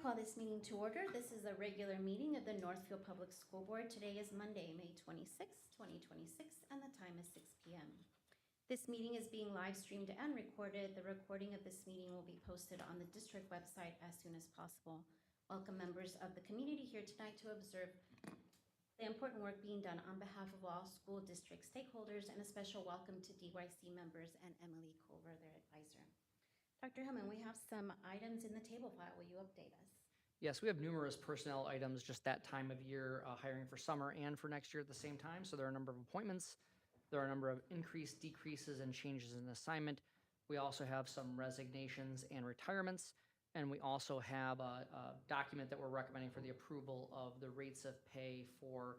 call this meeting to order. This is a regular meeting of the Northfield Public School Board. Today is Monday, May 26, 2026, and the time is 6 p.m. This meeting is being live streamed and recorded. The recording of this meeting will be posted on the district website as soon as possible. Welcome members of the community here tonight to observe the important work being done on behalf of all school district stakeholders, and a special welcome to DYC members and Emily Culver, their advisor. Dr. Hellman, we have some items in the table file. Will you update us? Yes, we have numerous personnel items just that time of year, hiring for summer and for next year at the same time. So there are a number of appointments. There are a number of increased, decreases, and changes in assignment. We also have some resignations and retirements. And we also have a document that we're recommending for the approval of the rates of pay for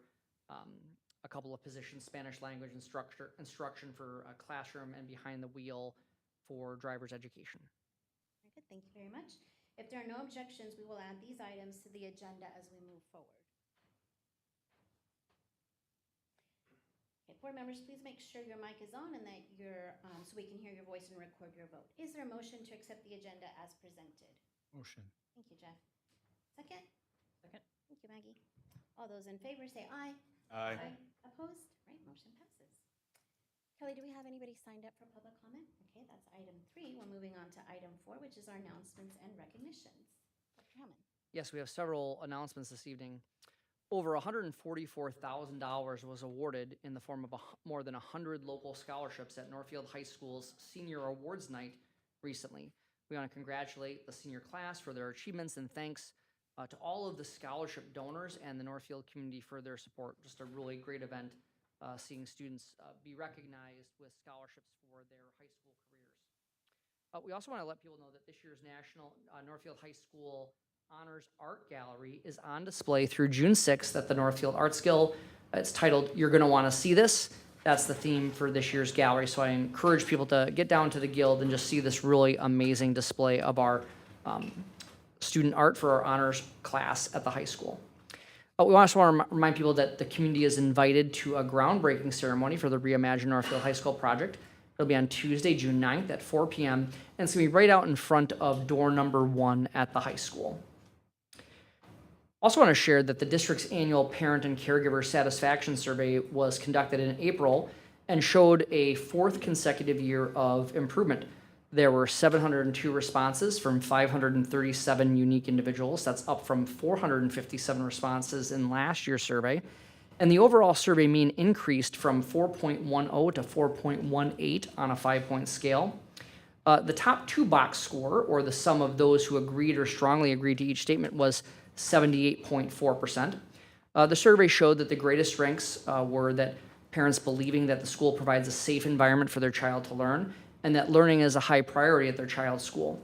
a couple of positions, Spanish language instruction for classroom and behind the wheel for driver's education. Very good, thank you very much. If there are no objections, we will add these items to the agenda as we move forward. Okay, board members, please make sure your mic is on and that so we can hear your voice and record your vote. Is there a motion to accept the agenda as presented? Motion. Thank you, Jeff. Second? Second. Thank you, Maggie. All those in favor say aye. Aye. Opposed? Right, motion passes. Kelly, do we have anybody signed up for public comment? Okay, that's item 3. We're moving on to item 4, which is our announcements and recognitions. Dr. Hammond. Yes, we have several announcements this evening. Over $144,000 was awarded in the form of more than 100 local scholarships at Northfield High School's Senior Awards Night recently. We want to congratulate the senior class for their achievements and thanks to all of the scholarship donors and the Northfield community for their support. Just a really great event, seeing students be recognized with scholarships for their high school careers. We also want to let people know that this year's National Northfield High School Honors Art Gallery is on display through June 6th at the Northfield Arts Guild. It's titled, "You're Gonna Want to See This." That's the theme for this year's gallery. So I encourage people to get down to the Guild and just see this really amazing display of our student art for our honors class at the high school. We also want to remind people that the community is invited to a groundbreaking ceremony for the Reimagine Northfield High School project. It'll be on Tuesday, June 9th at 4 p.m. And it's going to be right out in front of door number 1 at the high school. Also want to share that the district's annual parent and caregiver satisfaction survey was conducted in April and showed a 4th consecutive year of improvement. There were 702 responses from 537 unique individuals. That's up from 457 responses in last year's survey. And the overall survey mean increased from 4.10 to 4.18 on a 5-point scale. The top 2 box score, or the sum of those who agreed or strongly agreed to each statement, was 78.4%. The survey showed that the greatest strengths were that parents believing that the school provides a safe environment for their child to learn, and that learning is a high priority at their child's school.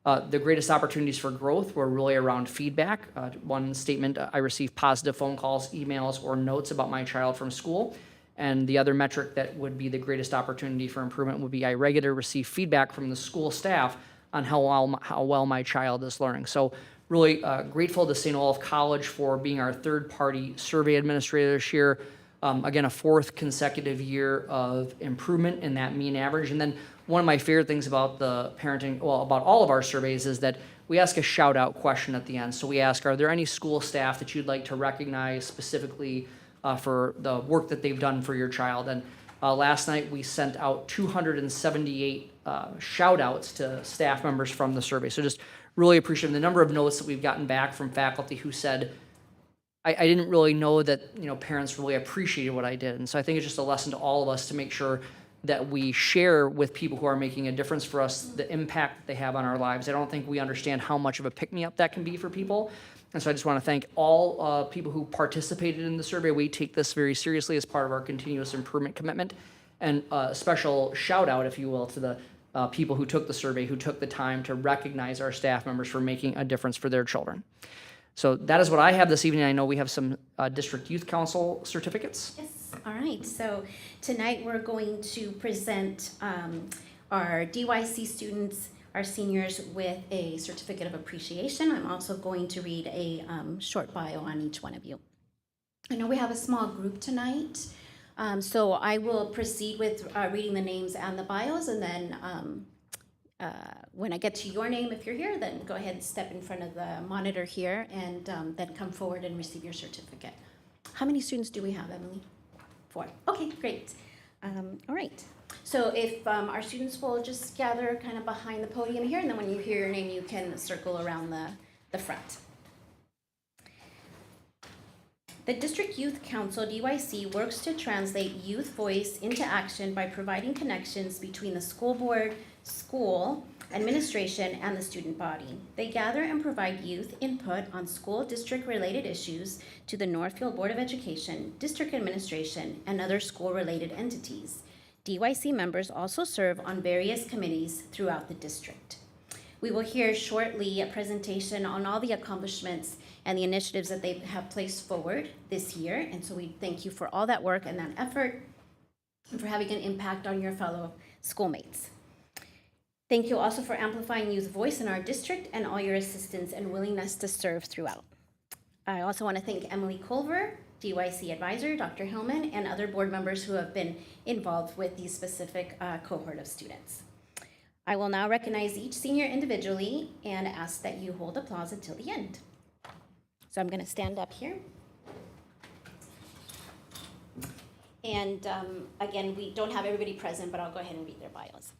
The greatest opportunities for growth were really around feedback. One statement, I received positive phone calls, emails, or notes about my child from school. And the other metric that would be the greatest opportunity for improvement would be I regularly receive feedback from the school staff on how well my child is learning. So really grateful to St. Olaf College for being our third-party survey administrator this year. Again, a 4th consecutive year of improvement in that mean average. And then one of my favorite things about the about all of our surveys is that we ask a shout-out question at the end. So we ask, are there any school staff that you'd like to recognize specifically for the work that they've done for your child? And last night we sent out 278 shout-outs to staff members from the survey. So just really appreciate the number of notes that we've gotten back from faculty who said, I didn't really know that parents really appreciated what I did. And so I think it's just a lesson to all of us to make sure that we share with people who are making a difference for us the impact that they have on our lives. I don't think we understand how much of a pick-me-up that can be for people. And so I just want to thank all people who participated in the survey. We take this very seriously as part of our continuous improvement commitment. And a special shout out, if you will, to the people who took the survey, who took the time to recognize our staff members for making a difference for their children. So that is what I have this evening. I know we have some District Youth Council certificates. Yes, all right. So tonight we're going to present our DYC students, our seniors, with a certificate of appreciation. I'm also going to read a short bio on each one of you. I know we have a small group tonight, so I will proceed with reading the names and the bios, and then When I get to your name, if you're here, then go ahead and step in front of the monitor here and then come forward and receive your certificate. How many students do we have, Emily? 4. Okay, great. All right. So if our students will just gather kind of behind the podium here, and then when you hear your name, you can circle around the front. The District Youth Council, DYC, works to translate youth voice into action by providing connections between the school board, school, administration, and the student body. They gather and provide youth input on school district-related issues to the Northfield Board of Education, district administration, and other school-related entities. DYC members also serve on various committees throughout the district. We will hear shortly a presentation on all the accomplishments and the initiatives that they have placed forward this year. And so we thank you for all that work and that effort and for having an impact on your fellow schoolmates. Thank you also for amplifying youth voice in our district and all your assistance and willingness to serve throughout. I also want to thank Emily Culver, DYC advisor, Dr. Hillman, and other board members who have been involved with these specific cohort of students. I will now recognize each senior individually and ask that you hold applause until the end. So I'm going to stand up here. And again, we don't have everybody present, but I'll go ahead and read their bios.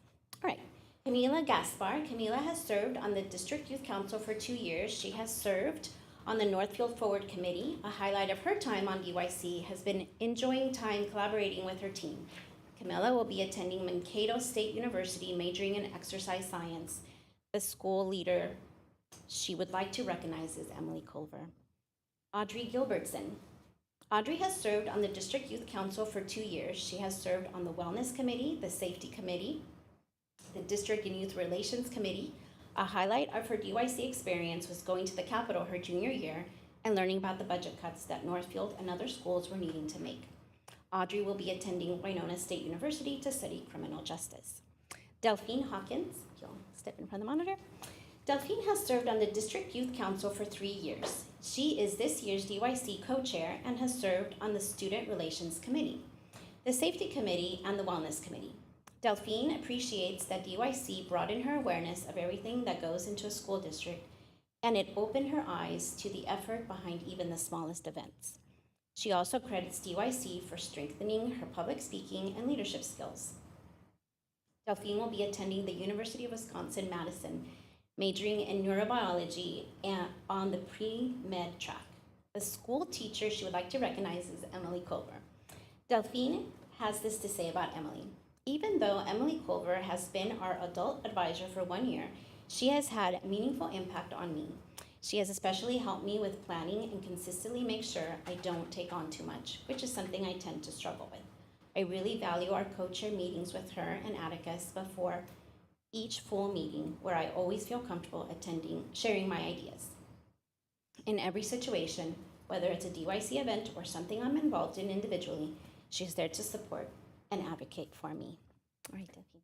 All right. Camila Gaspar. Camila has served on the District Youth Council for 2 years. She has served on the Northfield Forward Committee. A highlight of her time on DYC has been enjoying time collaborating with her team. Camila will be attending Mankato State University, majoring in exercise science. The school leader she would like to recognize is Emily Culver. Audrey Gilbertson. Audrey has served on the District Youth Council for 2 years. She has served on the Wellness Committee, the Safety Committee, the District and Youth Relations Committee. A highlight of her DYC experience was going to the Capitol her junior year and learning about the budget cuts that Northfield and other schools were needing to make. Audrey will be attending Winona State University to study criminal justice. Delphine Hawkins, you'll step in front of the monitor. Delphine has served on the District Youth Council for 3 years. She is this year's DYC co-chair and has served on the Student Relations Committee, the Safety Committee, and the Wellness Committee. Delphine appreciates that DYC broadened her awareness of everything that goes into a school district, and it opened her eyes to the effort behind even the smallest events. She also credits DYC for strengthening her public speaking and leadership skills. Delphine will be attending the University of Wisconsin-Madison, majoring in neurobiology and on the pre-med track. The school teacher she would like to recognize is Emily Culver. Delphine has this to say about Emily. Even though Emily Culver has been our adult advisor for 1 year, she has had a meaningful impact on me. She has especially helped me with planning and consistently make sure I don't take on too much, which is something I tend to struggle with. I really value our co-chair meetings with her and Atticus before each full meeting, where I always feel comfortable attending, sharing my ideas. In every situation, whether it's a DYC event or something I'm involved in individually, she's there to support and advocate for me. All right, Delphine.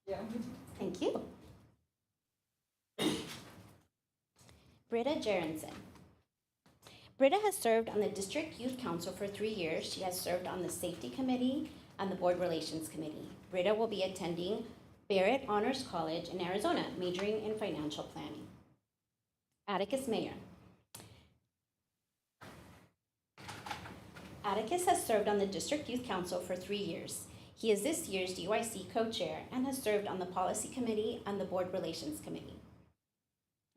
Yeah. Thank you. Britta Jerensen. Britta has served on the District Youth Council for 3 years. She has served on the Safety Committee and the Board Relations Committee. Britta will be attending Barrett Honors College in Arizona, majoring in financial planning. Atticus Mayer. Atticus has served on the District Youth Council for 3 years. He is this year's DYC co-chair and has served on the Policy Committee and the Board Relations Committee.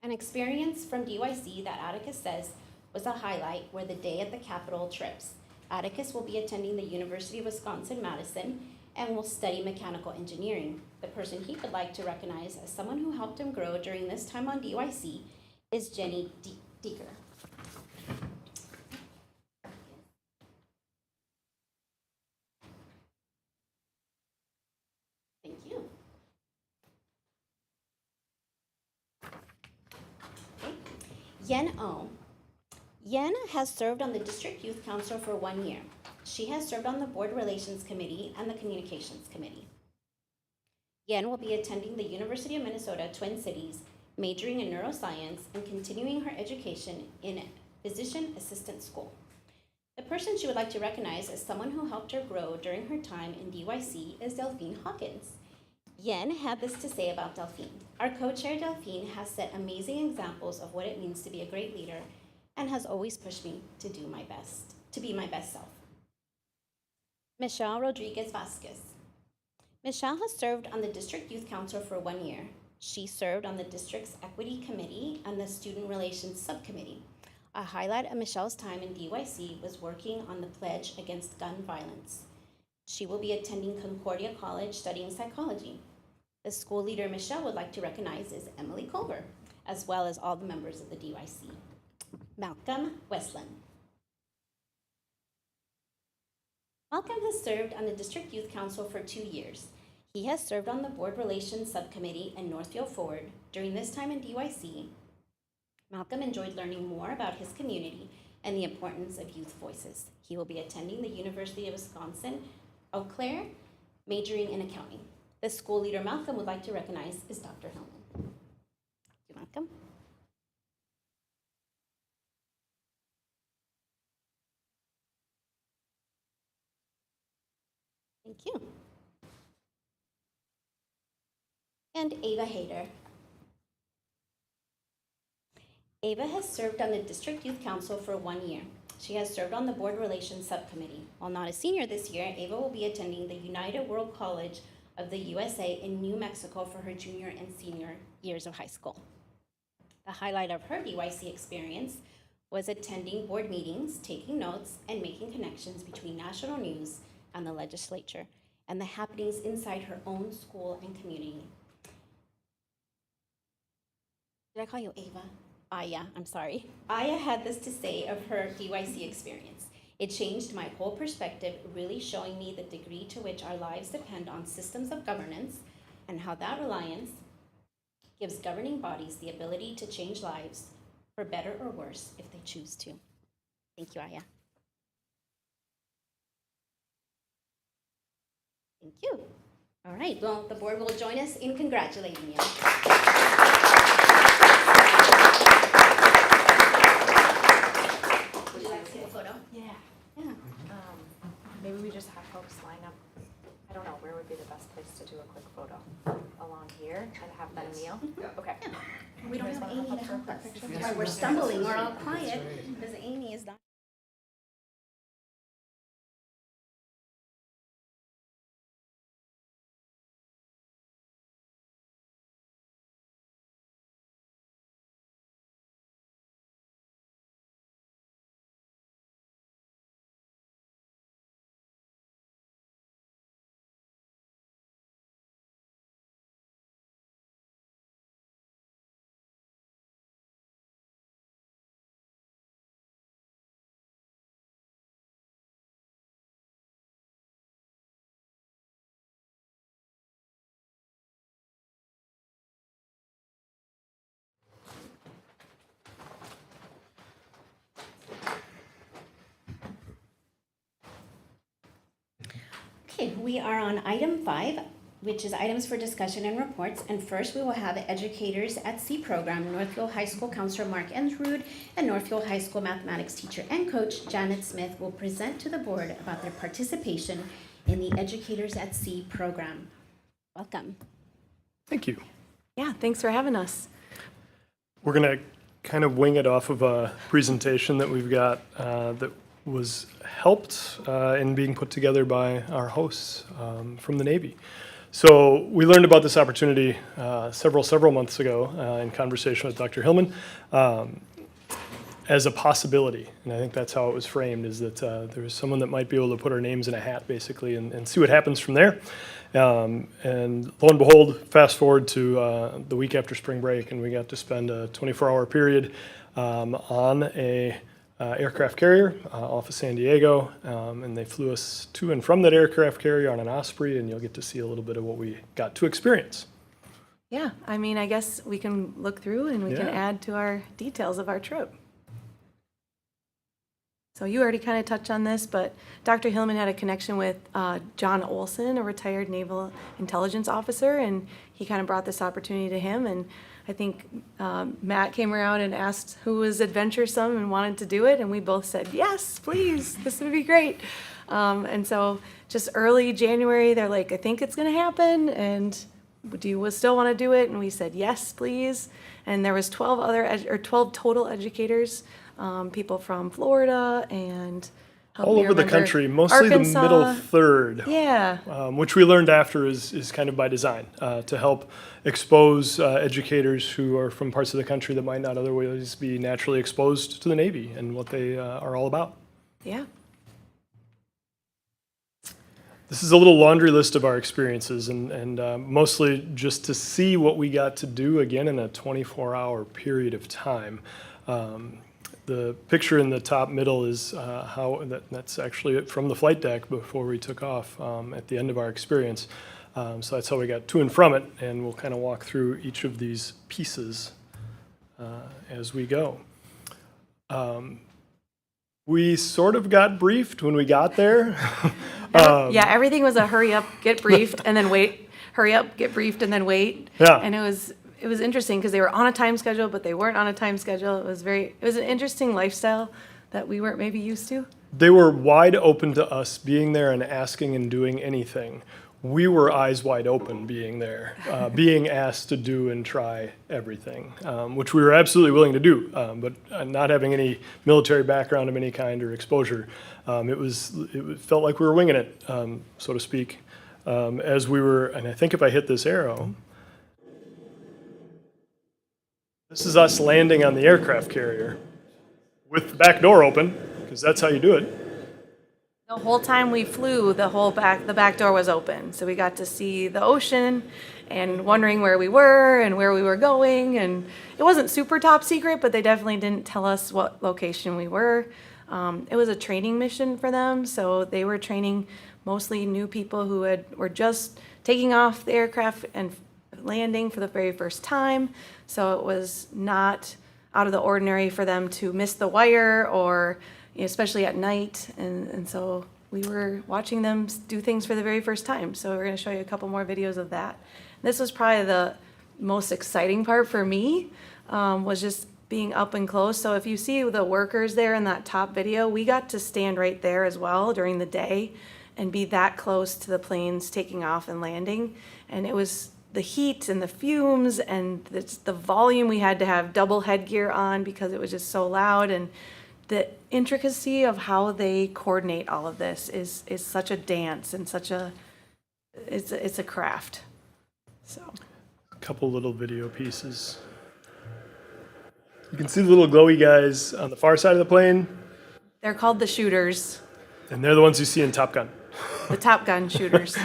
An experience from DYC that Atticus says was a highlight were the day at the Capitol trips. Atticus will be attending the University of Wisconsin-Madison and will study mechanical engineering. The person he would like to recognize as someone who helped him grow during this time on DYC is Jenny Deeker. Thank you. Okay. Yen O. Yen has served on the District Youth Council for 1 year. She has served on the Board Relations Committee and the Communications Committee. Yen will be attending the University of Minnesota Twin Cities, majoring in neuroscience and continuing her education in physician assistant school. person she would like to recognize as someone who helped her grow during her time in DYC is Delphine Hawkins. Yen had this to say about Delphine. Our co-chair Delphine has set amazing examples of what it means to be a great leader and has always pushed me to do my best, to be my best self. Michelle Rodriguez Vasquez. Michelle has served on the District Youth Council for 1 year. She served on the district's Equity Committee and the Student Relations Subcommittee. A highlight of Michelle's time in DYC was working on the Pledge Against Gun Violence. She will be attending Concordia College studying psychology. The school leader Michelle would like to recognize is Emily Culver, as well as all the members of the DYC. Malcolm Westland. Malcolm has served on the District Youth Council for 2 years. He has served on the Board Relations Subcommittee and Northfield Forward. During this time in DYC, Malcolm enjoyed learning more about his community and the importance of youth voices. He will be attending the University of Wisconsin, Eau Claire, majoring in accounting. The school leader Malcolm would like to recognize is Dr. Hillman. Thank you, Malcolm. Thank you. And Ava Hayter. Ava has served on the District Youth Council for 1 year. She has served on the Board Relations Subcommittee. While not a senior this year, Ava will be attending the United World College of the USA in New Mexico for her junior and senior years of high school. The highlight of her DYC experience was attending board meetings, taking notes, and making connections between national news and the legislature, and the happenings inside her own school and community. Did I call you Ava? Aya, I'm sorry. Aya had this to say of her DYC experience. It changed my whole perspective, really showing me the degree to which our lives depend on systems of governance and how that reliance gives governing bodies the ability to change lives for better or worse if they choose to. Thank you, Aya. Thank you. All right, well, the board will join us in congratulating you. Would you like to take a photo? Yeah. Yeah. Maybe we just have folks line up. I don't know, where would be the best place to do a quick photo? Along here and have them kneel? Okay. We don't You guys have wanna Amy hop to up for a help us. quick picture? That's why we're stumbling, we're all quiet, because Amy is not. Okay, we are on item 5, which is items for discussion and reports. And first, we will have Educators at Sea program. Northfield High School counselor Mark Ensrud and Northfield High School mathematics teacher and coach Janet Smith will present to the board about their participation in the Educators at Sea program. Welcome. Thank you. Yeah, thanks for having us. We're going to kind of wing it off of a presentation that we've got that was helped in being put together by our hosts from the Navy. So we learned about this opportunity several months ago in conversation with Dr. Hillman as a possibility. And I think that's how it was framed, is that there was someone that might be able to put our names in a hat, basically, and see what happens from there. And lo and behold, fast forward to the week after spring break, and we got to spend a 24-hour period on a aircraft carrier off of San Diego, and they flew us to and from that aircraft carrier on an Osprey, and you'll get to see a little bit of what we got to experience. Yeah, I mean, I guess we can look through and we can Yeah. add to our details of our trip. So you already kind of touched on this, but Dr. Hillman had a connection with John Olson, a retired naval intelligence officer, and he kind of brought this opportunity to him. And I think Matt came around and asked who was adventuresome and wanted to do it, and we both said, yes, please, this would be great. And so just early January, they're like, I think it's going to happen, and do you still want to do it? And we said, yes, please. And there was 12 total educators, people from Florida and help All me over the remember, country, mostly Arkansas. the middle third. Yeah, Which we learned after is kind of by design, to help expose educators who are from parts of the country that might not otherwise be naturally exposed to the Navy and what they are all about. yeah. This is a little laundry list of our experiences, and mostly just to see what we got to do again in a 24-hour period of time. The picture in the top middle is that's actually from the flight deck before we took off at the end of our experience. So that's how we got to and from it, and we'll kind of walk through each of these pieces as we go. We sort of got briefed when we got there. Yeah, everything was a hurry up, get briefed, and then wait. Hurry up, get briefed, and then wait. Yeah. And it was interesting because they were on a time schedule, but they weren't on a time schedule. It was an interesting lifestyle that we weren't maybe used to. They were wide open to us being there and asking and doing anything. We were eyes wide open being there, being asked to do and try everything, which we were absolutely willing to do, but not having any military background of any kind or exposure. It felt like we were winging it, so to speak, as we were, and I think if I hit this arrow, this is us landing on the aircraft carrier with the back door open, because that's how you do it. The whole time we flew, the back door was open. So we got to see the ocean and wondering where we were and where we were going. And it wasn't super top secret, but they definitely didn't tell us what location we were. It was a training mission for them. So they were training mostly new people who were just taking off the aircraft and landing for the very first time. So it was not out of the ordinary for them to miss the wire or especially at night, and so we were watching them do things for the very first time. So we're going to show you a couple more videos of that. This was probably the most exciting part for me, was just being up and close. So if you see the workers there in that top video, we got to stand right there as well during the day and be that close to the planes taking off and landing. And it was the heat and the fumes and the volume. We had to have double headgear on because it was just so loud, and the intricacy of how they coordinate all of this is such a dance and it's a craft. So A couple little video pieces. You can see the little glowy guys on the far side of the plane, they're called the shooters, and they're the ones you see in Top Gun, the Top Gun shooters.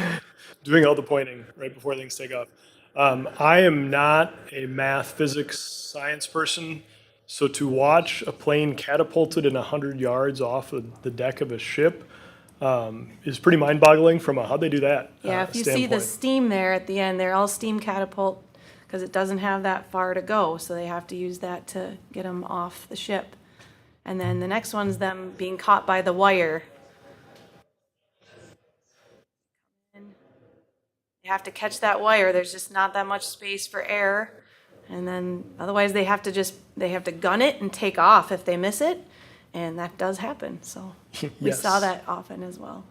doing all the pointing right before things take off. I am not a math, physics, science person, so to watch a plane catapulted in 100 yards off of the deck of a ship is pretty mind-boggling from a how'd they do that Yeah, if you see the standpoint. steam there at the end, they're all steam catapult because it doesn't have that far to go, so they have to use that to get them off the ship. And then the next one's them being caught by the wire. They have to catch that wire. There's just not that much space for air. And then otherwise they have to gun it and take off if they miss it. And that does happen. So we Yes. saw that often as well.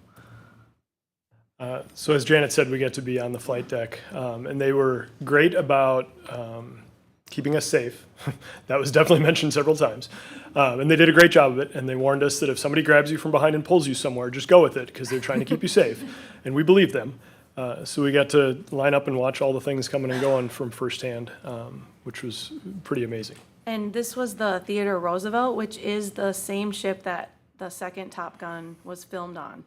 So as Janet said, we get to be on the flight deck, and they were great about keeping us safe. That was definitely mentioned several times. And they did a great job of it, and they warned us that if somebody grabs you from behind and pulls you somewhere, just go with it, because they're trying to keep you safe. And we believed them. So we got to line up and watch all the things coming and going from firsthand, which was pretty amazing. And this was the Theodore Roosevelt, which is the same ship that the second Top Gun was filmed on,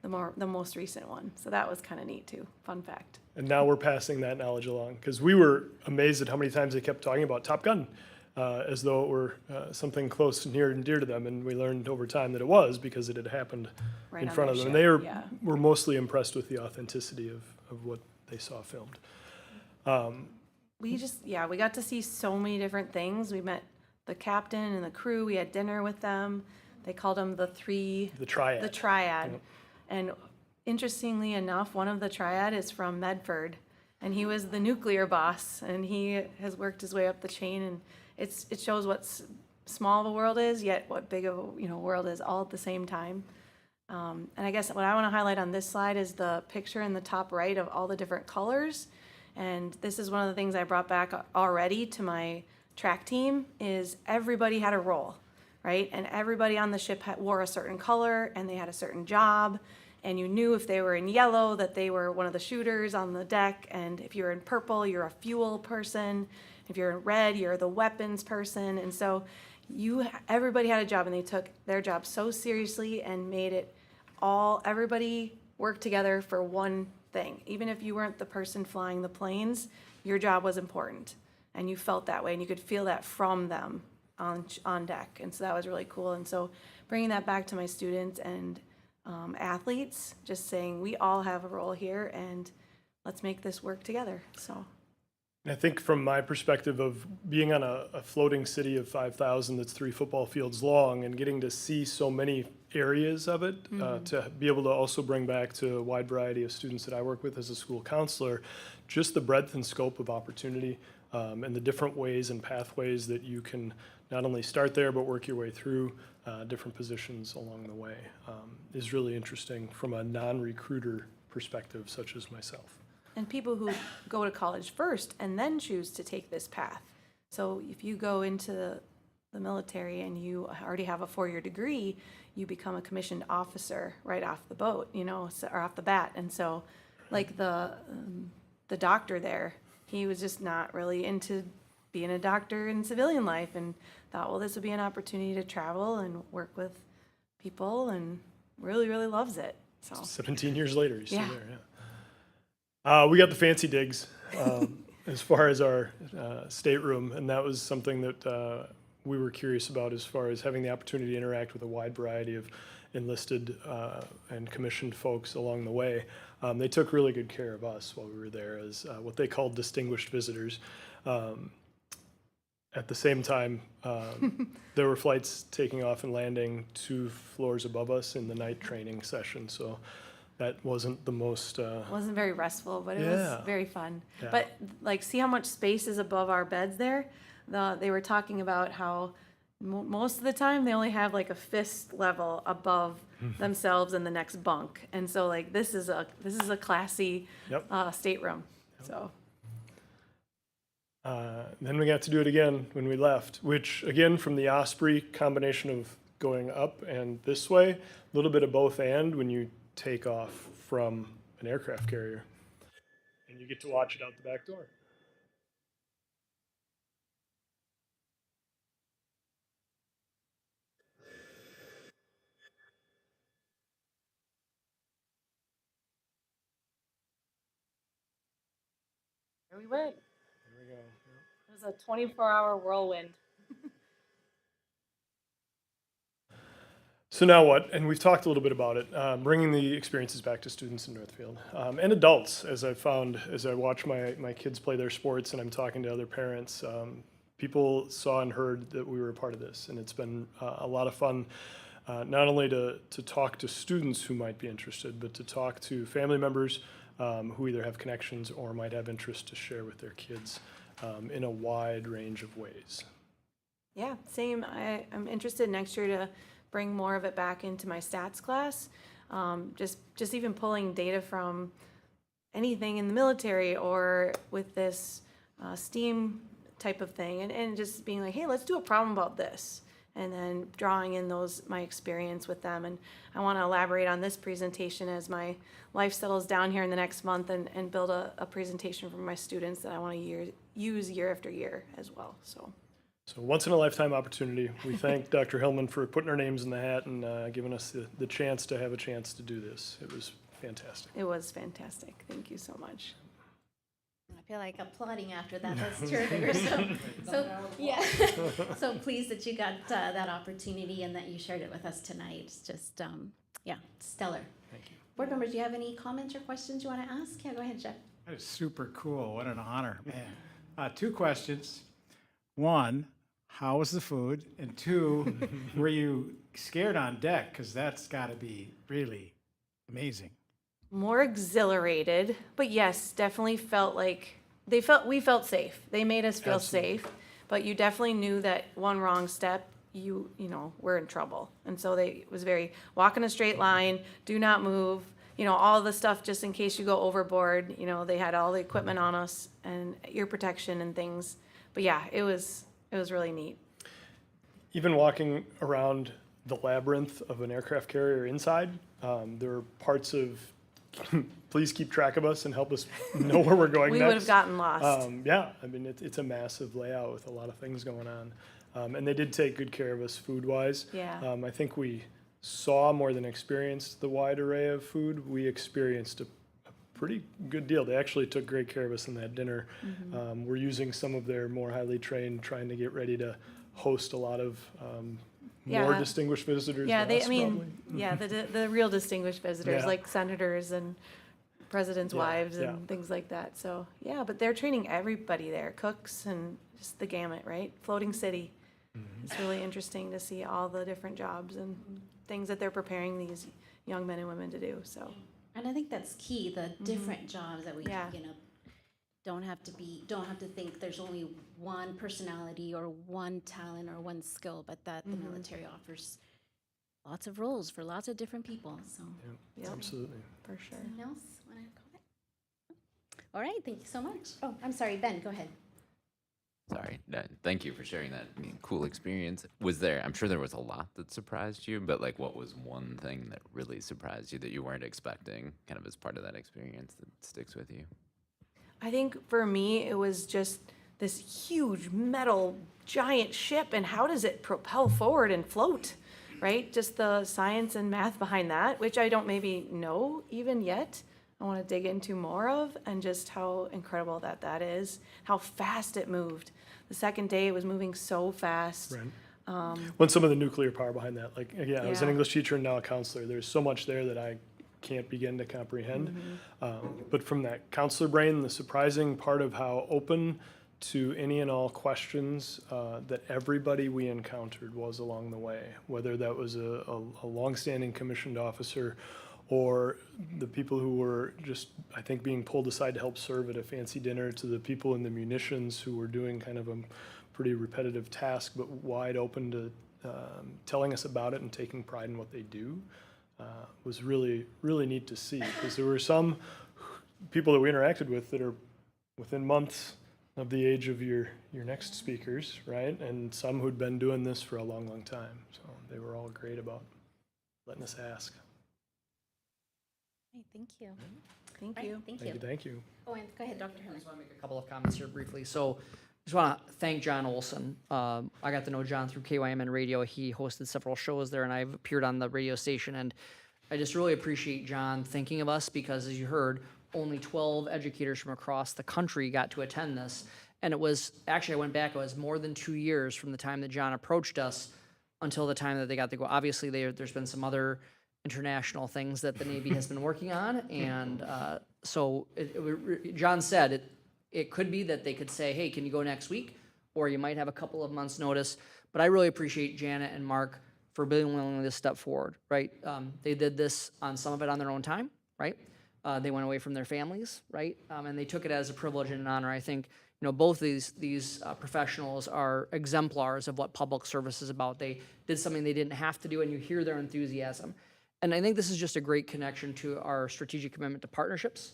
the most recent one. So that was kind of neat too. Fun fact. And now we're passing that knowledge along, because we were amazed at how many times they kept talking about Top Gun, as though it were something close and near and dear to them. And we learned over time that it was, because it had happened Right in on front their of them. And ship, they yeah. were mostly impressed with the authenticity of what they saw filmed. We got to see so many different things. We met the captain and the crew. We had dinner with them. they called them the triad. The triad. Yep. And interestingly enough, one of the triad is from Medford, and he was the nuclear boss, and he has worked his way up the chain, and it shows what small of a world is, yet what big of a world is, all at the same time. And I guess what I want to highlight on this slide is the picture in the top right of all the different colors. And this is one of the things I brought back already to my track team is everybody had a role, right? And everybody on the ship wore a certain color and they had a certain job. And you knew if they were in yellow that they were one of the shooters on the deck. And if you're in purple, you're a fuel person. If you're in red, you're the weapons person. And so everybody had a job and they took their job so seriously and made it everybody worked together for one thing. Even if you weren't the person flying the planes, your job was important. And you felt that way and you could feel that from them on deck. And so that was really cool. And so bringing that back to my students and athletes, just saying we all have a role here and let's make this work together. So. I think from my perspective of being on a floating city of 5,000 that's 3 football fields long and getting to see so many areas of it, to be able to also bring back to a wide variety of students that I work with as a school counselor, just the breadth and scope of opportunity and the different ways and pathways that you can not only start there but work your way through different positions along the way is really interesting from a non-recruiter perspective such as myself. And people who go to college first and then choose to take this path. So if you go into the military and you already have a 4-year degree, you become a commissioned officer right off the boat, or off the bat. And so like the doctor there, he was just not really into being a doctor in civilian life and thought, well, this would be an opportunity to travel and work with people and really, really loves it. So 17 years later, he's Yeah. still there, yeah. We got the fancy digs as far as our stateroom, and that was something that we were curious about as far as having the opportunity to interact with a wide variety of enlisted and commissioned folks along the way. They took really good care of us while we were there as what they called distinguished visitors. At the same time, there were flights taking off and landing 2 floors above us in the night training session, so that wasn't the most wasn't very restful, but it Yeah. was very fun. Yeah. But like, see how much space is above our beds there? They were talking about how most of the time they only have like a fist level above themselves in the next bunk, and so like this is a classy Yep. stateroom. So Then we got to do it again when we left, which again, from the Osprey combination of going up and this way, a little bit of both and when you take off from an aircraft carrier. And you get to watch it out the back door. there we went. There we go. It was a 24-hour whirlwind. So now what? And we've talked a little bit about it, bringing the experiences back to students in Northfield and adults, as I've found as I watch my kids play their sports and I'm talking to other parents. People saw and heard that we were a part of this, and it's been a lot of fun, not only to talk to students who might be interested, but to talk to family members who either have connections or might have interest to share with their kids in a wide range of ways. Yeah, same. I'm interested next year to bring more of it back into my stats class. Just even pulling data from anything in the military or with this STEAM type of thing, and just being like, hey, let's do a problem about this, and then drawing in my experience with them. And I want to elaborate on this presentation as my life settles down here in the next month and build a presentation for my students that I want to use year after year as well. So once in a lifetime opportunity. We thank Dr. Hillman for putting our names in the hat and giving us the chance to have a chance to do this. It was fantastic. it was fantastic. Thank you so much. I feel like applauding after that. That's terrific. So yeah. So pleased that you got that opportunity and that you shared it with us tonight. It's just, stellar. Thank you. Board members, do you have any comments or questions you want to ask? Yeah, go ahead, Jeff. That is super cool. What an honor, man. 2 questions. One, how was the food? And two, were you scared on deck? Because that's got to be really amazing. More exhilarated, but yes, definitely felt like we felt safe. They made us feel Absolutely. safe, but you definitely knew that one wrong step, we're in trouble. And so it was very walk in a straight line, do not move, all the stuff just in case you go overboard. They had all the equipment on us and ear protection and things. But yeah, it was really neat. Even walking around the labyrinth of an aircraft carrier inside, there were parts of please keep track of us and help us know where we're going We next. would have gotten lost. Yeah, I mean, it's a massive layout with a lot of things going on. And they did take good care of us food-wise. Yeah. I think we saw more than experienced the wide array of food. We experienced a pretty good deal. They actually took great care of us in that dinner. Mm-hmm. We're using some of their more highly trained, trying to get ready to host a lot of more Yeah. distinguished visitors. Yeah, than us, probably. the real distinguished visitors, Yeah. like senators and presidents' Yeah, wives and yeah. things like that. So, yeah, but they're training everybody there, cooks and just the gamut, right? Floating city. It's really interesting to see all the different jobs and things that they're preparing these young men and women to do, so. And I think that's key, the different jobs that we, Yeah. don't have to think there's only one personality or one talent or one skill, but that the military offers lots of roles for lots of different people, so. Yep, Absolutely. for sure. Anything else? Want to comment? All right, thank you so much. Oh, I'm sorry, Ben, go ahead. Sorry. Thank you for sharing that cool experience. I'm sure there was a lot that surprised you, but like what was one thing that really surprised you that you weren't expecting kind of as part of that experience that sticks with you? I think for me, it was just this huge metal giant ship, and how does it propel forward and float, right? Just the science and math behind that, which I don't maybe know even yet. I want to dig into more of, and just how incredible that is, how fast it moved. The second day, it was moving so fast. Right. When some of the nuclear power behind that, like, again, I was an Yeah. English teacher and now a counselor. There's so much there that I can't begin to comprehend. But from that counselor brain, the surprising part of how open to any and all questions that everybody we encountered was along the way, whether that was a longstanding commissioned officer or the people who were just, I think, being pulled aside to help serve at a fancy dinner, to the people in the munitions who were doing kind of a pretty repetitive task, but wide open to telling us about it and taking pride in what they do, was really, really neat to see. Because there were some people that we interacted with that are within months of the age of your next speakers, right? And some who'd been doing this for a long, long time. So they were all great about letting us ask. Hey, thank you. Thank All right, you. Thank Thank you, you. thank you. Oh, and go ahead, Dr. I Herman. just want to make a couple of comments here briefly. So I just want to thank John Olson. I got to know John through KYMN Radio. He hosted several shows there, and I've appeared on the radio station. And I just really appreciate John thinking of us because, as you heard, only 12 educators from across the country got to attend this. And it was, actually, I went back, it was more than 2 years from the time that John approached us until the time that they got to go. Obviously, there's been some other international things that the Navy has been working on. And so John said it could be that they could say, hey, can you go next week? Or you might have a couple of months' notice. But I really appreciate Janet and Mark for being willing to step forward, right? They did this on some of it on their own time, right? They went away from their families, right? And they took it as a privilege and an honor. I think, both these professionals are exemplars of what public service is about. They did something they didn't have to do, and you hear their enthusiasm. And I think this is just a great connection to our strategic commitment to partnerships.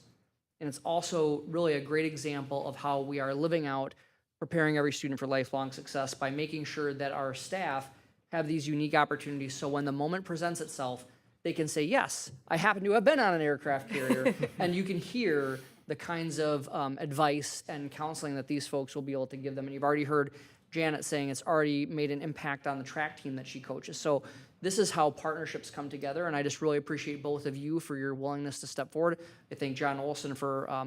And it's also really a great example of how we are living out preparing every student for lifelong success by making sure that our staff have these unique opportunities so when the moment presents itself, they can say, yes, I happen to have been on an aircraft carrier, and you can hear the kinds of advice and counseling that these folks will be able to give them. And you've already heard Janet saying it's already made an impact on the track team that she coaches. So this is how partnerships come together, and I just really appreciate both of you for your willingness to step forward. I thank John Olson for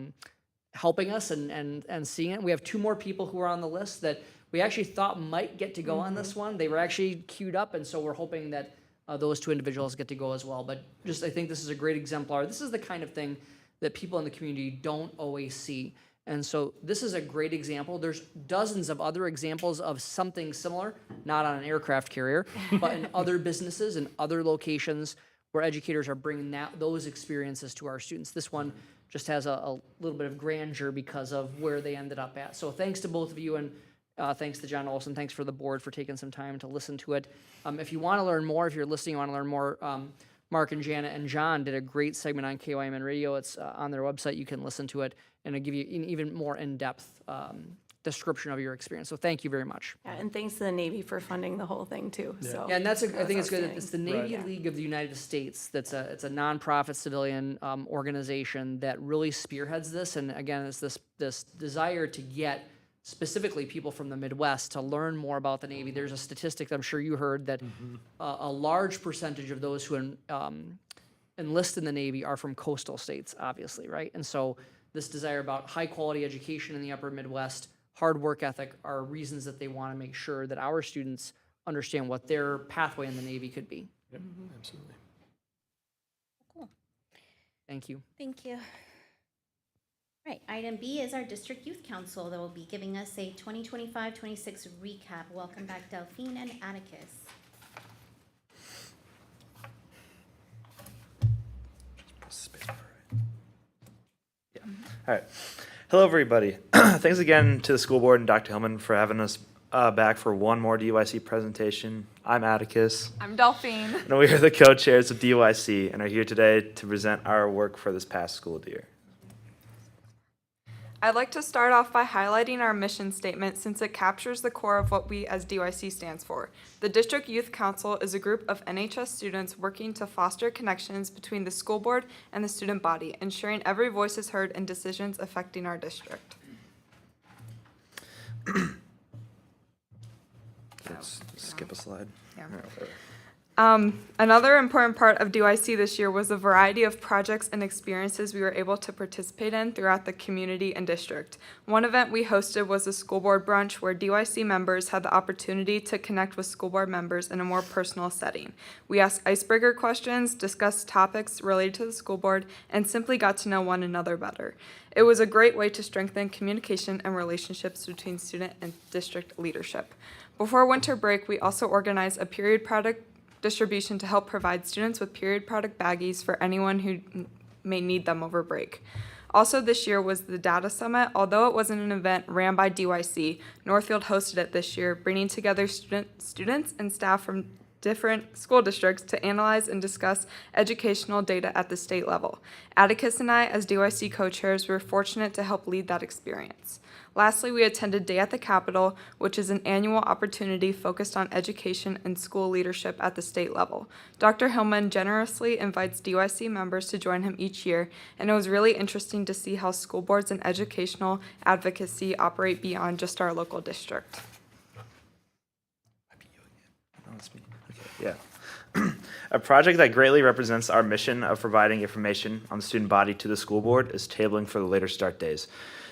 helping us and seeing it. We have 2 more people who are on the list that we actually thought might get to go on this one. They were actually queued up, and so we're hoping that those 2 individuals get to go as well. But just I think this is a great exemplar. This is the kind of thing that people in the community don't always see. And so this is a great example. There's dozens of other examples of something similar, not on an aircraft carrier, but in other businesses and other locations where educators are bringing those experiences to our students. This one just has a little bit of grandeur because of where they ended up at. So thanks to both of you, and thanks to John Olson. Thanks for the board for taking some time to listen to it. If you want to learn more, if you're listening, you want to learn more, Mark and Janet and John did a great segment on KYMN Radio. It's on their website. You can listen to it, and it'll give you an even more in-depth description of your experience. So thank you very much. Yeah, and thanks to the Navy for funding the whole thing too. So Yeah, and I think it's good. outstanding. It's the Navy League of the United States. It's a nonprofit civilian organization that really spearheads this. And again, it's this desire to get specifically people from the Midwest to learn more about the Navy. There's a statistic I'm sure you heard that a large percentage of those who enlist in the Navy are from coastal states, obviously, right? And so this desire about high quality education in the upper Midwest, hard work ethic are reasons that they want to make sure that our students understand what their pathway in the Navy could be. Yep, absolutely. Cool. Thank you. Thank you. Right, item B is our District Youth Council that will be giving us a 2025-26 recap. Welcome back, Delphine and Atticus. All right. Hello, everybody. Thanks again to the school board and Dr. Hillman for having us back for one more DYC presentation. I'm Atticus, I'm Delphine. and we are the co-chairs of DYC and are here today to present our work for this past school year. I'd like to start off by highlighting our mission statement since it captures the core of what we as DYC stands for. The District Youth Council is a group of NHS students working to foster connections between the school board and the student body, ensuring every voice is heard in decisions affecting our district. Let's skip a slide. Yeah. All right, whatever. Another important part of DYC this year was the variety of projects and experiences we were able to participate in throughout the community and district. One event we hosted was a school board brunch where DYC members had the opportunity to connect with school board members in a more personal setting. We asked icebreaker questions, discussed topics related to the school board, and simply got to know one another better. It was a great way to strengthen communication and relationships between student and district leadership. Before winter break, we also organized a period product distribution to help provide students with period product baggies for anyone who may need them over break. Also this year was the Data Summit. Although it wasn't an event ran by DYC, Northfield hosted it this year, bringing together students and staff from different school districts to analyze and discuss educational data at the state level. Atticus and I, as DYC co-chairs, were fortunate to help lead that experience. Lastly, we attended Day at the Capitol, which is an annual opportunity focused on education and school leadership at the state level. Dr. Hillman generously invites DYC members to join him each year, and it was really interesting to see how school boards and educational advocacy operate beyond just our local district. Oh, that's me. Okay, yeah. A project that greatly represents our mission of providing information on the student body to the school board is tabling for the later start days.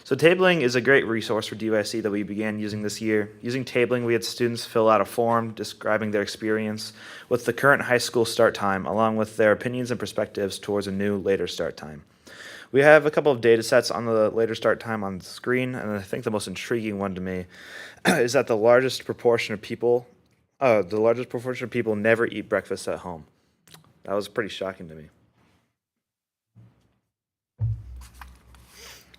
So tabling is a great resource for DYC that we began using this year. Using tabling, we had students fill out a form describing their experience with the current high school start time, along with their opinions and perspectives towards a new later start time. We have a couple of data sets on the later start time on the screen, and I think the most intriguing one to me is that the largest proportion of people never eat breakfast at home. That was pretty shocking to me.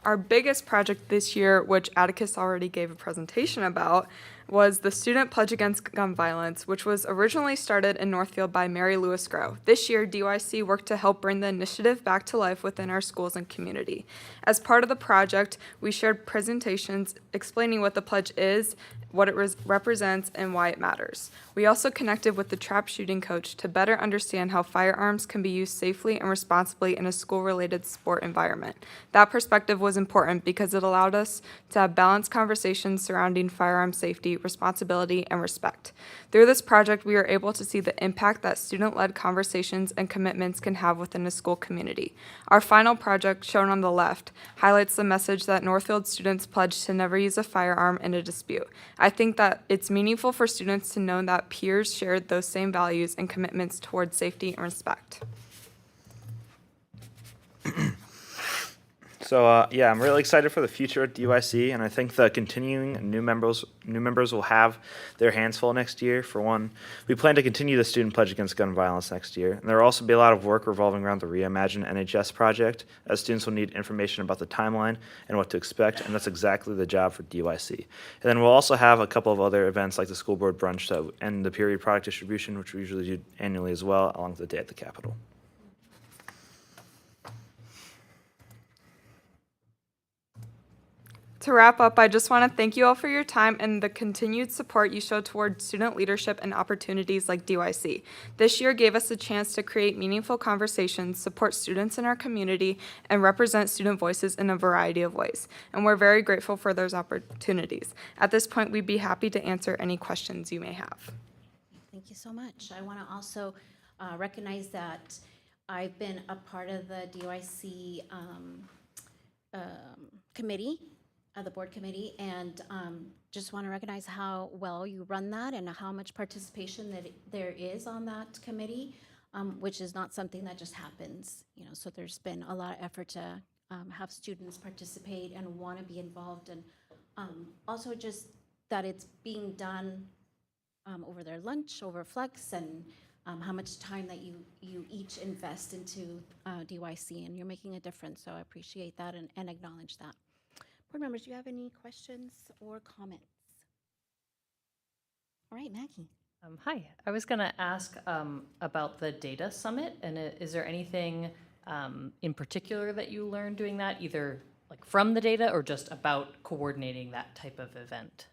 Our biggest project this year, which Atticus already gave a presentation about, was the Student Pledge Against Gun Violence, which was originally started in Northfield by Mary Lewis Grow. This year, DYC worked to help bring the initiative back to life within our schools and community. As part of the project, we shared presentations explaining what the pledge is, what it represents, and why it matters. We also connected with the trap shooting coach to better understand how firearms can be used safely and responsibly in a school-related sport environment. That perspective was important because it allowed us to have balanced conversations surrounding firearm safety, responsibility, and respect. Through this project, we were able to see the impact that student-led conversations and commitments can have within a school community. Our final project, shown on the left, highlights the message that Northfield students pledged to never use a firearm in a dispute. I think that it's meaningful for students to know that peers shared those same values and commitments towards safety and respect. So yeah, I'm really excited for the future at DYC, and I think the continuing new members will have their hands full next year. For one, we plan to continue the student pledge against gun violence next year, and there will also be a lot of work revolving around the Reimagine NHS project, as students will need information about the timeline and what to expect, and that's exactly the job for DYC. And then we'll also have a couple of other events like the school board brunch and the period product distribution, which we usually do annually as well, along with the day at the Capitol. To wrap up, I just want to thank you all for your time and the continued support you show toward student leadership and opportunities like DYC. This year gave us a chance to create meaningful conversations, support students in our community, and represent student voices in a variety of ways. And we're very grateful for those opportunities. At this point, we'd be happy to answer any questions you may have. Thank you so much. I want to also recognize that I've been a part of the DYC committee, the board committee, and just want to recognize how well you run that and how much participation that there is on that committee, which is not something that just happens. So there's been a lot of effort to have students participate and want to be involved, and also just that it's being done over their lunch, over Flex, and how much time that you each invest into DYC, and you're making a difference. So I appreciate that and acknowledge that. Board members, do you have any questions or comments? All right, Maggie. Hi, I was going to ask about the data summit, and is there anything in particular that you learned doing that, either like from the data or just about coordinating that type of event?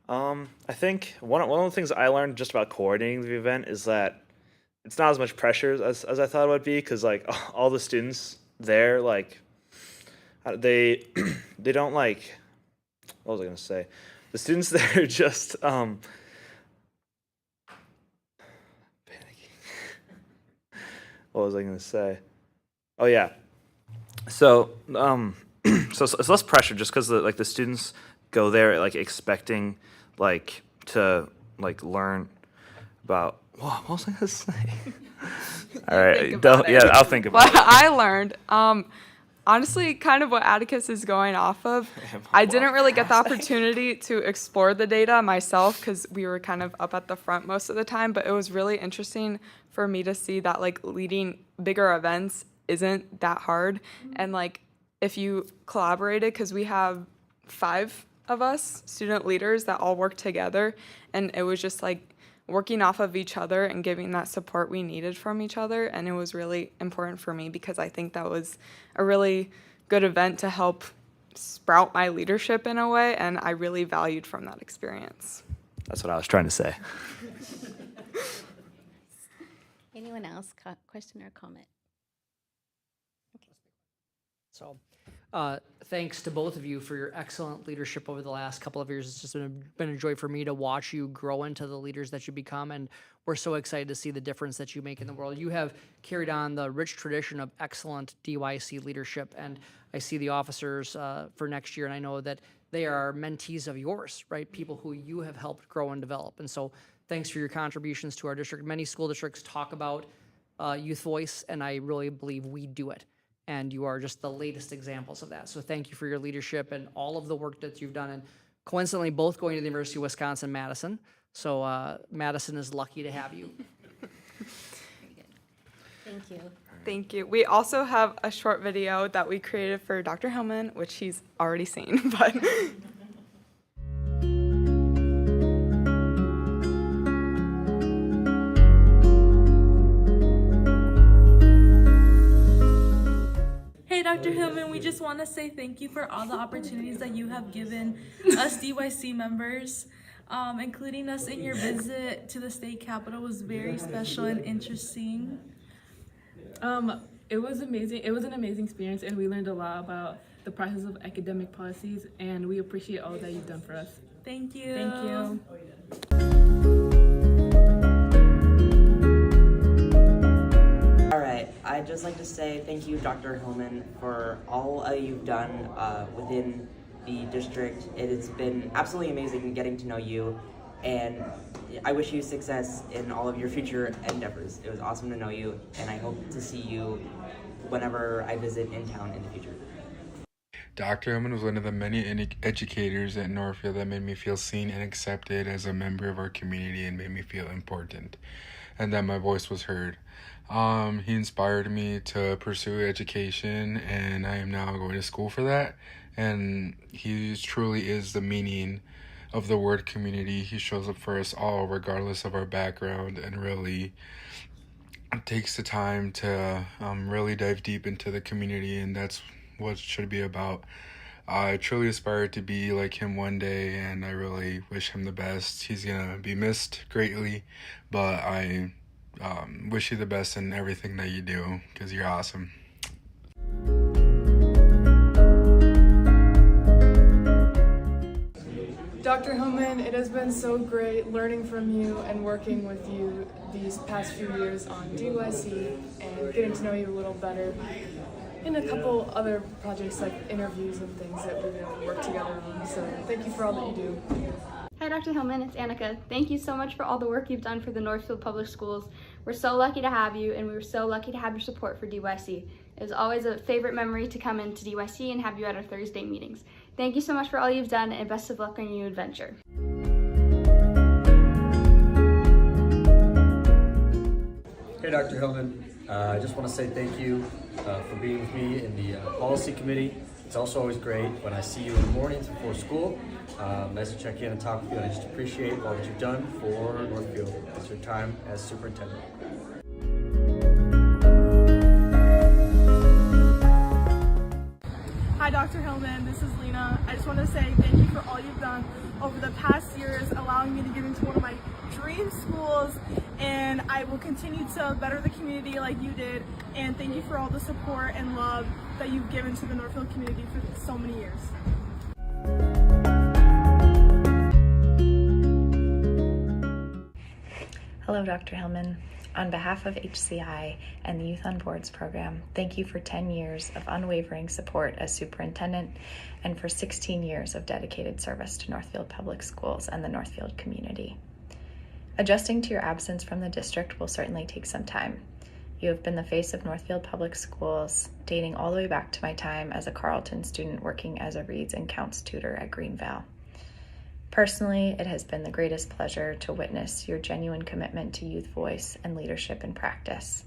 I think one of the things I learned just about coordinating the event is that it's not as much pressure as I thought it would be, because like all the students there, like they don't like, what was I gonna say? The students there just panicking. What was I gonna say? Oh yeah. So so it's less pressure just because the students go there like expecting like to like learn about what was I gonna say? All right, I'll think about it. What I learned, honestly, kind of what Atticus is going off of. I didn't really get the opportunity to explore the data myself because we were kind of up at the front most of the time, but it was really interesting for me to see that like leading bigger events isn't that hard. And like if you collaborated, because we have 5 of us student leaders that all work together, and it was just like working off of each other and giving that support we needed from each other. And it was really important for me because I think that was a really good event to help sprout my leadership in a way, and I really valued from that experience. That's what I was trying to say. Anyone else? Question or comment? So thanks to both of you for your excellent leadership over the last couple of years. It's just been a joy for me to watch you grow into the leaders that you become, and we're so excited to see the difference that you make in the world. You have carried on the rich tradition of excellent DYC leadership, and I see the officers for next year, and I know that they are mentees of yours, right? People who you have helped grow and develop. And so thanks for your contributions to our district. Many school districts talk about youth voice, and I really believe we do it. And you are just the latest examples of that. So thank you for your leadership and all of the work that you've done. And coincidentally, both going to the University of Wisconsin-Madison. So Madison is lucky to have you. Thank you. Thank you. We also have a short video that we created for Dr. Hillman, which he's already seen, but Hey, Dr. Hillman, we just want to say thank you for all the opportunities that you have given us DYC members. Including us in your visit to the state capitol was very special and interesting. It was amazing. It was an amazing experience, and we learned a lot about the process of academic policies, and we appreciate all that you've done for us. Thank you. Thank you. All right, I'd just like to say thank you, Dr. Hillman, for all you've done within the district. It has been absolutely amazing getting to know you, and I wish you success in all of your future endeavors. It was awesome to know you, and I hope to see you whenever I visit in town in the future. Dr. Hillman was one of the many educators at Northfield that made me feel seen and accepted as a member of our community and made me feel important and that my voice was heard. He inspired me to pursue education, and I am now going to school for that. And he truly is the meaning of the word community. He shows up for us all, regardless of our background, and really takes the time to really dive deep into the community, and that's what it should be about. I truly aspire to be like him one day, and I really wish him the best. He's gonna be missed greatly, but I wish you the best in everything that you do, because you're awesome. Dr. Hillman, it has been so great learning from you and working with you these past few years on DYC and getting to know you a little better in a couple other projects like interviews and things that we're going to work together on. So thank you for all that you do. Hi, Dr. Hillman, it's Annika. Thank you so much for all the work you've done for the Northfield Public Schools. We're so lucky to have you, and we were so lucky to have your support for DYC. It was always a favorite memory to come into DYC and have you at our Thursday meetings. Thank you so much for all you've done, and best of luck on your new adventure. Hey, Dr. Hillman. I just want to say thank you for being with me in the policy committee. It's also always great when I see you in the mornings before school. Nice to check in and talk with you, and I just appreciate all that you've done for Northfield. It's your time as superintendent. Hi, Dr. Hillman. This is Lena. I just want to say thank you for all you've done over the past years, allowing me to get into one of my dream schools, and I will continue to better the community like you did. And thank you for all the support and love that you've given to the Northfield community for so many years. Hello, Dr. Hillman. On behalf of HCI and the Youth on Boards program, thank you for 10 years of unwavering support as superintendent and for 16 years of dedicated service to Northfield Public Schools and the Northfield community. Adjusting to your absence from the district will certainly take some time. You have been the face of Northfield Public Schools, dating all the way back to my time as a Carleton student working as a Reads and Counts tutor at Greenvale. Personally, it has been the greatest pleasure to witness your genuine commitment to youth voice and leadership in practice.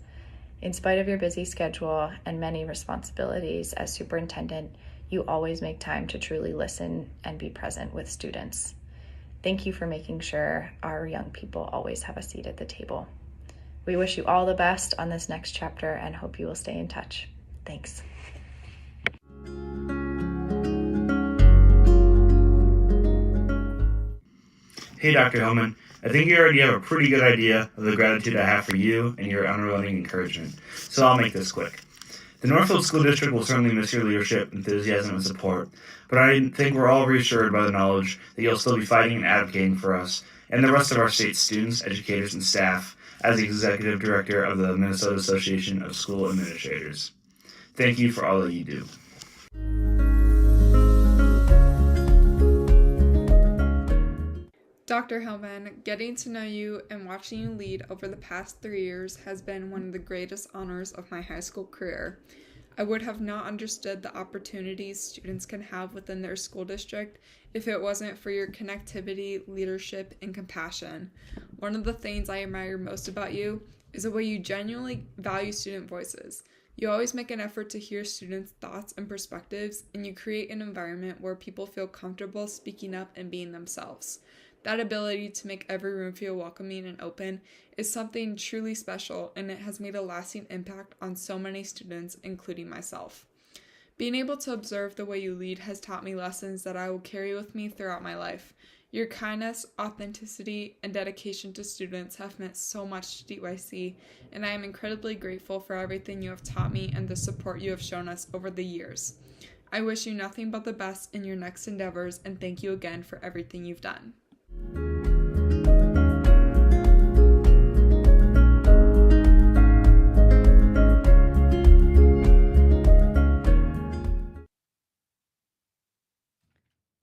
In spite of your busy schedule and many responsibilities as superintendent, you always make time to truly listen and be present with students. Thank you for making sure our young people always have a seat at the table. We wish you all the best on this next chapter and hope you will stay in touch. Thanks. Hey, Dr. Hillman, I think you already have a pretty good idea of the gratitude I have for you and your unrelenting encouragement, so I'll make this quick. The Northfield School District will certainly miss your leadership, enthusiasm, and support, but I think we're all reassured by the knowledge that you'll still be fighting and advocating for us and the rest of our state's students, educators, and staff as the Executive Director of the Minnesota Association of School Administrators. Thank you for all that you do. Dr. Hillman, getting to know you and watching you lead over the past 3 years has been one of the greatest honors of my high school career. I would have not understood the opportunities students can have within their school district if it wasn't for your connectivity, leadership, and compassion. One of the things I admire most about you is the way you genuinely value student voices. You always make an effort to hear students' thoughts and perspectives, and you create an environment where people feel comfortable speaking up and being themselves. That ability to make every room feel welcoming and open is something truly special, and it has made a lasting impact on so many students, including myself. Being able to observe the way you lead has taught me lessons that I will carry with me throughout my life. Your kindness, authenticity, and dedication to students have meant so much to DYC, and I am incredibly grateful for everything you have taught me and the support you have shown us over the years. I wish you nothing but the best in your next endeavors, and thank you again for everything you've done.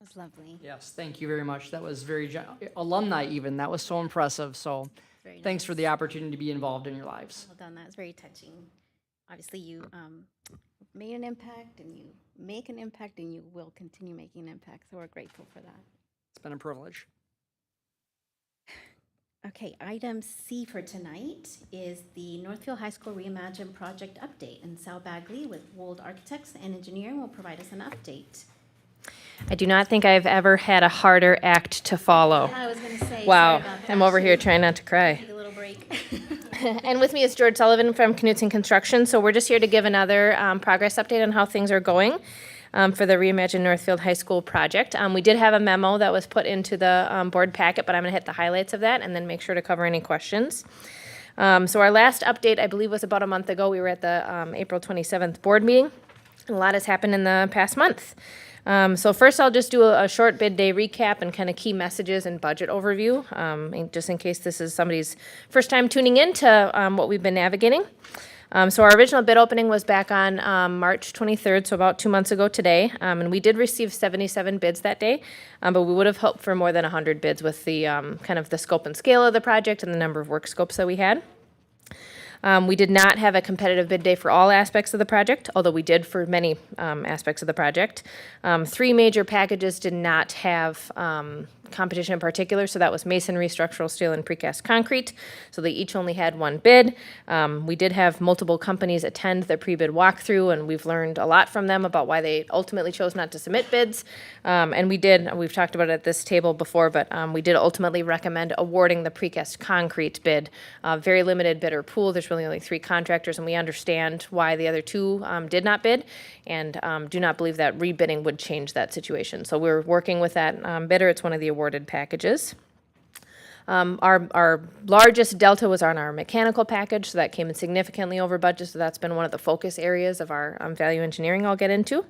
That's lovely. Yes, thank you very much. That was very, alumni even, that was so impressive. So Very thanks nice. for the opportunity to be involved in your lives. Well done. That was very touching. obviously you made an impact, and you make an impact, and you will continue making an impact. So we're grateful for that. It's been a privilege. Okay, item C for tonight is the Northfield High School Reimagine project update, and Sal Bagley with Wold Architects and Engineering will provide us an update. I do not think I've ever had a harder act to follow. Yeah, I was going to say. Wow, sorry about that. I'm over here trying not to cry. Take a little break. And with me is George Sullivan from Knutson Construction. So we're just here to give another progress update on how things are going for the Reimagine Northfield High School project. We did have a memo that was put into the board packet, but I'm going to hit the highlights of that and then make sure to cover any questions. So our last update, I believe, was about a month ago. We were at the April 27th board meeting. A lot has happened in the past month. So first I'll just do a short bid day recap and kind of key messages and budget overview, just in case this is somebody's first time tuning in to what we've been navigating. So our original bid opening was back on March 23rd, so about 2 months ago today, and we did receive 77 bids that day, but we would have hoped for more than 100 bids with the kind of the scope and scale of the project and the number of work scopes that we had. We did not have a competitive bid day for all aspects of the project, although we did for many aspects of the project. 3 major packages did not have competition in particular, so that was masonry, structural steel, and precast concrete. So they each only had 1 bid. We did have multiple companies attend the pre-bid walkthrough, and we've learned a lot from them about why they ultimately chose not to submit bids. And we've talked about it at this table before, but we did ultimately recommend awarding the precast concrete bid. Very limited bidder pool. There's really only 3 contractors, and we understand why the other 2 did not bid, and do not believe that rebidding would change that situation. So we're working with that bidder. It's one of the awarded packages. Our largest delta was on our mechanical package, so that came in significantly over budget, so that's been one of the focus areas of our value engineering I'll get into.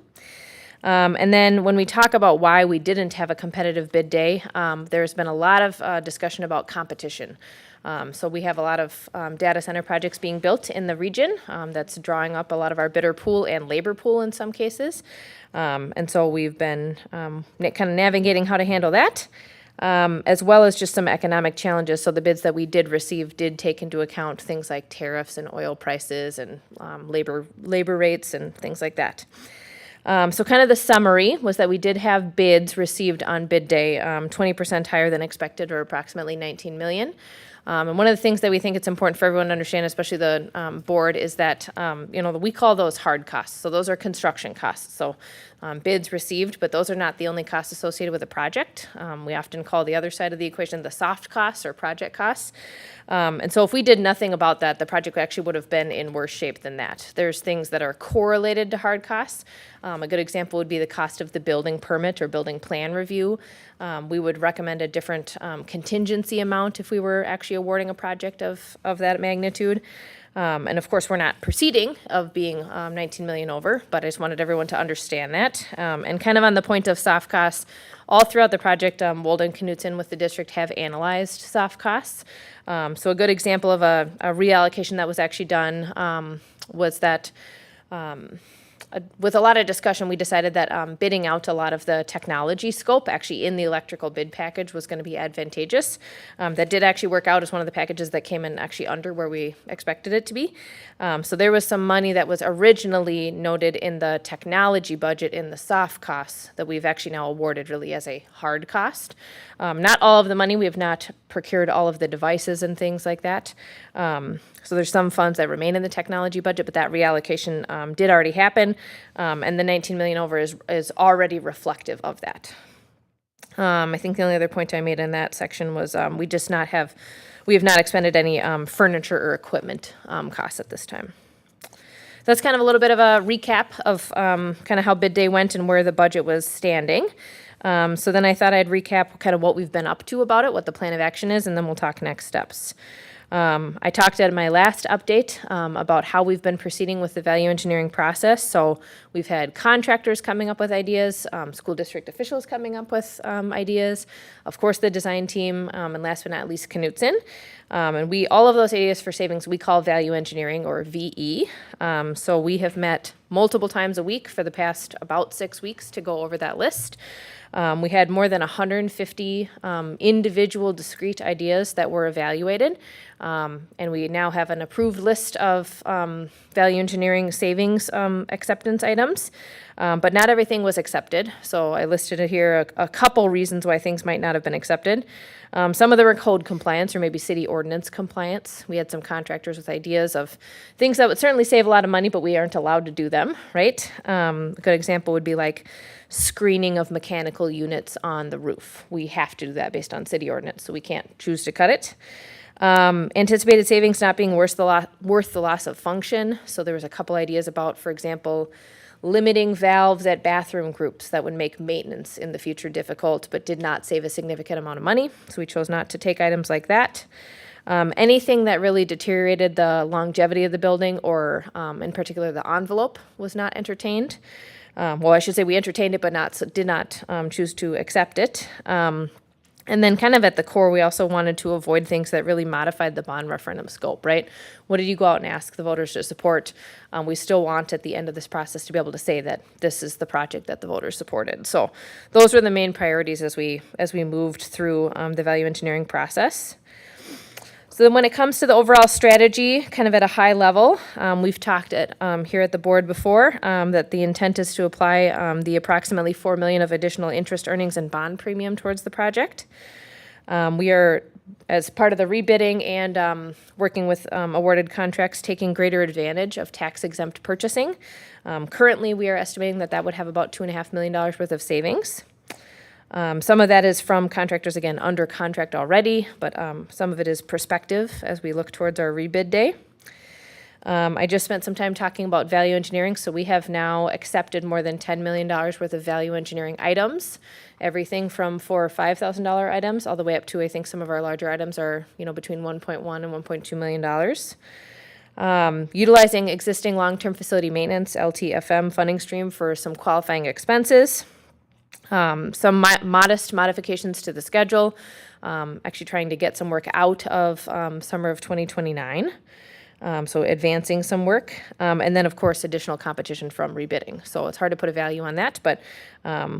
And then when we talk about why we didn't have a competitive bid day, there's been a lot of discussion about competition. So we have a lot of data center projects being built in the region that's drawing up a lot of our bidder pool and labor pool in some cases. And so we've been kind of navigating how to handle that, as well as just some economic challenges. So the bids that we did receive did take into account things like tariffs and oil prices and labor rates and things like that. So kind of the summary was that we did have bids received on bid day, 20% higher than expected, or approximately $19 million. And one of the things that we think it's important for everyone to understand, especially the board, is that we call those hard costs. So those are construction costs. So bids received, but those are not the only costs associated with a project. We often call the other side of the equation the soft costs or project costs. And so if we did nothing about that, the project actually would have been in worse shape than that. There's things that are correlated to hard costs. A good example would be the cost of the building permit or building plan review. We would recommend a different contingency amount if we were actually awarding a project of that magnitude. And of course, we're not proceeding of being 19 million over, but I just wanted everyone to understand that. And kind of on the point of soft costs, all throughout the project, Wold and Knutson with the district have analyzed soft costs. So a good example of a reallocation that was actually done was that with a lot of discussion, we decided that bidding out a lot of the technology scope actually in the electrical bid package was going to be advantageous. That did actually work out as one of the packages that came in actually under where we expected it to be. So there was some money that was originally noted in the technology budget in the soft costs that we've actually now awarded really as a hard cost. Not all of the money. We have not procured all of the devices and things like that. So there's some funds that remain in the technology budget, but that reallocation did already happen, and the 19 million over is already reflective of that. I think the only other point I made in that section was we have not expended any furniture or equipment costs at this time. That's kind of a little bit of a recap of kind of how bid day went and where the budget was standing. So then I thought I'd recap kind of what we've been up to about it, what the plan of action is, and then we'll talk next steps. I talked at my last update about how we've been proceeding with the value engineering process. So we've had contractors coming up with ideas, school district officials coming up with ideas, of course the design team, and last but not least Knutson. And all of those ideas for savings we call value engineering, or VE. So we have met multiple times a week for the past about 6 weeks to go over that list. We had more than 150 individual discrete ideas that were evaluated. And we now have an approved list of value engineering savings acceptance items, but not everything was accepted. So I listed it here a couple reasons why things might not have been accepted. Some of them are code compliance or maybe city ordinance compliance. We had some contractors with ideas of things that would certainly save a lot of money, but we aren't allowed to do them, right? A good example would be like screening of mechanical units on the roof. We have to do that based on city ordinance, so we can't choose to cut it. Anticipated savings not being worth the loss of function. So there was a couple ideas about, for example, limiting valves at bathroom groups that would make maintenance in the future difficult, but did not save a significant amount of money. So we chose not to take items like that. Anything that really deteriorated the longevity of the building, or in particular the envelope, was not entertained. Well, I should say we entertained it, but did not choose to accept it. And then kind of at the core, we also wanted to avoid things that really modified the bond referendum scope, right? What did you go out and ask the voters to support? We still want at the end of this process to be able to say that this is the project that the voters supported. So those were the main priorities as we moved through the value engineering process. So then when it comes to the overall strategy, kind of at a high level, we've talked here at the board before that the intent is to apply the approximately $4 million of additional interest earnings and bond premium towards the project. We are, as part of the rebidding and working with awarded contracts, taking greater advantage of tax-exempt purchasing. Currently, we are estimating that would have about $2.5 million worth of savings. Some of that is from contractors, again, under contract already, but some of it is prospective as we look towards our rebid day. I just spent some time talking about value engineering, so we have now accepted more than $10 million worth of value engineering items, everything from $4,000 or $5,000 items all the way up to, I think some of our larger items are, between $1.1 and $1.2 million. Utilizing existing long-term facility maintenance, LTFM funding stream for some qualifying expenses. Some modest modifications to the schedule, actually trying to get some work out of summer of 2029, so advancing some work, and then of course additional competition from rebidding. So it's hard to put a value on that, but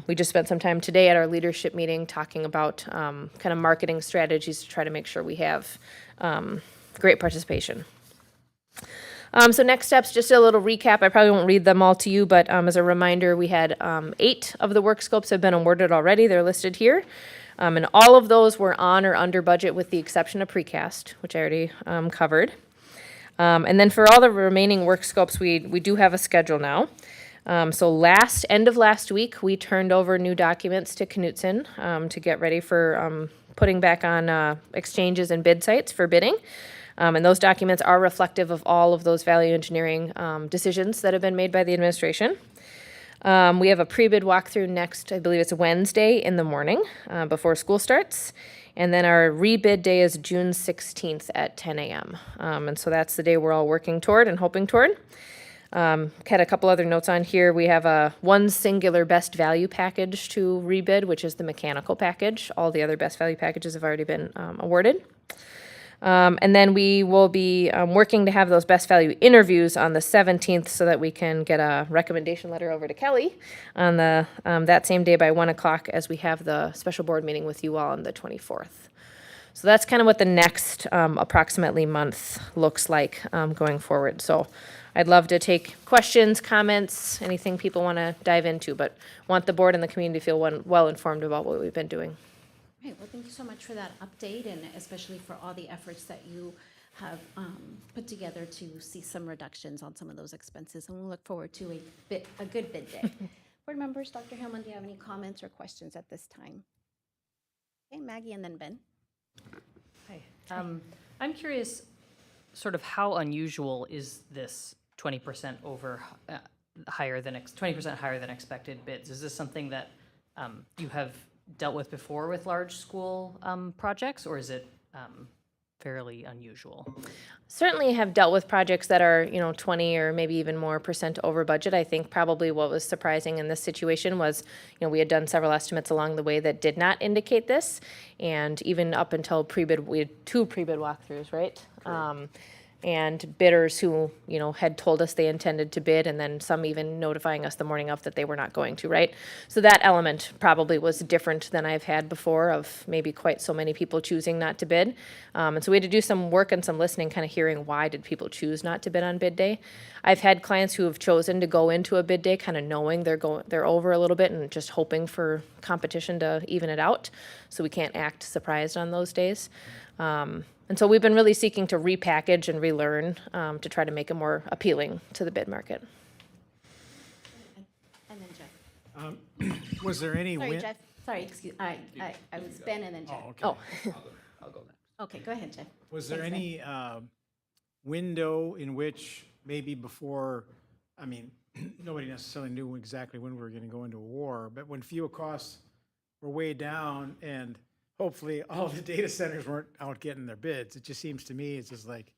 we just spent some time today at our leadership meeting talking about kind of marketing strategies to try to make sure we have great participation. So next steps, just a little recap. I probably won't read them all to you, but as a reminder, we had 8 of the work scopes have been awarded already. They're listed here. And all of those were on or under budget with the exception of precast, which I already covered. And then for all the remaining work scopes, we do have a schedule now. So end of last week, we turned over new documents to Knutson to get ready for putting back on exchanges and bid sites for bidding. And those documents are reflective of all of those value engineering decisions that have been made by the administration. We have a pre-bid walkthrough next, I believe it's Wednesday in the morning before school starts. And then our rebid day is June 16th at 10 a.m. And so that's the day we're all working toward and hoping toward. Had a couple other notes on here. We have one singular best value package to rebid, which is the mechanical package. All the other best value packages have already been awarded. And then we will be working to have those best value interviews on the 17th so that we can get a recommendation letter over to Kelly on that same day by 1 o'clock as we have the special board meeting with you all on the 24th. So that's kind of what the next approximately month looks like going forward. So I'd love to take questions, comments, anything people want to dive into, but want the board and the community to feel well informed about what we've been doing. Right, well, thank you so much for that update, and especially for all the efforts that you have put together to see some reductions on some of those expenses, and we'll look forward to a good bid day. Board members, Dr. Hillman, do you have any comments or questions at this time? Okay, Maggie and then Ben. Hi. I'm curious, sort of how unusual is this 20% higher than 20% higher than expected bids? Is this something that you have dealt with before with large school projects, or is it fairly unusual? Certainly have dealt with projects that are, 20 or maybe even more % over budget. I think probably what was surprising in this situation was, we had done several estimates along the way that did not indicate this. And even up until pre-bid, we had 2 pre-bid walkthroughs, right? and bidders who, you know, had told us they intended to bid, and then some even notifying us the morning of that they were not going to, right? So that element probably was different than I've had before, of maybe quite so many people choosing not to bid. And so we had to do some work and some listening, kind of hearing why did people choose not to bid on bid day. I've had clients who have chosen to go into a bid day kind of knowing they're over a little bit and just hoping for competition to even it out, so we can't act surprised on those days. And so we've been really seeking to repackage and relearn to try to make it more appealing to the bid market. And then Jeff. Was there any Sorry, Jeff. Sorry, excuse, I was Ben and then Jeff. Oh, okay. I'll go next. Okay, go ahead, Jeff. Was there Thanks, Ben. any window in which maybe before, I mean, nobody necessarily knew exactly when we were going to go into a war, but when fuel costs were way down and hopefully all the data centers weren't out getting their bids, it just seems to me it's just like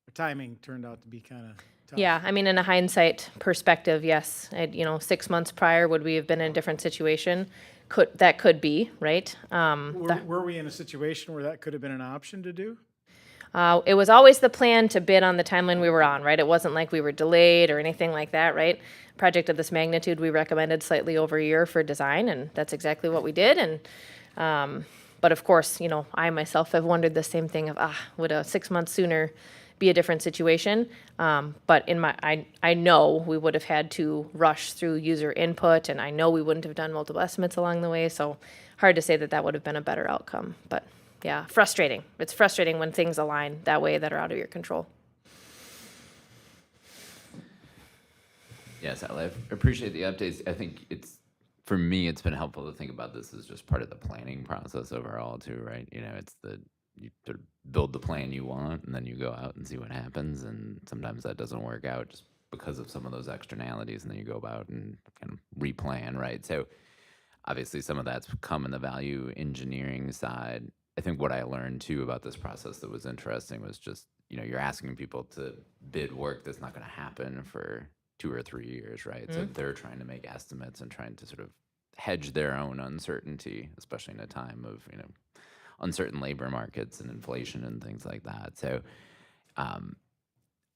the timing turned out to be kind of tough. Yeah, I mean, in a hindsight perspective, yes. 6 months prior, would we have been in a different situation? Could be, right? Were we in a situation where that could have been an option to do? It was always the plan to bid on the timeline we were on, right? It wasn't like we were delayed or anything like that, right? Project of this magnitude, we recommended slightly over a year for design, and that's exactly what we did. And but of course, you know, I myself have wondered the same thing of, would a 6 months sooner be a different situation? But I know we would have had to rush through user input, and I know we wouldn't have done multiple estimates along the way. So hard to say that that would have been a better outcome. But yeah, frustrating. It's frustrating when things align that way that are out of your control. Yes, I appreciate the updates. I think for me, it's been helpful to think about this as just part of the planning process overall too, right? You know, you sort of build the plan you want, and then you go out and see what happens, and sometimes that doesn't work out just because of some of those externalities, and then you go about and kind of replan, right? So obviously some of that's come in the value engineering side. I think what I learned too about this process that was interesting was just, you know, you're asking people to bid work that's not going to happen for 2 or 3 years, right? So they're trying to make estimates and trying to sort of hedge their own uncertainty, especially in a time of, you know, uncertain labor markets and inflation and things like that. So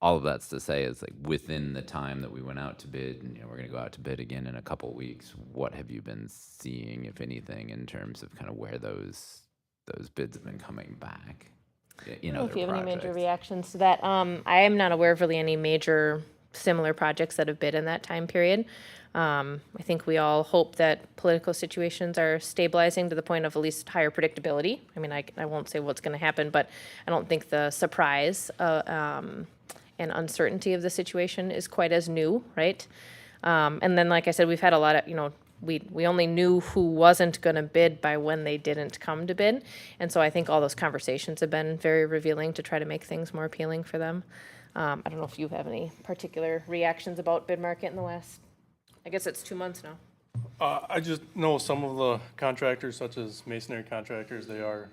all of that's to say is, like, within the time that we went out to bid, and, you know, we're going to go out to bid again in a couple weeks, what have you been seeing, if anything, in terms of kind of where those bids have been coming back? I don't know if you have any major reactions to that. I am not aware of really any major similar projects that have bid in that time period. I think we all hope that political situations are stabilizing to the point of at least higher predictability. I mean, I won't say what's going to happen, but I don't think the surprise and uncertainty of the situation is quite as new, right? And then, like I said, we've had a lot of, you know, we only knew who wasn't going to bid by when they didn't come to bid. And so I think all those conversations have been very revealing to try to make things more appealing for them. I don't know if you have any particular reactions about bid market in the last, I guess it's 2 months now. I just know some of the contractors, such as masonry contractors, they are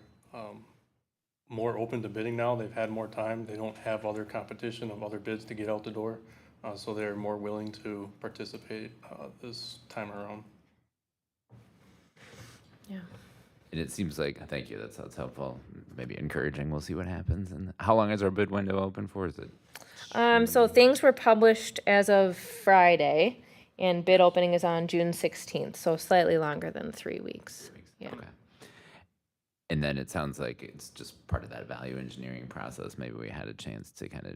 more open to bidding now. They've had more time. They don't have other competition of other bids to get out the door. So they're more willing to participate this time around. Yeah. And it seems like, thank you, that's helpful, maybe encouraging. We'll see what happens. And how long is our bid window open for? Is it? So things were published as of Friday, and bid opening is on June 16th, so slightly longer than 3 weeks. Yeah. Okay. And then it sounds like it's just part of that value engineering process. Maybe we had a chance to kind of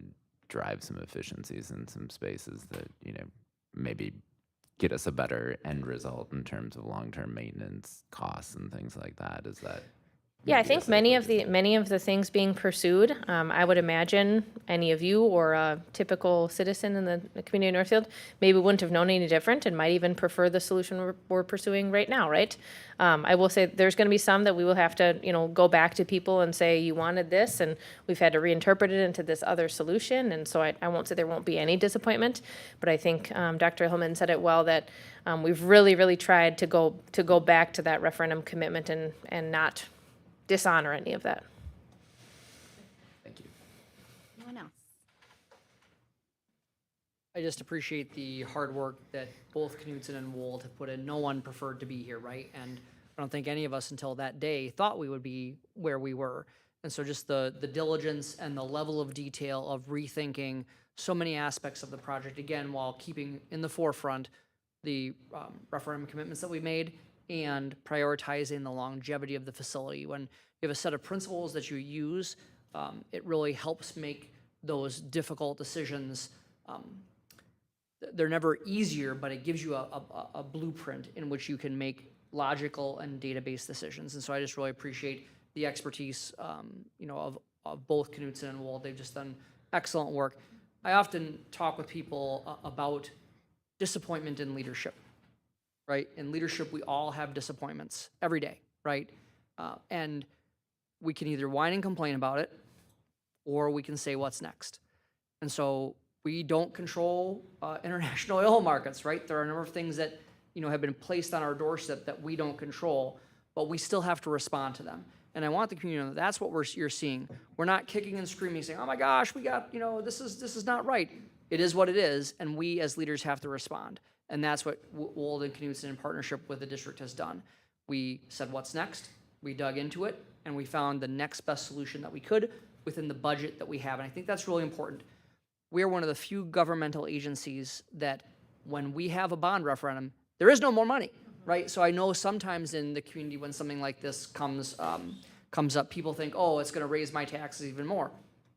drive some efficiencies in some spaces that, you know, maybe get us a better end result in terms of long-term maintenance costs and things like that. Is that? Yeah, I think many of the things being pursued, I would imagine any of you or a typical citizen in the community of Northfield maybe wouldn't have known any different and might even prefer the solution we're pursuing right now, right? I will say there's going to be some that we will have to, you know, go back to people and say, you wanted this, and we've had to reinterpret it into this other solution. And so I won't say there won't be any disappointment, but I think Dr. Hillman said it well that we've really, really tried to go back to that referendum commitment and not dishonor any of that. Thank you. Anyone else? I just appreciate the hard work that both Knudsen and Wold have put in. No one preferred to be here, right? And I don't think any of us until that day thought we would be where we were. And so just the diligence and the level of detail of rethinking so many aspects of the project, again, while keeping in the forefront the referendum commitments that we made and prioritizing the longevity of the facility. When you have a set of principles that you use, it really helps make those difficult decisions. They're never easier, but it gives you a blueprint in which you can make logical and data-based decisions. And so I just really appreciate the expertise, of both Knutson and Wold. They've just done excellent work. I often talk with people about disappointment in leadership, right? In leadership, we all have disappointments every day, right? And we can either whine and complain about it, or we can say what's next. And so we don't control international oil markets, right? There are a number of things that have been placed on our doorstep that we don't control, but we still have to respond to them. And I want the community to know that's what you're seeing. We're not kicking and screaming, saying, "Oh my gosh, we got this is not right." It is what it is, and we as leaders have to respond. And that's what Wold and Knutson in partnership with the district has done. We said, "What's next?" We dug into it, and we found the next best solution that we could within the budget that we have. And I think that's really important. We are one of the few governmental agencies that when we have a bond referendum, there is no more money, right? So I know sometimes in the community when something like this comes up, people think, oh, it's gonna raise my taxes even more.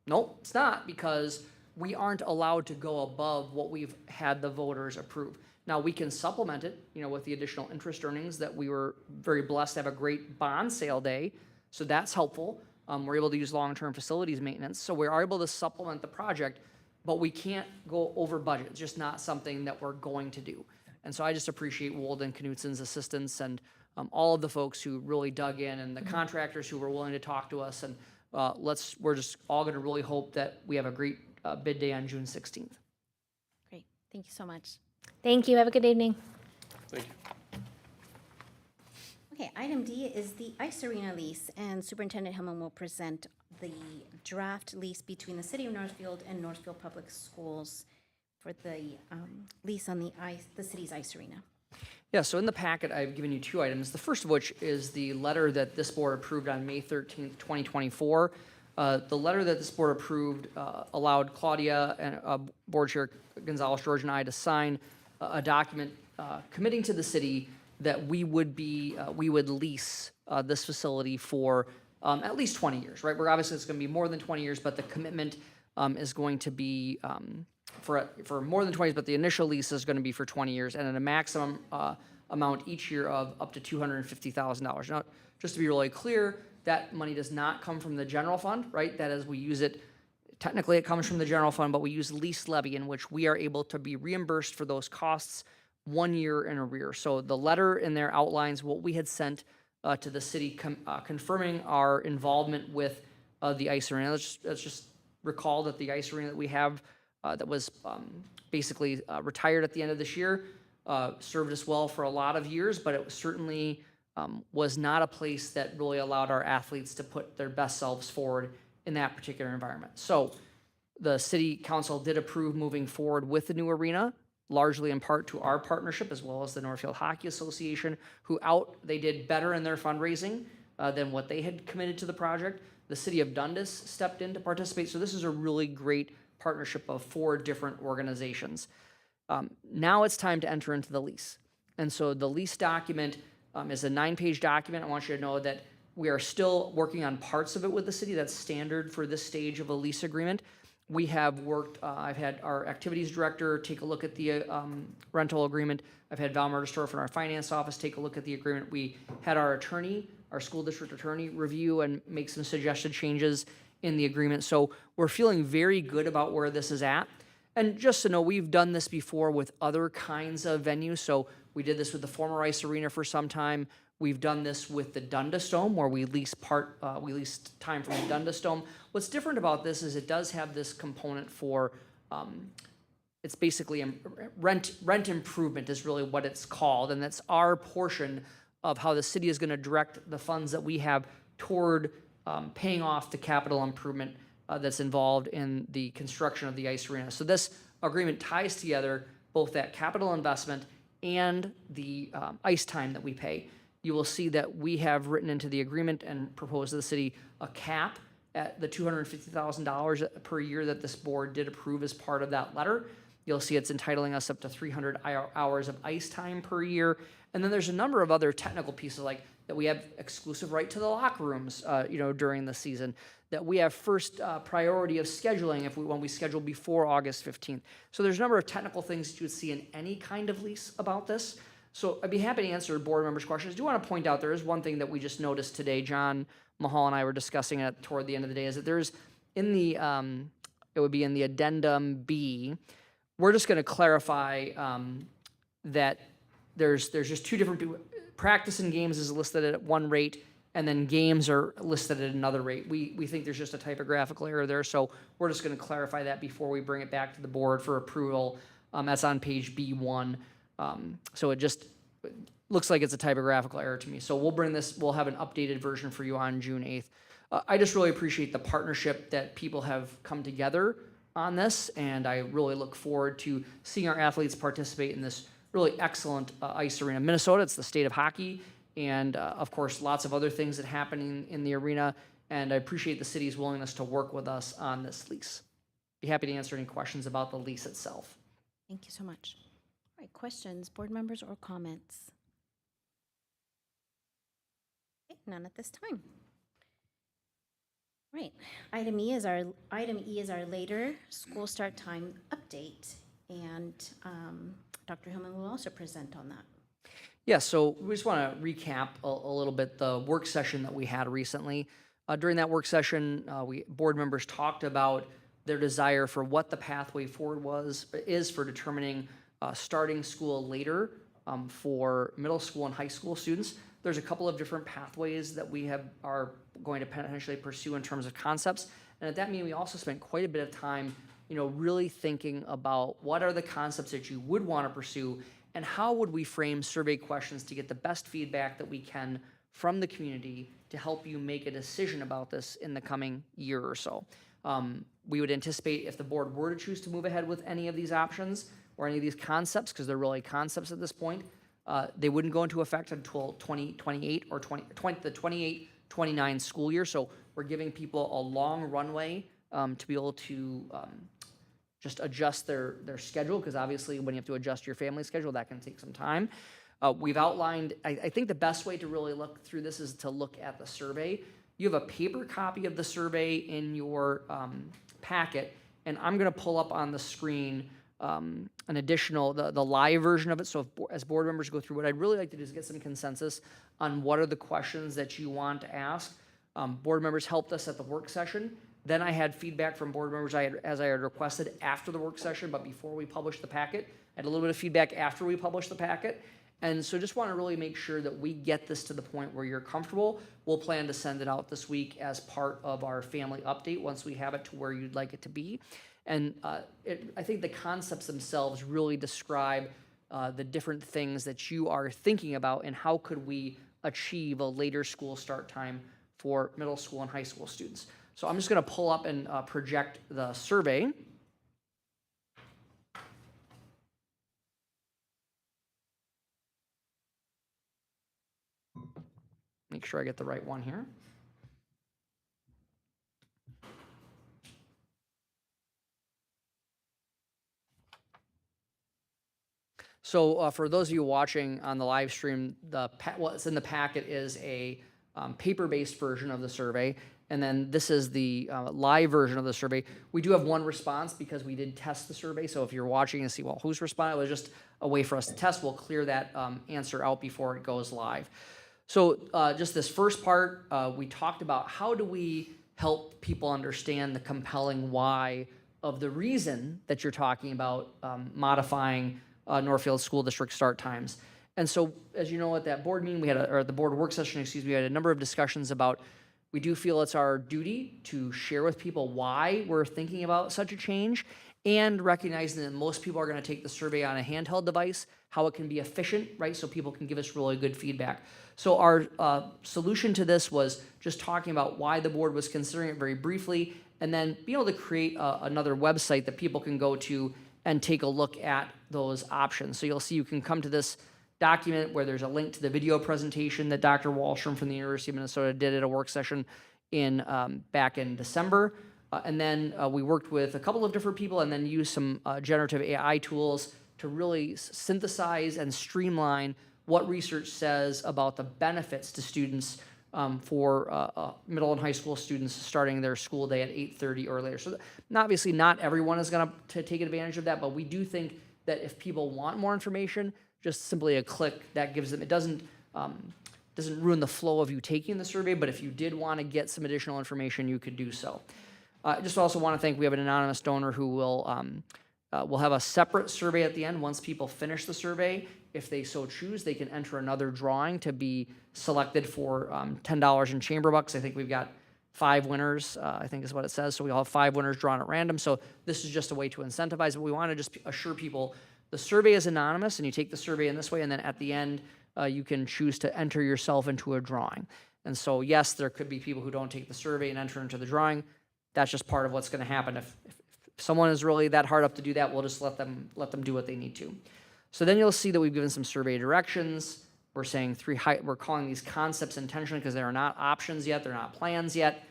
Nope, it's not, because we aren't allowed to go above what we've had the voters approve. Now, we can supplement it, with the additional interest earnings that we were very blessed to have a great bond sale day, so that's helpful. We're able to use long-term facilities maintenance, so we're able to supplement the project, but we can't go over budget. It's just not something that we're going to do. And so I just appreciate Wold and Knutson's assistance and all of the folks who really dug in and the contractors who were willing to talk to us. And we're just all going to really hope that we have a great bid day on June 16th. Great. Thank you so much. Thank you. Have a good evening. Thank you. Okay, item D is the ice arena lease, and Superintendent Hillman will present the draft lease between the City of Northfield and Northfield Public Schools for the lease on the city's ice arena. Yeah, so in the packet, I've given you two items. The first of which is the letter that this board approved on May 13th, 2024. The letter that this board approved allowed Claudia and Board Chair Gonzalez-George and I to sign a document committing to the city that we would lease this facility for at least 20 years, right? We're obviously it's going to be more than 20 years, but the commitment is going to be for more than 20 years, but the initial lease is going to be for 20 years and at a maximum amount each year of up to $250,000. Now, just to be really clear, that money does not come from the general fund, right? That is, we use it, technically it comes from the general fund, but we use lease levy in which we are able to be reimbursed for those costs 1 year in arrears. So the letter in there outlines what we had sent to the city confirming our involvement with the ice arena. Let's just recall that the ice arena that we have that was basically retired at the end of this year served us well for a lot of years, but it certainly was not a place that really allowed our athletes to put their best selves forward in that particular environment. So the city council did approve moving forward with the new arena, largely in part to our partnership as well as the Northfield Hockey Association, they did better in their fundraising than what they had committed to the project. The city of Dundas stepped in to participate. So this is a really great partnership of 4 different organizations. Now it's time to enter into the lease. And so the lease document is a 9-page document. I want you to know that we are still working on parts of it with the city. That's standard for this stage of a lease agreement. We have worked, I've had our activities director take a look at the rental agreement. I've had Val Murderstorff from our finance office take a look at the agreement. We had our attorney, our school district attorney, review and make some suggested changes in the agreement. So we're feeling very good about where this is at. And just to know, we've done this before with other kinds of venues. So we did this with the former ice arena for some time. We've done this with the Dundas Dome, where we leased time from the Dundas Dome. What's different about this is it does have this component for, it's basically rent improvement is really what it's called, and that's our portion of how the city is going to direct the funds that we have toward paying off the capital improvement that's involved in the construction of the ice arena. So this agreement ties together both that capital investment and the ice time that we pay. You will see that we have written into the agreement and proposed to the city a cap at the $250,000 per year that this board did approve as part of that letter. You'll see it's entitling us up to 300 hours of ice time per year. And then there's a number of other technical pieces, like that we have exclusive right to the locker rooms, during the season, that we have first priority of scheduling when we schedule before August 15th. So there's a number of technical things that you would see in any kind of lease about this. So I'd be happy to answer board members' questions. I do want to point out there is one thing that we just noticed today. John Mahal and I were discussing it toward the end of the day, is that there's in the, it would be in the addendum B, we're just going to clarify that there's just two different people. Practice and games is listed at one rate, and then games are listed at another rate. We think there's just a typographical error there, so we're just going to clarify that before we bring it back to the board for approval. That's on page B1. So it just looks like it's a typographical error to me. So we'll have an updated version for you on June 8th. I just really appreciate the partnership that people have come together on this, and I really look forward to seeing our athletes participate in this really excellent ice arena. Minnesota, it's the state of hockey, and of course, lots of other things that happen in the arena, and I appreciate the city's willingness to work with us on this lease. Be happy to answer any questions about the lease itself. Thank you so much. All right, questions, board members, or comments? Okay, none at this time. Right, item E is our later school start time update, and Dr. Hillman will also present on that. Yeah, so we just want to recap a little bit the work session that we had recently. During that work session, board members talked about their desire for what the pathway forward is for determining starting school later for middle school and high school students. There's a couple of different pathways that we are going to potentially pursue in terms of concepts, and at that meeting, we also spent quite a bit of time, really thinking about what are the concepts that you would want to pursue, and how would we frame survey questions to get the best feedback that we can from the community to help you make a decision about this in the coming year or so. We would anticipate if the board were to choose to move ahead with any of these options or any of these concepts, because they're really concepts at this point, they wouldn't go into effect until 2028 or the 28-29 school year. So we're giving people a long runway to be able to just adjust their schedule, because obviously when you have to adjust your family schedule, that can take some time. We've outlined, I think the best way to really look through this is to look at the survey. You have a paper copy of the survey in your packet, and I'm going to pull up on the screen an additional, the live version of it. So as board members go through, what I'd really like to do is get some consensus on what are the questions that you want to ask. Board members helped us at the work session. Then I had feedback from board members as I had requested after the work session, but before we published the packet. I had a little bit of feedback after we published the packet. And so just want to really make sure that we get this to the point where you're comfortable. We'll plan to send it out this week as part of our family update once we have it to where you'd like it to be. And I think the concepts themselves really describe the different things that you are thinking about and how could we achieve a later school start time for middle school and high school students. So I'm just going to pull up and project the survey. Make sure I get the right one here. So for those of you watching on the live stream, what's in the packet is a paper-based version of the survey, and then this is the live version of the survey. We do have one response because we did test the survey, so if you're watching and see, well, who's responding, it was just a way for us to test. We'll clear that answer out before it goes live. So just this first part, we talked about how do we help people understand the compelling why of the reason that you're talking about modifying Northfield School District start times. And so, as you know, at that board meeting, or the board work session, we had a number of discussions about, we do feel it's our duty to share with people why we're thinking about such a change, and recognizing that most people are going to take the survey on a handheld device, how it can be efficient, right? So people can give us really good feedback. So our solution to this was just talking about why the board was considering it very briefly, and then being able to create another website that people can go to and take a look at those options. So you'll see you can come to this document where there's a link to the video presentation that Dr. Wallstrom from the University of Minnesota did at a work session back in December. And then we worked with a couple of different people and then used some generative AI tools to really synthesize and streamline what research says about the benefits to students for middle and high school students starting their school day at 8:30 or later. So obviously not everyone is going to take advantage of that, but we do think that if people want more information, just simply a click that gives them, it doesn't ruin the flow of you taking the survey, but if you did want to get some additional information, you could do so. I just also want to thank, we have an anonymous donor who will have a separate survey at the end. Once people finish the survey, if they so choose, they can enter another drawing to be selected for $10 in chamber bucks. I think we've got 5 winners, I think is what it says. So we all have 5 winners drawn at random. So this is just a way to incentivize, but we want to just assure people the survey is anonymous and you take the survey in this way, and then at the end, you can choose to enter yourself into a drawing. And so yes, there could be people who don't take the survey and enter into the drawing. That's just part of what's going to happen. If someone is really that hard up to do that, we'll just let them do what they need to. So then you'll see that we've given some survey directions. We're saying we're calling these concepts intentionally because they are not options yet. They're not plans yet.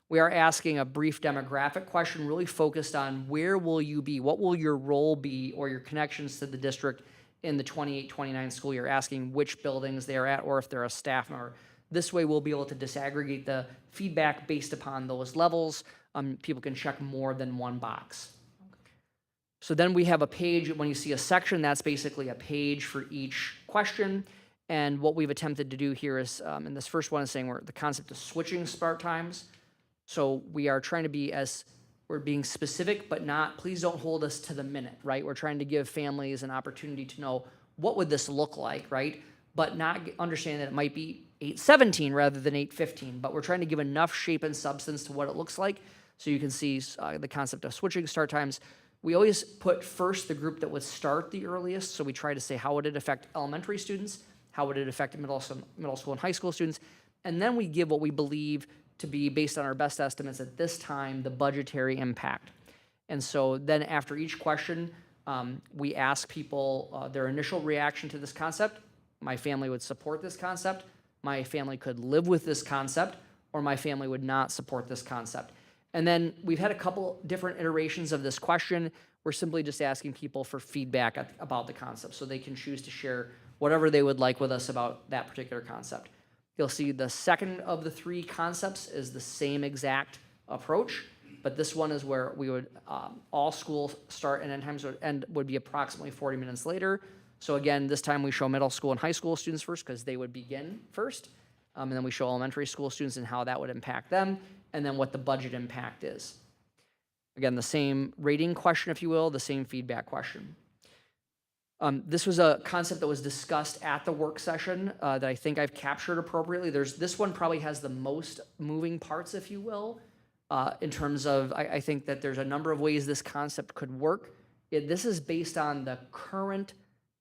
We are asking a brief demographic question really focused on where will you be? What will your role be or your connections to the district in the 28-29 school year? Asking which buildings they are at or if they're a staff member. This way we'll be able to disaggregate the feedback based upon those levels. People can check more than one box. So then we have a page, when you see a section, that's basically a page for each question. And what we've attempted to do here is, and this first one is saying the concept of switching start times. So we are trying to be we're being specific, but please don't hold us to the minute, right? We're trying to give families an opportunity to know what would this look like, right? But not understand that it might be 8:17 rather than 8:15, but we're trying to give enough shape and substance to what it looks like. So you can see the concept of switching start times. We always put first the group that would start the earliest. So we try to say, how would it affect elementary students? How would it affect middle school and high school students? And then we give what we believe to be, based on our best estimates at this time, the budgetary impact. And so then after each question, we ask people their initial reaction to this concept. My family would support this concept. My family could live with this concept, or my family would not support this concept. And then we've had a couple different iterations of this question. We're simply just asking people for feedback about the concept so they can choose to share whatever they would like with us about that particular concept. You'll see the second of the 3 concepts is the same exact approach, but this one is where we would, all school start and end times would be approximately 40 minutes later. So again, this time we show middle school and high school students first because they would begin first. And then we show elementary school students and how that would impact them, and then what the budget impact is. Again, the same rating question, if you will, the same feedback question. This was a concept that was discussed at the work session that I think I've captured appropriately. This one probably has the most moving parts, if you will, in terms of, I think that there's a number of ways this concept could work. This is based on the current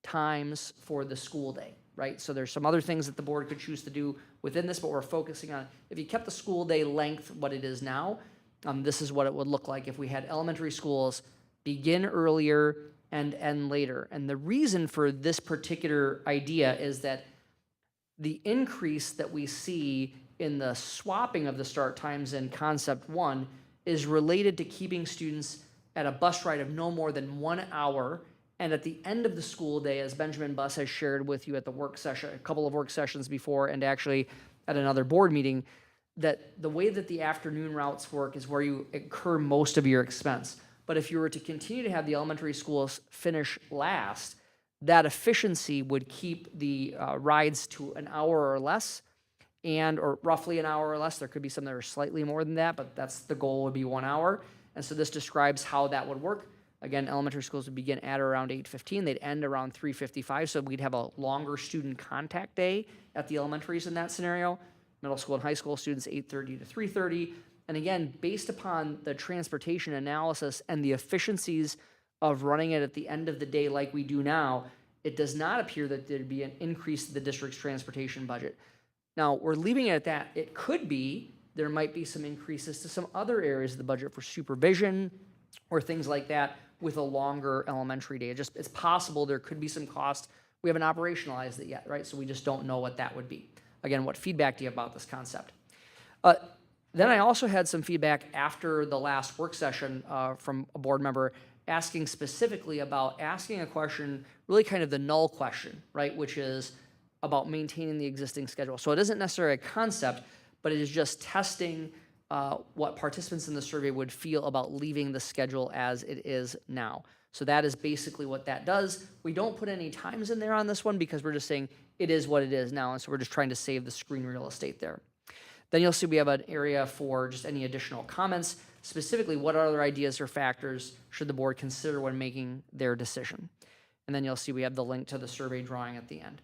times for the school day, right? So there's some other things that the board could choose to do within this, but we're focusing on, if you kept the school day length what it is now, this is what it would look like if we had elementary schools begin earlier and end later. And the reason for this particular idea is that the increase that we see in the swapping of the start times in concept 1 is related to keeping students at a bus ride of no more than 1 hour. And at the end of the school day, as Benjamin Buss has shared with you at the work session, a couple of work sessions before, and actually at another board meeting, that the way that the afternoon routes work is where you incur most of your expense. But if you were to continue to have the elementary schools finish last, that efficiency would keep the rides to an hour or less, or roughly an hour or less. There could be some that are slightly more than that, but that's the goal, would be 1 hour. And so this describes how that would work. Again, elementary schools would begin at around 8:15. They'd end around 3:55, so we'd have a longer student contact day at the elementaries in that scenario. Middle school and high school students, 8:30 to 3:30. And again, based upon the transportation analysis and the efficiencies of running it at the end of the day like we do now, it does not appear that there'd be an increase in the district's transportation budget. Now, we're leaving it at that. It could be, there might be some increases to some other areas of the budget for supervision or things like that with a longer elementary day. It's possible there could be some cost. We haven't operationalized it yet, right? So we just don't know what that would be. Again, what feedback do you have about this concept? Then I also had some feedback after the last work session from a board member asking specifically about asking a question, really kind of the null question, right? Which is about maintaining the existing schedule. So it isn't necessarily a concept, but it is just testing what participants in the survey would feel about leaving the schedule as it is now. So that is basically what that does. We don't put any times in there on this one because we're just saying it is what it is now. And so we're just trying to save the screen real estate there. Then you'll see we have an area for just any additional comments, specifically what other ideas or factors should the board consider when making their decision. And then you'll see we have the link to the survey drawing at the end.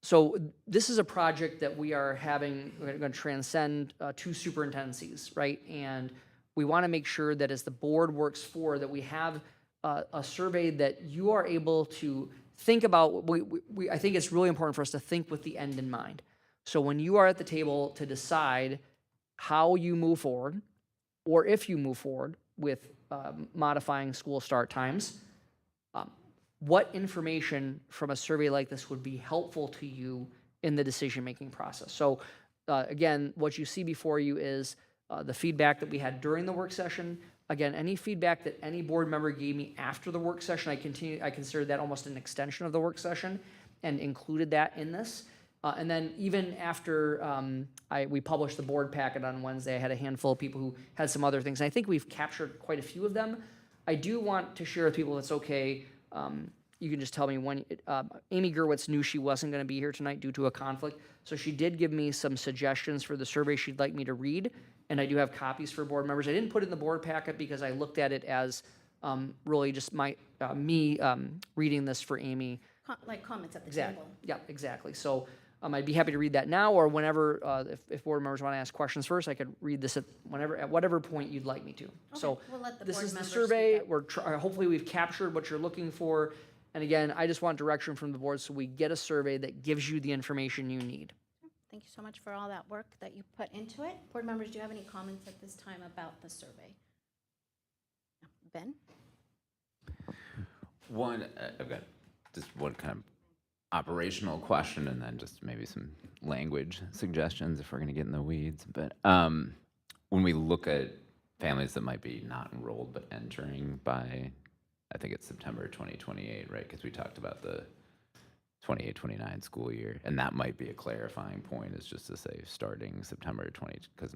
So this is a project that we are having, we're going to transcend two superintendencies, right? And we want to make sure that as the board works forward, that we have a survey that you are able to think about. I think it's really important for us to think with the end in mind. So when you are at the table to decide how you move forward, or if you move forward with modifying school start times, what information from a survey like this would be helpful to you in the decision-making process? So again, what you see before you is the feedback that we had during the work session. Again, any feedback that any board member gave me after the work session, I considered that almost an extension of the work session and included that in this. And then even after we published the board packet on Wednesday, I had a handful of people who had some other things. And I think we've captured quite a few of them. I do want to share with people, if it's okay, you can just tell me when. Amy Gerwitz knew she wasn't going to be here tonight due to a conflict. So she did give me some suggestions for the survey she'd like me to read. And I do have copies for board members. I didn't put it in the board packet because I looked at it as really just me reading this for Amy. Like comments at the Exactly. table. Yeah, exactly. So I'd be happy to read that now, or whenever, if board members want to ask questions first, I could read this at whatever point you'd like me to. So we'll let the this board is the members survey. speak up. Hopefully we've captured what you're looking for. And again, I just want direction from the board so we get a survey that gives you the information you need. Thank you so much for all that work that you put into it. Board members, do you have any comments at this time about the survey? Ben? One, I've got just one kind of operational question and then just maybe some language suggestions if we're going to get in the weeds. But when we look at families that might be not enrolled but entering by, I think it's September 2028, right? Because we talked about the 28-29 school year, and that might be a clarifying point, is just to say starting September 20, because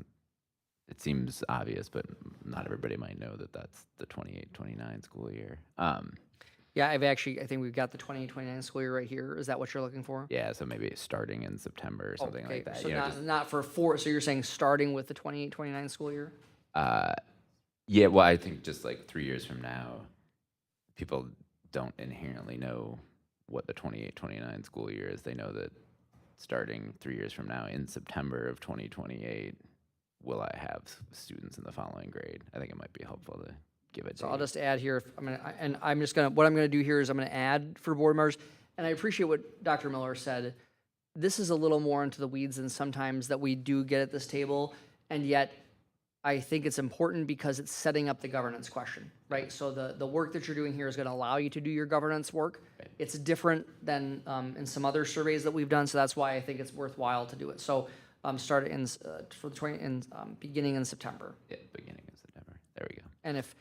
it seems obvious, but not everybody might know that that's the 28-29 school year. Yeah, I think we've got the 2029 school year right here. Is that what you're looking for? Yeah, so maybe starting in September or something like that. So You know, not for four. So you're saying starting with the 28-29 school year? yeah, well, I think just like 3 years from now, people don't inherently know what the 28-29 school year is. They know that starting 3 years from now in September of 2028, will I have students in the following grade? I think it might be helpful to give it. So I'll just add here, what I'm gonna do here is I'm gonna add for board members, and I appreciate what Dr. Miller said. This is a little more into the weeds than sometimes that we do get at this table, and yet I think it's important because it's setting up the governance question, right? So the work that you're doing here is gonna allow you to do your governance work. Right. It's different than in some other surveys that we've done, so that's why I think it's worthwhile to do it. So start in for the beginning in September. Yeah, beginning in September. There we go. And if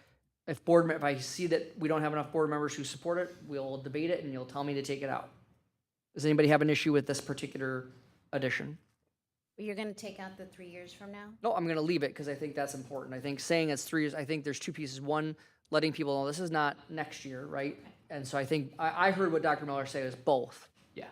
I see that we don't have enough board members who support it, we'll debate it and you'll tell me to take it out. Does anybody have an issue with this particular addition? You're going to take out the 3 years from now? No, I'm going to leave it because I think that's important. I think saying it's 3 years, I think there's two pieces. One, letting people know this is not next year, right? And so I think, I heard what Dr. Miller said is both. Yeah.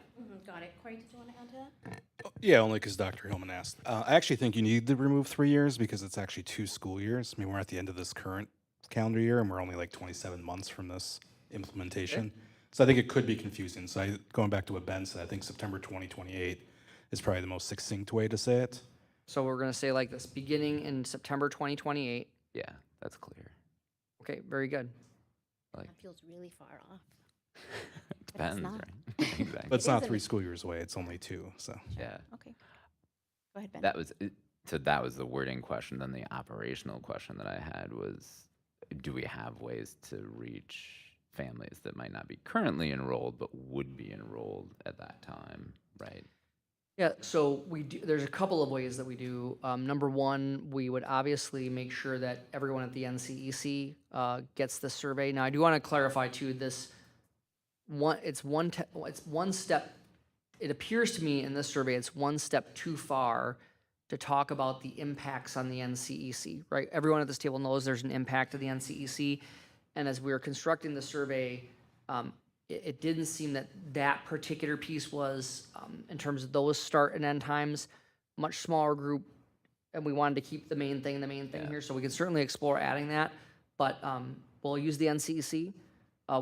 Got it. Corey, did you want to add to that? Yeah, only because Dr. Hillman asked. I actually think you need to remove 3 years because it's actually 2 school years. I mean, we're at the end of this current calendar year and we're only like 27 months from this implementation. Okay. So I think it could be confusing. So going back to what Ben said, I think September 2028 is probably the most succinct way to say it. So we're going to say like this, beginning in September 2028. Yeah, that's clear. Okay, very good. That feels really far off. Depends, not. right? Exactly. But it's not 3 school years away, it's only 2, so. Yeah. Okay. Go ahead, Ben. That was the wording question. Then the operational question that I had was, do we have ways to reach families that might not be currently enrolled but would be enrolled at that time, right? Yeah, so we do, there's a couple of ways that we do. Number one, we would obviously make sure that everyone at the NCEC gets the survey. Now, I do want to clarify too, it's one step, it appears to me in this survey, it's one step too far to talk about the impacts on the NCEC, right? Everyone at this table knows there's an impact to the NCEC. And as we were constructing the survey, it didn't seem that that particular piece was, in terms of those start and end times, much smaller group, and we wanted to keep the main thing here, so we can certainly explore adding that, but we'll use the NCEC.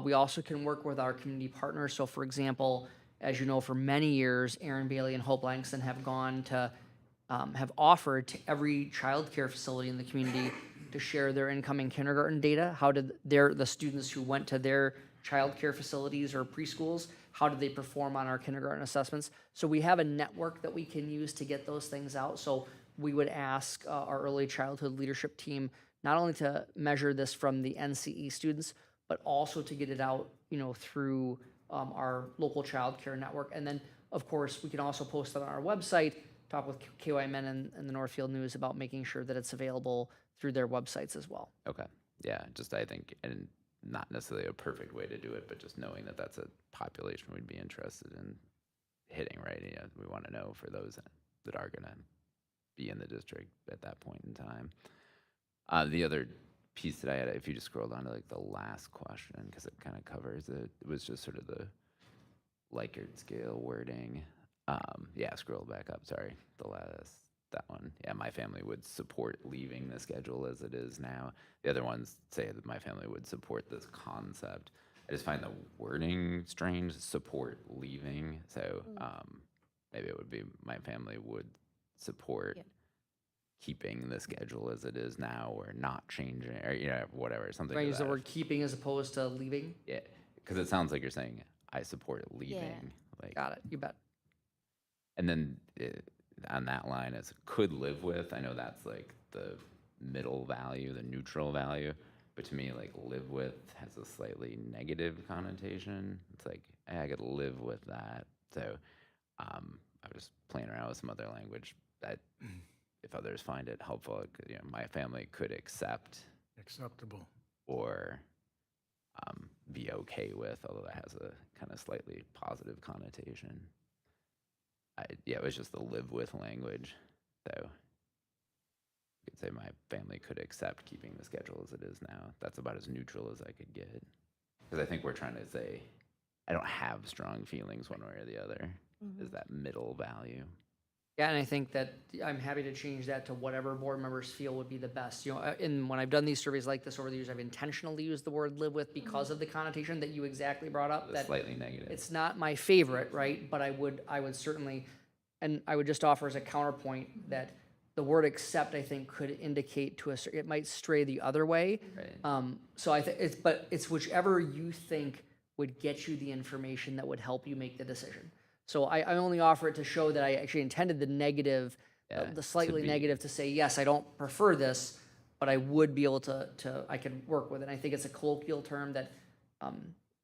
We also can work with our community partners, so for example, as you know, for many years, Aaron Bailey and Hope Langston have gone to, have offered to every childcare facility in the community to share their incoming kindergarten data. How did the students who went to their childcare facilities or preschools, how did they perform on our kindergarten assessments? So we have a network that we can use to get those things out. So we would ask our early childhood leadership team not only to measure this from the NCE students, but also to get it out, through our local childcare network. And then, of course, we can also post it on our website, talk with KYMN and the Northfield News about making sure that it's available through their websites as well. Okay. Yeah, just I think, and not necessarily a perfect way to do it, but just knowing that that's a population we'd be interested in hitting, right? We want to know for those that are going to be in the district at that point in time. The other piece that I had, if you just scroll down to like the last question, because it kind of covers it, it was just sort of the Likert scale wording. Scroll back up, sorry, that one. Yeah, my family would support leaving the schedule as it is now. The other ones say that my family would support this concept. I just find the wording strange, support leaving. So maybe it would be my family would support keeping the schedule as it is now or not changing or, whatever, something. Can I to use the that word keeping as opposed to leaving? Yeah, because it sounds like you're saying I support leaving. Yeah. Like, Got it, you bet. and then on that line is could live with. I know that's like the middle value, the neutral value, but to me, like live with has a slightly negative connotation. It's like I could live with that. So I was playing around with some other language that if others find it helpful, my family could accept, Acceptable. or be okay with, although that has a kind of slightly positive connotation. It was just the live with language. So you could say my family could accept keeping the schedule as it is now. That's about as neutral as I could get. Because I think we're trying to say, I don't have strong feelings one way or the other. Is that middle value? Yeah, and I think that I'm happy to change that to whatever board members feel would be the best. And when I've done these surveys like this over the years, I've intentionally used the word live with because of the connotation that you exactly brought up. That Slightly negative. it's not my favorite, right? But I would certainly, and I would just offer as a counterpoint that the word accept, I think, could indicate to us, it might stray the other way. Right. So I think it's whichever you think would get you the information that would help you make the decision. So I only offer it to show that I actually intended the negative, the slightly negative, to say, yes, I don't prefer this, but I would be able to I could work with it. And I think it's a colloquial term that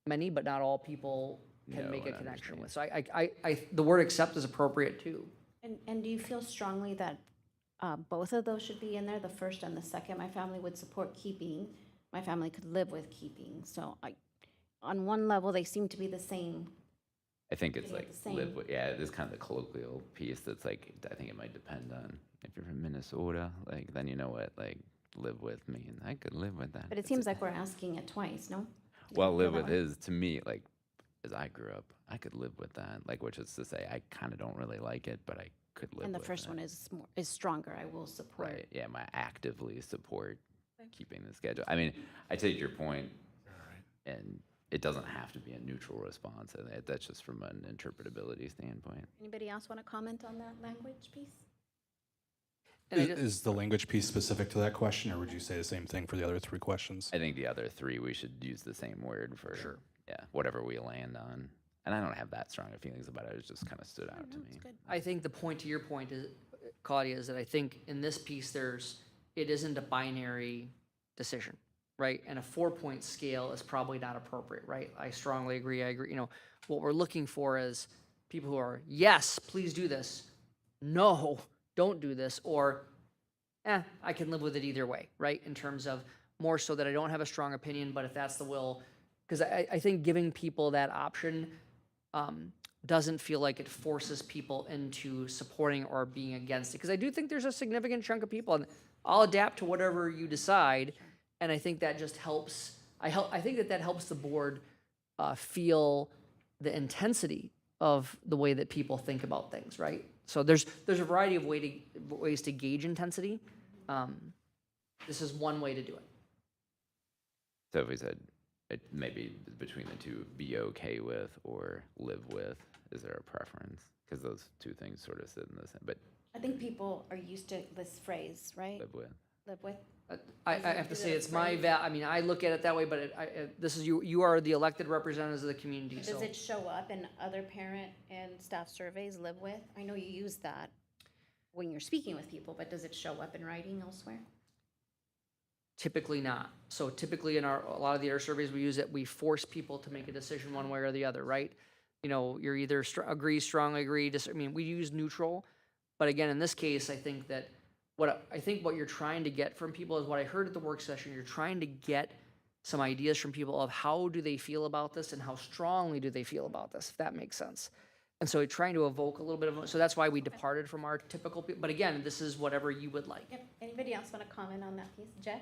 many, but not all people can make a connection with. So I the word accept is appropriate too. And do you feel strongly that both of those should be in there, the first and the second? My family would support keeping. My family could live with keeping. So on one level, they seem to be the same. I think it's like the same. live with, it is kind of the colloquial piece that's like, I think it might depend on if you're from Minnesota, like, then you know what, like, live with me, and I could live with that. But it seems like we're asking it twice, no? Well, live with is, to me, like, as I grew up, I could live with that, like, which is to say, I kind of don't really like it, but I could live with it. And the first one is stronger, I will support. Right, yeah, I actively support keeping the schedule. I mean, I take your point, and it doesn't have to be a neutral response. That's just from an interpretability standpoint. Anybody else want to comment on that language piece? Is the language piece specific to that question, or would you say the same thing for the other three questions? I think the other three, we should use the same word for Sure. Yeah, whatever we land on. And I don't have that strong of feelings about it. It just kind of stood out to me. I think the point to your point is, Claudia, is that I think in this piece it isn't a binary decision, right? And a 4-point scale is probably not appropriate, right? I strongly agree. What we're looking for is people who are, yes, please do this, no, don't do this, or I can live with it either way, right? In terms of more so that I don't have a strong opinion, but if that's the will, because I think giving people that option doesn't feel like it forces people into supporting or being against it. Because I do think there's a significant chunk of people, and I'll adapt to whatever you decide, and I think that just helps. I think that helps the board feel the intensity of the way that people think about things, right? So there's a variety of ways to gauge intensity. This is one way to do it. So if we said maybe between the two, be okay with or live with, is there a preference? Because those two things sort of sit in the same. But I think people are used to this phrase, right? live with. Live with. I have to say it's my I mean, I look at it that way, but this is you. You are the elected representatives of the community. Does so it show up in other parent and staff surveys, live with? I know you use that when you're speaking with people, but does it show up in writing elsewhere? typically not. So typically in a lot of the other surveys we use it, we force people to make a decision one way or the other, right? You know, you're either agree, strongly agree, I mean, we use neutral, but again, in this case, I think that what you're trying to get from people is what I heard at the work session. You're trying to get some ideas from people of how do they feel about this and how strongly do they feel about this, if that makes sense. And so trying to evoke a little bit of, so that's why we departed from our typical, but again, this is whatever you would like. Yep. Anybody else want to comment on that piece? Jeff?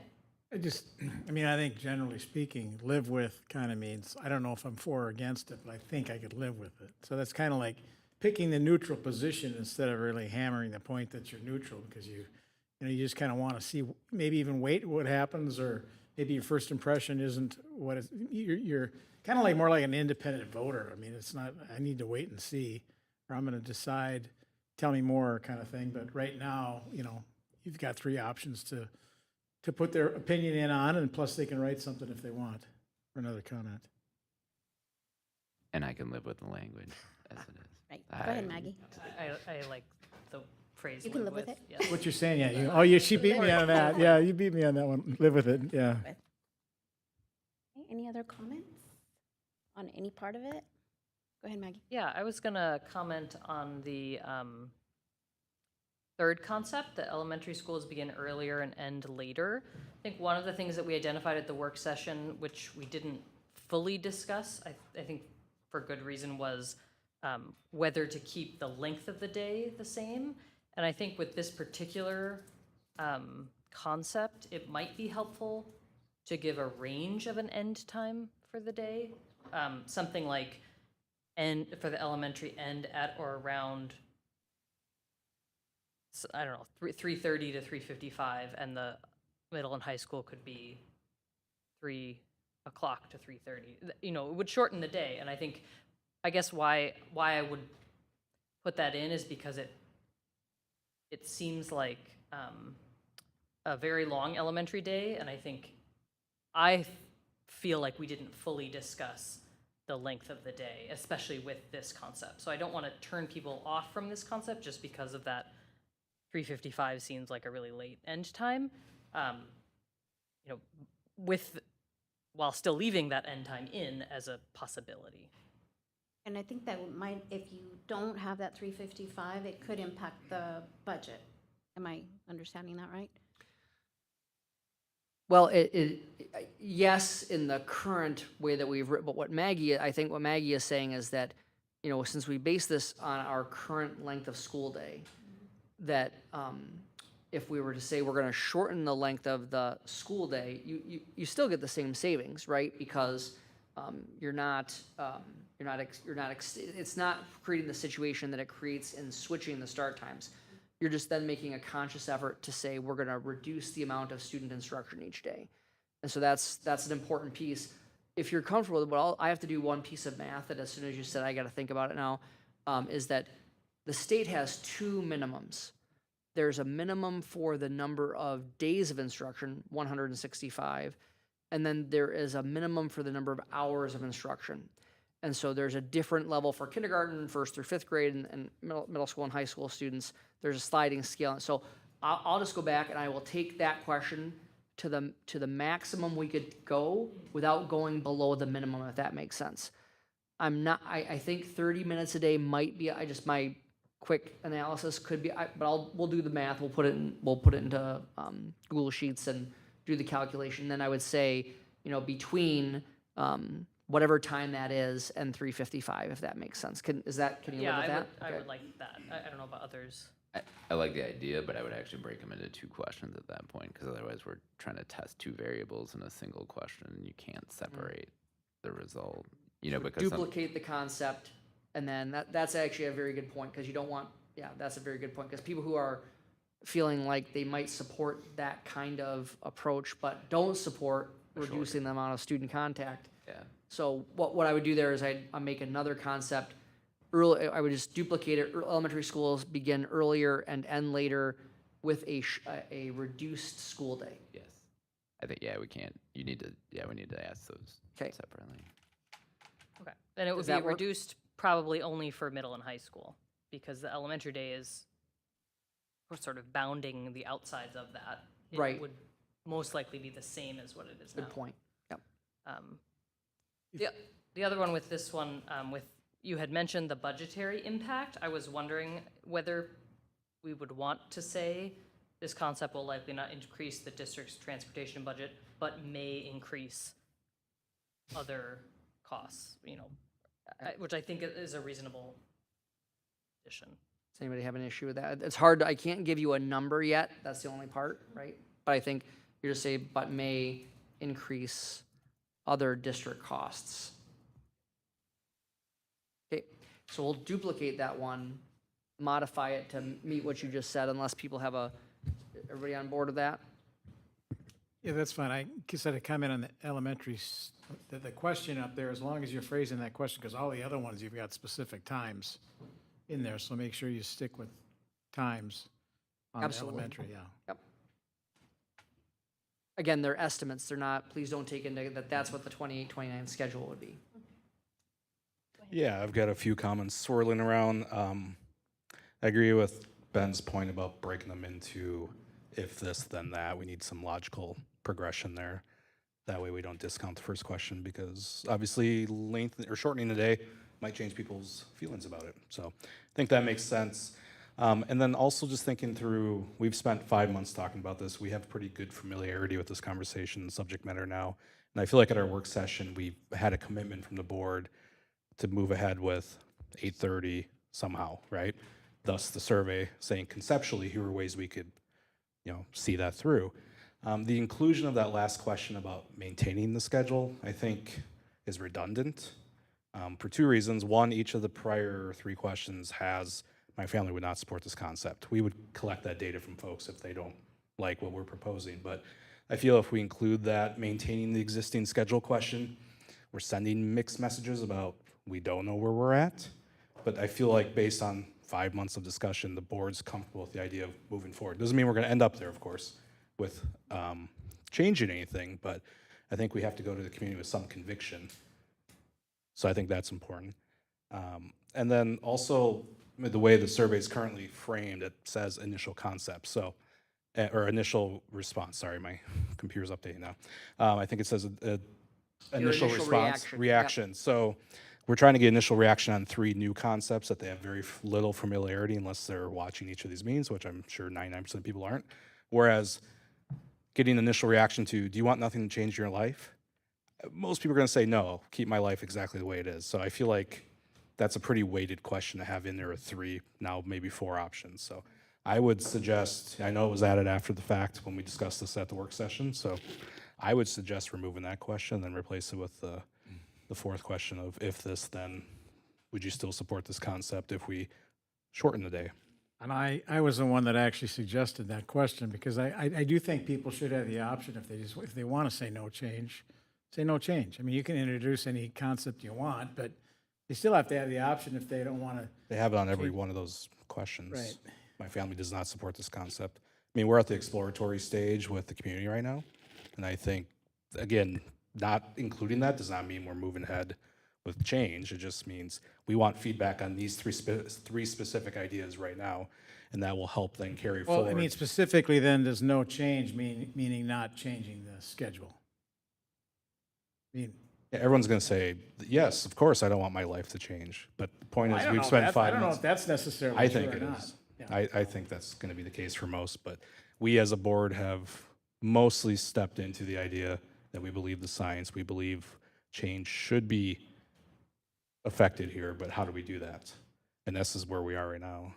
I think generally speaking, live with kind of means, I don't know if I'm for or against it, but I think I could live with it. So that's kind of like picking the neutral position instead of really hammering the point that you're neutral, because you just kind of want to see, maybe even wait what happens, or maybe your first impression isn't what is, you're kind of like more like an independent voter. I mean, it's not, I need to wait and see, or I'm going to decide, tell me more kind of thing. But right now, you've got three options to put their opinion in on, and plus they can write something if they want for another comment. And I can live with the language as it is. Right. Go ahead, Maggie. I like the phrase. You can live with it? Yeah. What you're saying, yeah. She beat me on that. Yeah, you beat me on that one. Live with it, yeah. Okay, any other comments on any part of it? Go ahead, Maggie. Yeah, I was gonna comment on the third concept, that elementary schools begin earlier and end later. I think one of the things that we identified at the work session, which we didn't fully discuss, I think for good reason, was whether to keep the length of the day the same. And I think with this particular concept, it might be helpful to give a range of an end time for the day. Something like for the elementary, end at or around, I don't know, 3:30 to 3:55, and the middle and high school could be 3 o'clock to 3:30. It would shorten the day. And I guess why I would put that in is because it seems like a very long elementary day, and I feel like we didn't fully discuss the length of the day, especially with this concept. So I don't want to turn people off from this concept just because of that. 3:55 seems like a really late end time, while still leaving that end time in as a possibility. And I think that might, if you don't have that 3:55, it could impact the budget. Am I understanding that right? Well, yes, in the current way that we've written, but what Maggie is saying is that, since we base this on our current length of school day, that if we were to say we're going to shorten the length of the school day, you still get the same savings, right? Because it's not creating the situation that it creates in switching the start times. You're just then making a conscious effort to say we're going to reduce the amount of student instruction each day. And so that's an important piece. If you're comfortable with it, I have to do one piece of math that as soon as you said I got to think about it now, is that the state has two minimums. There's a minimum for the number of days of instruction, 165, and then there is a minimum for the number of hours of instruction. And so there's a different level for kindergarten, 1st through 5th grade, and middle school and high school students. There's a sliding scale. So I'll just go back and I will take that question to the maximum we could go without going below the minimum, if that makes sense. I think 30 minutes a day might be, my quick analysis could be, we'll do the math, we'll put it into Google Sheets and do the calculation. Then I would say, between whatever time that is and 3:55, if that makes sense. Can you live with that? I would like that. I don't know about others. I like the idea, but I would actually break them into 2 questions at that point, because otherwise we're trying to test 2 variables in a single question, and you can't separate the result. Because Duplicate the concept, and then that's actually a very good point, because you don't want, that's a very good point, because people who are feeling like they might support that kind of approach, but don't support reducing the amount of student contact. Yeah. So what I would do there is I'd make another concept. I would just duplicate it. Elementary schools begin earlier and end later with a reduced school day. Yes. I think, we can't, we need to ask those separately. Okay. And it would Does be that work? reduced probably only for middle and high school, because the elementary day is sort of bounding the outsides of that. It Right. would most likely be the same as what it is now. Good point. Yep. The other one with this one, you had mentioned the budgetary impact. I was wondering whether we would want to say this concept will likely not increase the district's transportation budget, but may increase other costs, which I think is a reasonable addition. Does anybody have an issue with that? It's hard, I can't give you a number yet, that's the only part, right? But I think you just say, but may increase other district costs. Okay, so we'll duplicate that one, modify it to meet what you just said, unless people have everybody on board with that? Yeah, that's fine. I just had a comment on the elementary, the question up there, as long as you're phrasing that question, because all the other ones, you've got specific times in there, so make sure you stick with times on the Absolutely. elementary, yeah. Yep. Again, they're estimates, they're not, please don't take into that's what the 28-29 schedule would be. Yeah, I've got a few comments swirling around. I agree with Ben's point about breaking them into if this, then that. We need some logical progression there. That way we don't discount the first question, because obviously shortening the day might change people's feelings about it. So I think that makes sense. And then also just thinking through, we've spent 5 months talking about this. We have pretty good familiarity with this conversation and subject matter now. And I feel like at our work session, we had a commitment from the board to move ahead with 8:30 somehow, right? Thus the survey saying conceptually, here are ways we could, see that through. The inclusion of that last question about maintaining the schedule, I think, is redundant for 2 reasons. One, each of the prior 3 questions has, my family would not support this concept. We would collect that data from folks if they don't like what we're proposing. But I feel if we include that maintaining the existing schedule question, we're sending mixed messages about we don't know where we're at. But I feel like based on 5 months of discussion, the board's comfortable with the idea of moving forward. Doesn't mean we're going to end up there, of course, with changing anything, but I think we have to go to the community with some conviction. So I think that's important. And then also, the way the survey is currently framed, it says initial concept, or initial response. Sorry, my computer's updating now. I think it says initial response, reaction. Yep. So we're trying to get initial reaction on 3 new concepts that they have very little familiarity unless they're watching each of these meetings, which I'm sure 99% of people aren't. Whereas getting initial reaction to, do you want nothing to change in your life? Most people are going to say, no, keep my life exactly the way it is. So I feel like that's a pretty weighted question to have in there with 3, now maybe 4 options. So I would suggest, I know it was added after the fact when we discussed this at the work session, so I would suggest removing that question and then replace it with the 4th question of if this, then would you still support this concept if we shorten the day? And I was the one that actually suggested that question, because I do think people should have the option, if they want to say no change, say no change. I mean, you can introduce any concept you want, but they still have to have the option if they don't want to. They have it on every one of those questions. Right. My family does not support this concept. I mean, we're at the exploratory stage with the community right now. And I think, again, not including that does not mean we're moving ahead with change. It just means we want feedback on these 3 specific ideas right now, and that will help then carry forward. Well, I mean, specifically then, does no change meaning not changing the schedule? I mean, Yeah, everyone's going to say, yes, of course, I don't want my life to change. But the point is, we've spent 5 months. I don't know if that's necessarily I true think or it not. is. Yeah. I think that's going to be the case for most, but we as a board have mostly stepped into the idea that we believe the science, we believe change should be affected here, but how do we do that? And this is where we are right now.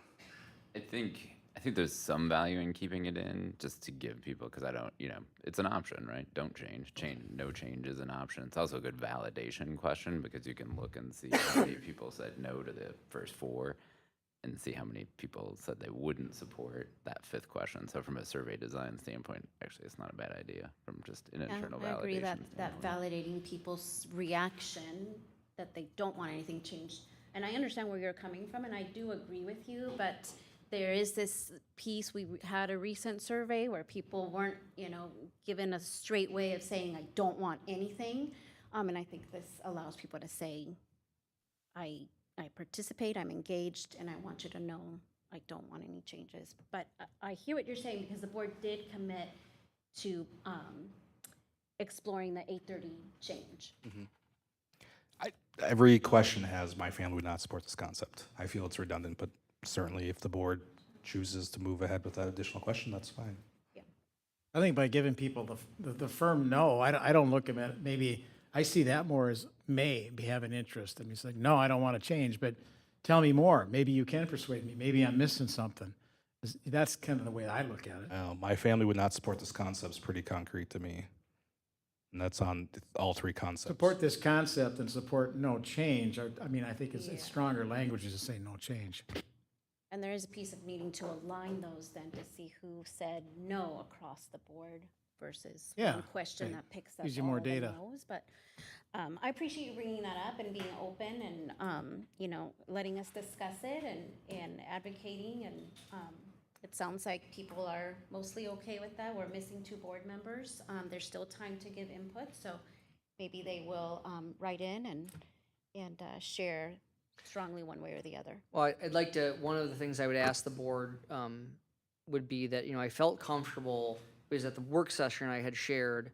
I think there's some value in keeping it in just to give people, because I don't, it's an option, right? Don't change. No change is an option. It's also a good validation question because you can look and see how many people said no to the first 4 and see how many people said they wouldn't support that 5th question. So from a survey design standpoint, actually, it's not a bad idea from just an internal validation. I agree that standpoint. validating people's reaction, that they don't want anything changed. And I understand where you're coming from, and I do agree with you, but there is this piece, we had a recent survey where people weren't, given a straight way of saying, I don't want anything. And I think this allows people to say, I participate, I'm engaged, and I want you to know I don't want any changes. But I hear what you're saying because the board did commit to exploring the 8:30 change. Every question has, my family would not support this concept. I feel it's redundant, but certainly if the board chooses to move ahead with that additional question, that's fine. I think by giving people the firm no, I don't look at it, maybe, I see that more as may have an interest. I mean, it's like, no, I don't want to change, but tell me more. Maybe you can persuade me. Maybe I'm missing something. That's kind of the way I look at it. My family would not support this concept. It's pretty concrete to me. And that's on all 3 concepts. Support this concept and support no change. I mean, I think it's stronger language to say no change. And there is a piece of needing to align those then to see who said no across the board versus one question that picks up Gives you all more the data. no's. But I appreciate you bringing that up and being open and, letting us discuss it and advocating. And it sounds like people are mostly okay with that. We're missing 2 board members. There's still time to give input, so maybe they will write in and share strongly one way or the other. Well, I'd like to, one of the things I would ask the board would be that, I felt comfortable, because at the work session I had shared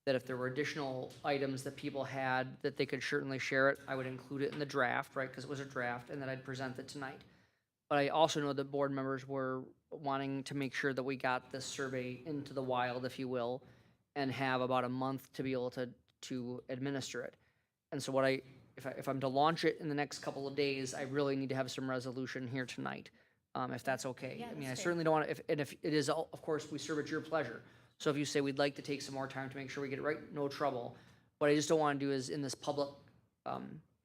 that if there were additional items that people had, that they could certainly share it. I would include it in the draft, right, because it was a draft, and that I'd present it tonight. But I also know that board members were wanting to make sure that we got this survey into the wild, if you will, and have about a month to be able to administer it. And so if I'm to launch it in the next couple of days, I really need to have some resolution here tonight, if that's okay. Yeah, I mean, I that's fair. certainly don't want to, if it is, of course, we serve at your pleasure. So if you say we'd like to take some more time to make sure we get it right, no trouble. What I just don't want to do is in this public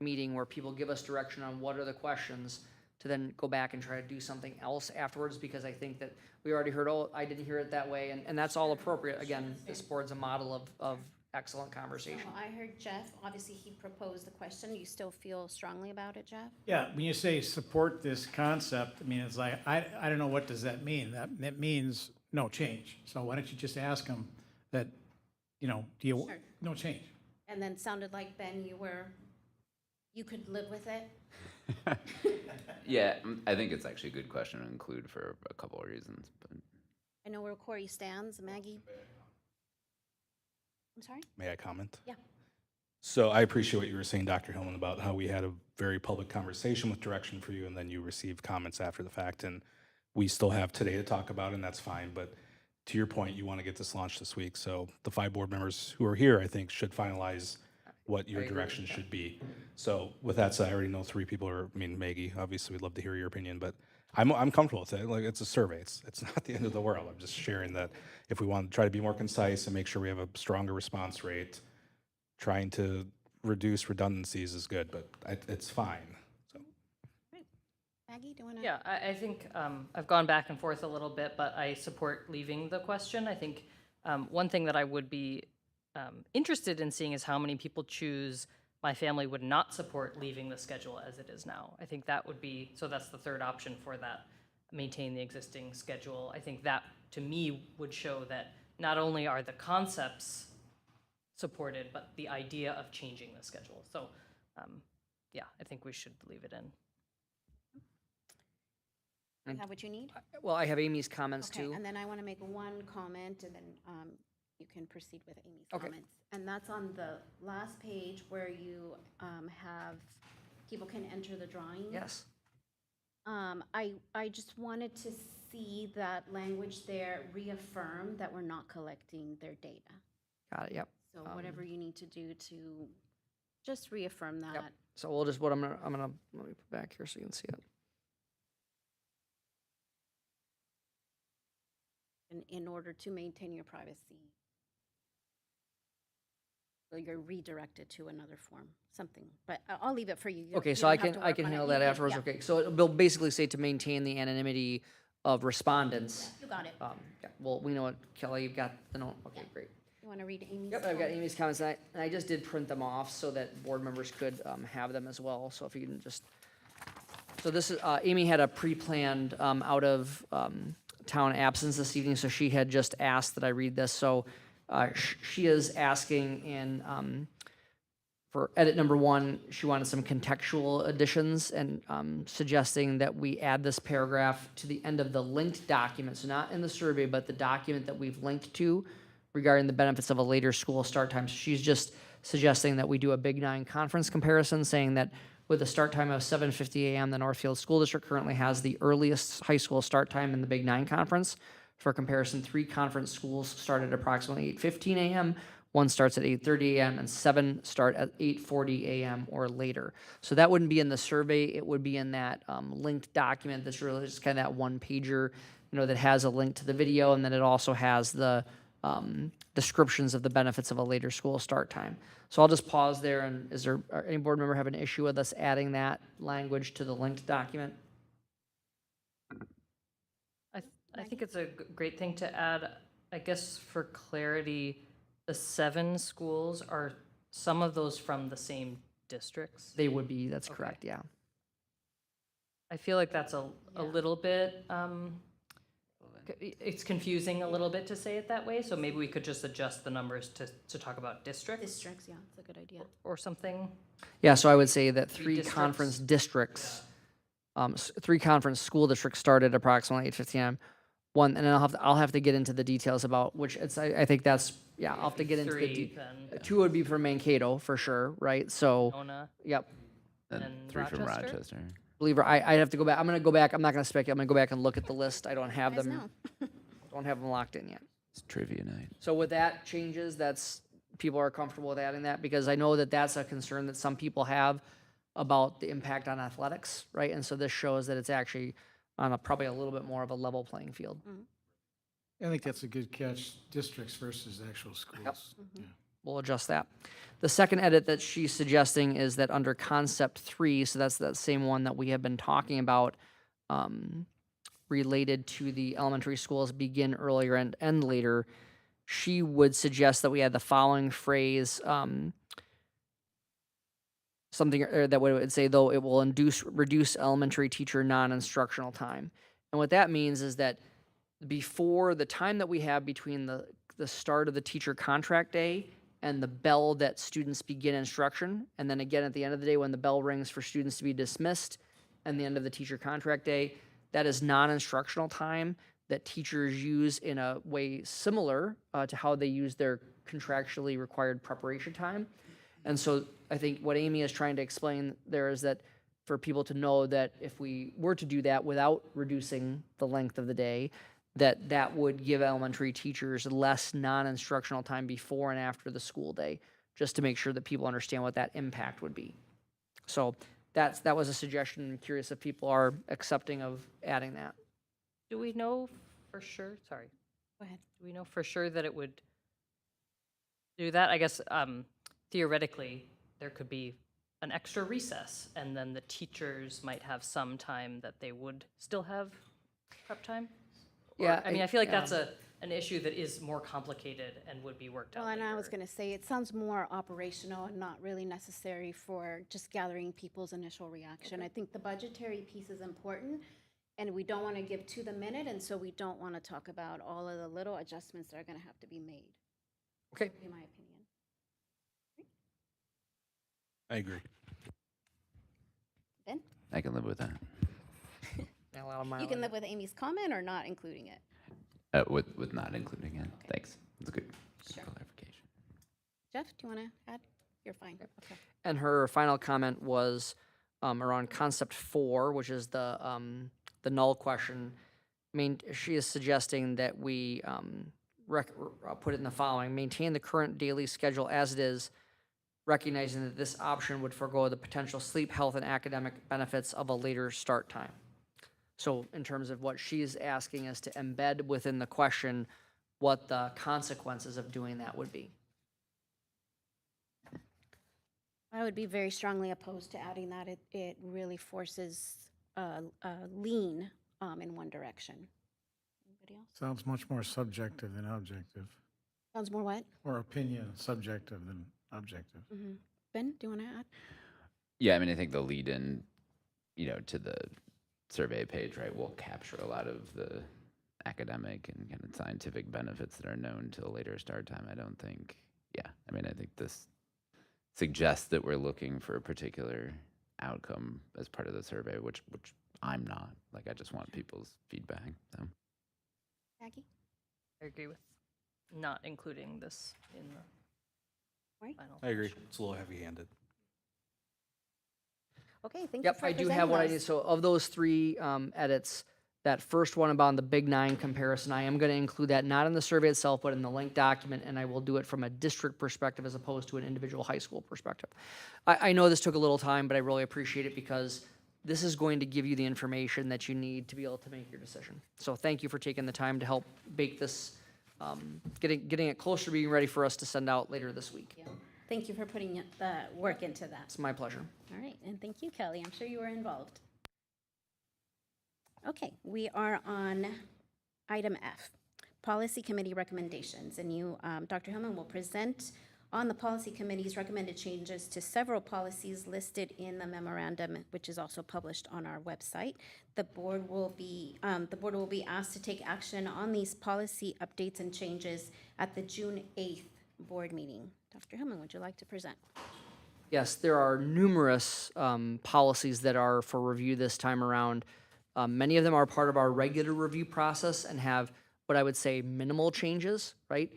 meeting where people give us direction on what are the questions, to then go back and try to do something else afterwards, because I think that we already heard, oh, I didn't hear it that way, and that's all appropriate. Again, this board's a model of excellent conversation. So I heard Jeff, obviously he proposed the question. You still feel strongly about it, Jeff? Yeah, when you say support this concept, I mean, it's like, I don't know, what does that mean? That means no change. So why don't you just ask them that, do you, Sure. no change? And then sounded like, Ben, you could live with it? Yeah, I think it's actually a good question to include for a couple of reasons. But I know where Corey stands. Maggie? I'm sorry? May I comment? Yeah. So I appreciate what you were saying, Dr. Hillman, about how we had a very public conversation with direction for you, and then you received comments after the fact, and we still have today to talk about it, and that's fine. But to your point, you want to get this launched this week. So the 5 board members who are here, I think, should finalize what your direction should be. So with that said, I already know 3 people are, Maggie, obviously we'd love to hear your opinion, but I'm comfortable with it. Like, it's a survey. It's not the end of the world. I'm just sharing that if we want to try to be more concise and make sure we have a stronger response rate, trying to reduce redundancies is good, but it's fine. So. Maggie, do you want to? Yeah, I think I've gone back and forth a little bit, but I support leaving the question. I think one thing that I would be interested in seeing is how many people choose my family would not support leaving the schedule as it is now. I think that would be, so that's the 3rd option for that, maintain the existing schedule. I think that, to me, would show that not only are the concepts supported, but the idea of changing the schedule. So, yeah, I think we should leave it in. You have what you need? Well, I have Amy's comments Okay, too. and then I want to make one comment, and then you can proceed with Amy's Okay. comments. And that's on the last page where you have, people can enter the drawings. Yes. I just wanted to see that language there reaffirm that we're not collecting their data. Got it, yep. So whatever you need to do to just reaffirm that. Yep. So we'll just, I'm gonna, let me put back here so you can see it. In order to maintain your privacy. So you're redirected to another form, something, but I'll leave it for you. You Okay, you so don't I have can, to I work can on it. handle You that can- afterwards, yeah. okay? So it'll basically say to maintain the anonymity of respondents. You got it. Yeah, well, we know what, Kelly, you've got the note, okay, great. You want to read Amy's? Yep, I've got comment? Amy's comments, and I just did print them off so that board members could have them as well, so if you can just, so this is, Amy had a pre-planned out of town absence this evening, so she had just asked that I read this, so she is asking in, for edit number 1, she wanted some contextual additions and suggesting that we add this paragraph to the end of the linked document, so not in the survey, but the document that we've linked to regarding the benefits of a later school start time. So she's just suggesting that we do a Big 9 conference comparison, saying that with a start time of 7:50 a.m., the Northfield School District currently has the earliest high school start time in the Big 9 conference. For comparison, 3 conference schools start at approximately 8:15 a.m., 1 starts at 8:30 a.m., and 7 start at 8:40 a.m. or later. So that wouldn't be in the survey, it would be in that linked document that's really just kind of that one pager, that has a link to the video, and then it also has the descriptions of the benefits of a later school start time. So I'll just pause there, and any board member have an issue with us adding that language to the linked document? I think it's a great thing to add. I guess for clarity, the 7 schools, are some of those from the same districts? They would be, that's correct, yeah. I feel like that's a little bit, it's confusing a little bit to say it that way, so maybe we could just adjust the numbers to talk about districts Districts, yeah, it's a good idea. or something. Yeah, so I would say that 3 3 districts. conference districts, 3 conference school districts started approximately 8:50 a.m. One, and then I'll have to get into the details about which I think that's, I'll have to get into the 3 then. 2 would be for Mankato for sure, right? So, Nona yep. And And 3 from Rochester? Rochester. Believer, I have to go back. I'm gonna go back. I'm not gonna speculate. I'm gonna go back and look at the list. I don't have Guys them. Don't have them locked in yet. It's trivia night. So with that changes, people are comfortable with adding that, because I know that that's a concern that some people have about the impact on athletics, right? And so this shows that it's actually on probably a little bit more of a level playing field. I think that's a good catch, districts versus actual schools. Yeah. We'll adjust that. The second edit that she's suggesting is that under concept 3, so that's that same one that we have been talking about, related to the elementary schools begin earlier and end later, she would suggest that we add the following phrase, something that would say, though it will reduce elementary teacher non-instructional time. And what that means is that before the time that we have between the start of the teacher contract day and the bell that students begin instruction, and then again at the end of the day when the bell rings for students to be dismissed, and the end of the teacher contract day, that is non-instructional time that teachers use in a way similar to how they use their contractually required preparation time. And so I think what Amy is trying to explain there is that for people to know that if we were to do that without reducing the length of the day, that would give elementary teachers less non-instructional time before and after the school day, just to make sure that people understand what that impact would be. So that was a suggestion. I'm curious if people are accepting of adding that. Do we know for sure, sorry. Go ahead. Do we know for sure that it would do that? I guess theoretically, there could be an extra recess, and then the teachers might have some time that they would still have prep time? Yeah, I mean, I feel like that's an issue that is more complicated and would be worked out Well, and I was later. going to say, it sounds more operational and not really necessary for just gathering people's initial reaction. I think the budgetary piece is important, and we don't want to give to the minute, and so we don't want to talk about all of the little adjustments that are going to have to be made. Okay. In my opinion. I agree. Ben? I can live with that. A lot of You mileage. can live with Amy's comment or not including it? With not including it. Thanks. That's good. Jeff, do you want to add? You're fine. Okay. And her final comment was around concept 4, which is the null question. She is suggesting that we put it in the following: maintain the current daily schedule as it is, recognizing that this option would forego the potential sleep, health, and academic benefits of a later start time. So in terms of what she's asking us to embed within the question, what the consequences of doing that would be. I would be very strongly opposed to adding that. It really forces a lean in one direction. Anybody else? Sounds much more subjective than objective, Sounds more what? or opinion subjective than objective. Mm-hmm. Ben, do you want to add? Yeah, I mean, I think the lead in, to the survey page, right, will capture a lot of the academic and kind of scientific benefits that are known to a later start time. I think this suggests that we're looking for a particular outcome as part of the survey, which I'm not. Like, I just want people's feedback. So. Maggie? I agree with not including this in the Right. final. I agree. It's a little heavy-handed. Okay, thank you Yep, for I do presenting have what I those. need. So of those 3 edits, that first one about the Big 9 comparison, I am going to include that not in the survey itself, but in the link document, and I will do it from a district perspective as opposed to an individual high school perspective. I know this took a little time, but I really appreciate it because this is going to give you the information that you need to be able to make your decision. So thank you for taking the time to help bake this, getting it closer to being ready for us to send out later this week. Thank you for putting the work into that. It's my pleasure. All right, and thank you, Kelly. I'm sure you were involved. Okay, we are on item F, Policy Committee recommendations. And you, Dr. Hillman, will present on the Policy Committee's recommended changes to several policies listed in the memorandum, which is also published on our website. The board will be asked to take action on these policy updates and changes at the June 8th board meeting. Dr. Hillman, would you like to present? Yes, there are numerous policies that are for review this time around. Many of them are part of our regular review process and have what I would say minimal changes, right?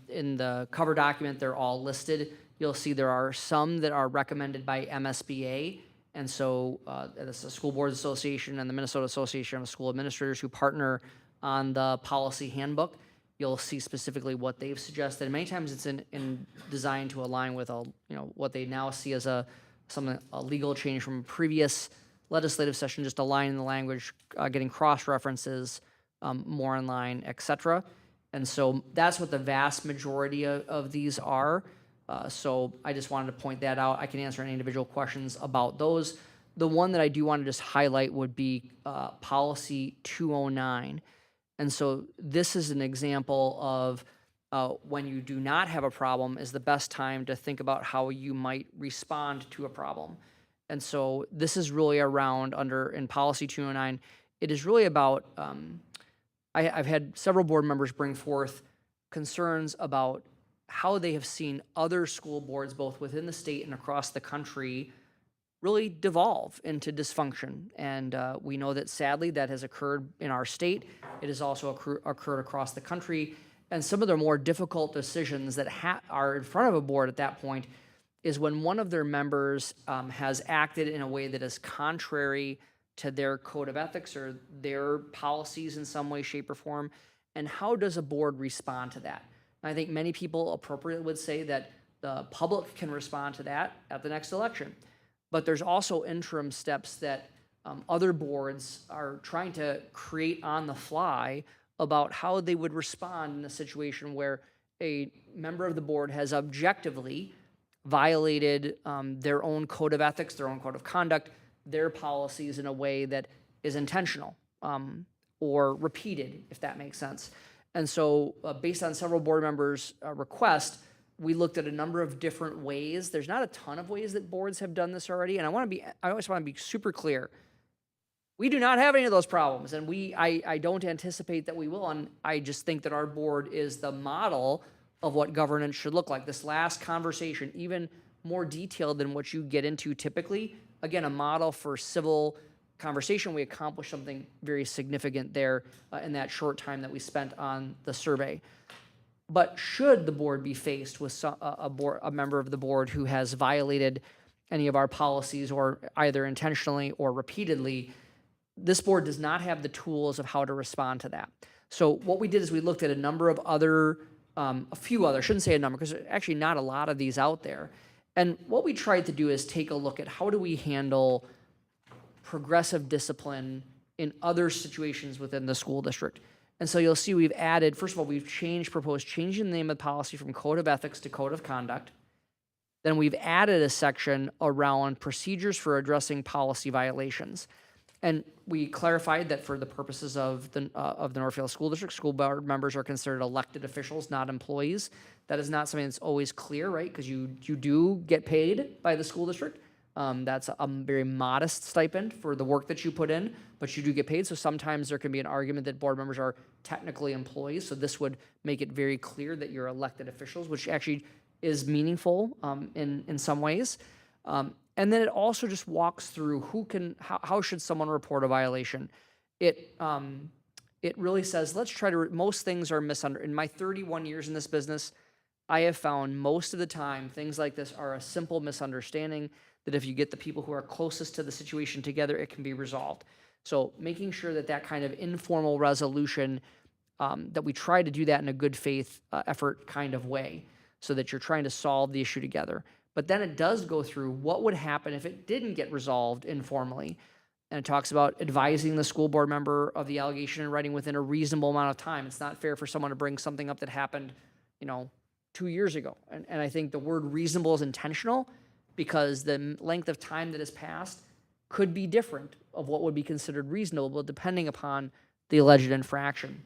In the cover document, they're all listed. You'll see there are some that are recommended by MSBA. And so it's the School Boards Association and the Minnesota Association of School Administrators who partner on the policy handbook. You'll see specifically what they've suggested. And many times it's in designed to align with what they now see as a legal change from a previous legislative session, just aligning the language, getting cross references more in line, et cetera. And so that's what the vast majority of these are. So I just wanted to point that out. I can answer any individual questions about those. The one that I do want to just highlight would be policy 209. And so this is an example of when you do not have a problem is the best time to think about how you might respond to a problem. And so this is really around in policy 209, it is really about, I've had several board members bring forth concerns about how they have seen other school boards, both within the state and across the country, really devolve into dysfunction. And we know that sadly that has occurred in our state. It has also occurred across the country. And some of the more difficult decisions that are in front of a board at that point is when one of their members has acted in a way that is contrary to their code of ethics or their policies in some way, shape, or form. And how does a board respond to that? And I think many people appropriately would say that the public can respond to that at the next election. But there's also interim steps that other boards are trying to create on the fly about how they would respond in a situation where a member of the board has objectively violated their own code of ethics, their own code of conduct, their policies in a way that is intentional or repeated, if that makes sense. And so based on several board members' requests, we looked at a number of different ways. There's not a ton of ways that boards have done this already, and I always want to be super clear. We do not have any of those problems, and I don't anticipate that we will, and I just think that our board is the model of what governance should look like. This last conversation, even more detailed than what you get into typically, again, a model for civil conversation. We accomplished something very significant there in that short time that we spent on the survey. But should the board be faced with a member of the board who has violated any of our policies or either intentionally or repeatedly, this board does not have the tools of how to respond to that. So what we did is we looked at a number of other, a few other, shouldn't say a number, because there's actually not a lot of these out there. And what we tried to do is take a look at how do we handle progressive discipline in other situations within the school district. And so you'll see we've added, first of all, we've proposed changing the name of the policy from Code of Ethics to Code of Conduct. Then we've added a section around procedures for addressing policy violations. And we clarified that for the purposes of the Northfield School District, school board members are considered elected officials, not employees. That is not something that's always clear, right? Because you do get paid by the school district. That's a very modest stipend for the work that you put in, but you do get paid. So sometimes there can be an argument that board members are technically employees. So this would make it very clear that you're elected officials, which actually is meaningful in some ways. And then it also just walks through how should someone report a violation. It really says, let's try to, most things are misunderstood. In my 31 years in this business, I have found most of the time things like this are a simple misunderstanding that if you get the people who are closest to the situation together, it can be resolved. So making sure that kind of informal resolution, that we try to do that in a good faith effort kind of way, so that you're trying to solve the issue together. But then it does go through what would happen if it didn't get resolved informally. And it talks about advising the school board member of the allegation in writing within a reasonable amount of time. It's not fair for someone to bring something up that happened, 2 years ago. And I think the word reasonable is intentional because the length of time that has passed could be different of what would be considered reasonable depending upon the alleged infraction.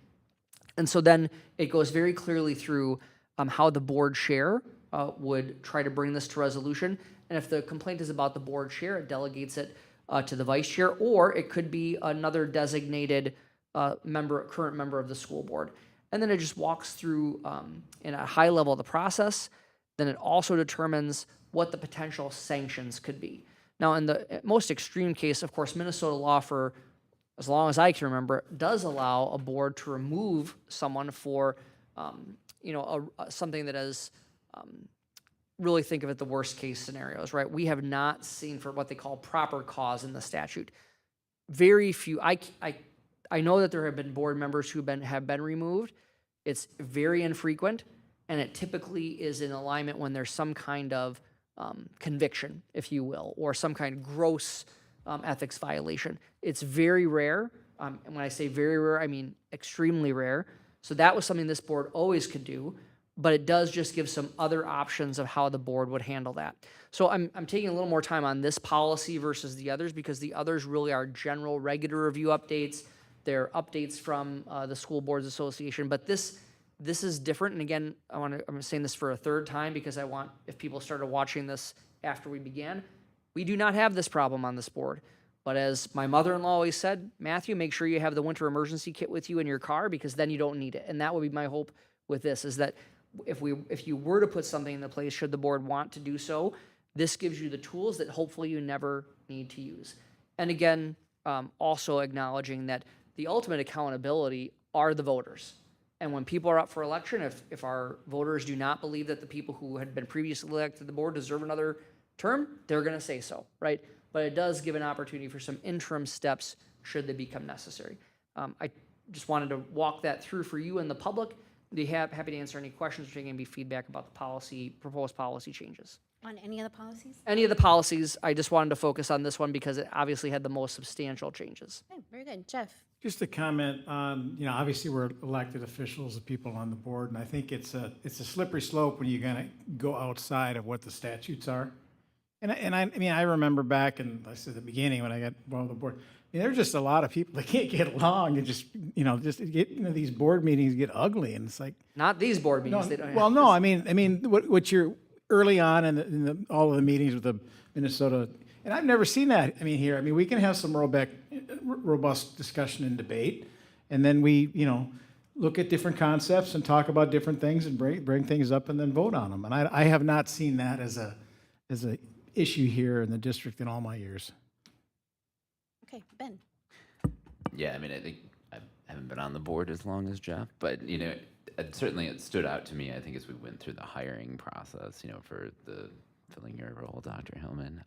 And so then it goes very clearly through how the board chair would try to bring this to resolution. And if the complaint is about the board chair, it delegates it to the vice chair, or it could be another designated current member of the school board. And then it just walks through in a high level of the process. Then it also determines what the potential sanctions could be. Now, in the most extreme case, of course, Minnesota law, for as long as I can remember, does allow a board to remove someone for, something that is, really think of it the worst case scenarios, right? We have not seen for what they call proper cause in the statute. Very few. I know that there have been board members who have been removed. It's very infrequent, and it typically is in alignment when there's some kind of conviction, if you will, or some kind of gross ethics violation. It's very rare. And when I say very rare, I mean extremely rare. So that was something this board always could do, but it does just give some other options of how the board would handle that. So I'm taking a little more time on this policy versus the others because the others really are general regular review updates. They're updates from the School Boards Association, but this is different. And again, I'm saying this for a third time because I want, if people started watching this after we began, we do not have this problem on this board. But as my mother-in-law always said, Matthew, make sure you have the winter emergency kit with you in your car because then you don't need it. And that would be my hope with this, is that if you were to put something into place, should the board want to do so, this gives you the tools that hopefully you never need to use. And again, also acknowledging that the ultimate accountability are the voters. And when people are up for election, if our voters do not believe that the people who had been previously elected to the board deserve another term, they're going to say so, right? But it does give an opportunity for some interim steps should they become necessary. I just wanted to walk that through for you and the public. Be happy to answer any questions or take any feedback about the proposed policy changes. On any of the policies? Any of the policies, I just wanted to focus on this one because it obviously had the most substantial changes. Okay, very good. Jeff? Just a comment on, obviously we're elected officials, the people on the board, and I think it's a slippery slope when you're gonna go outside of what the statutes are. And I remember back in, I said, the beginning when I got on the board, there's just a lot of people that can't get along and just these board meetings get ugly, and it's like. Not these board meetings. They don't have I mean, what you're early on in all of the meetings with the Minnesota, and I've never seen that. Here, we can have some robust discussion and debate, and then we, look at different concepts and talk about different things and bring things up and then vote on them. And I have not seen that as a issue here in the district in all my years. Okay, Ben? Yeah, I think I haven't been on the board as long as Jeff, but you know, certainly it stood out to me. I think as we went through the hiring process, you know, for the filling your role, Dr. Hillman.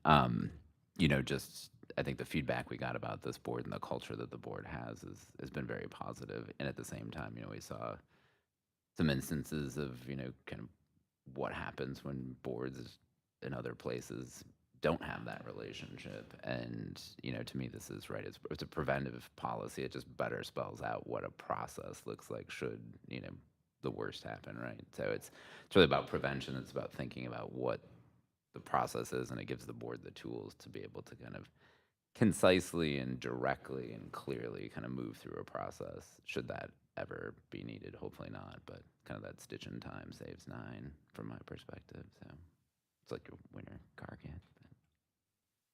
You know, just I think the feedback we got about this board and the culture that the board has been very positive. And at the same time, you know, we saw some instances of, you know, kind of what happens when boards in other places don't have that relationship. And, you know, to me, this is right. It's a preventive policy. It just better spells out what a process looks like should, you know, the worst happen, right? So it's really about prevention. It's about thinking about what the process is, and it gives the board the tools to be able to kind of concisely and directly and clearly kind of move through a process should that ever be needed. Hopefully not, but kind of that stitch in time saves 9 from my perspective. So it's like a winter car can.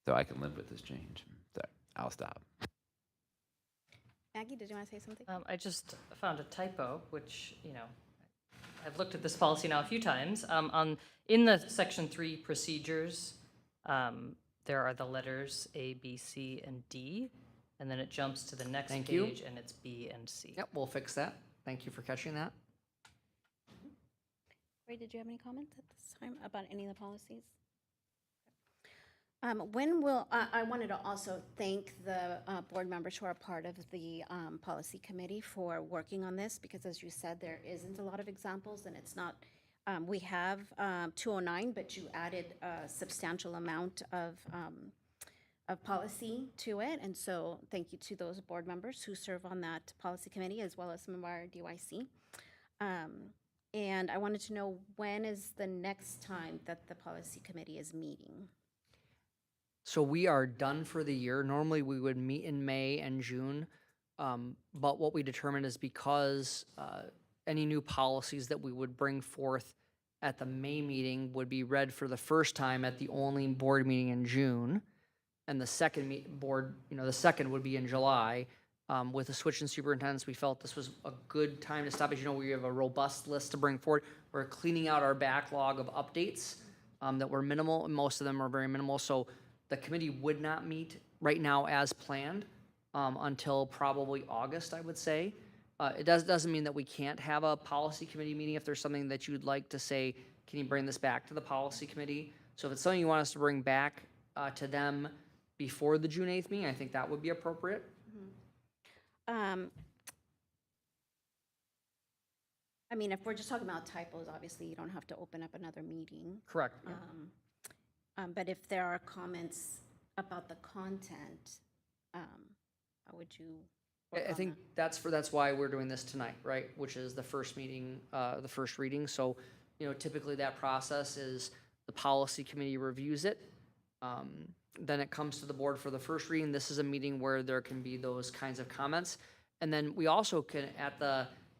So I can live with this change. So I'll stop. Maggie, did you want to say something? I just found a typo, which, you know, I've looked at this policy now a few times. In the section 3 procedures, there are the letters A, B, C, and D, and then it jumps to the next Thank you. page and it's B and C. Yep, we'll fix that. Thank you for catching that. Ray, did you have any comments at this time about any of the policies? I wanted to also thank the board members who are part of the policy committee for working on this, because as you said, there isn't a lot of examples, and it's not, we have 209, but you added a substantial amount of policy to it, and so thank you to those board members who serve on that policy committee, as well as some of our DYC. And I wanted to know, when is the next time that the policy committee is meeting? So we are done for the year. Normally, we would meet in May and June. But what we determined is because any new policies that we would bring forth at the May meeting would be read for the first time at the only board meeting in June. And the second board, you know, the second would be in July. With the switch in superintendents, we felt this was a good time to stop. As you know, we have a robust list to bring forward. We're cleaning out our backlog of updates that were minimal, and most of them are very minimal. So the committee would not meet right now as planned until probably August, I would say. It doesn't mean that we can't have a policy committee meeting if there's something that you'd like to say, can you bring this back to the policy committee? So if it's something you want us to bring back to them before the June 8th meeting, I think that would be appropriate. I mean, if we're just talking about typos, obviously you don't have to open up another meeting. Correct. Yeah. But if there are comments about the content, how would you work I on think that? that's why we're doing this tonight, right? Which is the first meeting, the first reading. So, you know, typically that process is the policy committee reviews it. Then it comes to the board for the first reading. This is a meeting where there can be those kinds of comments. And then we also can,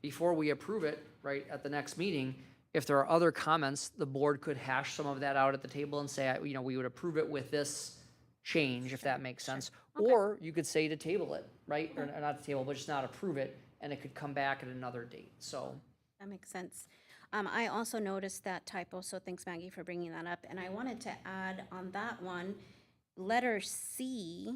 before we approve it, right, at the next meeting, if there are other comments, the board could hash some of that out at the table and say, you know, we would approve it with this change, if that makes sense. Or you could say to table it, right? Or not to table, but just not approve it, and it could come back at another date, so. That makes sense. I also noticed that typo, so thanks Maggie for bringing that up. And I wanted to add on that one, letter C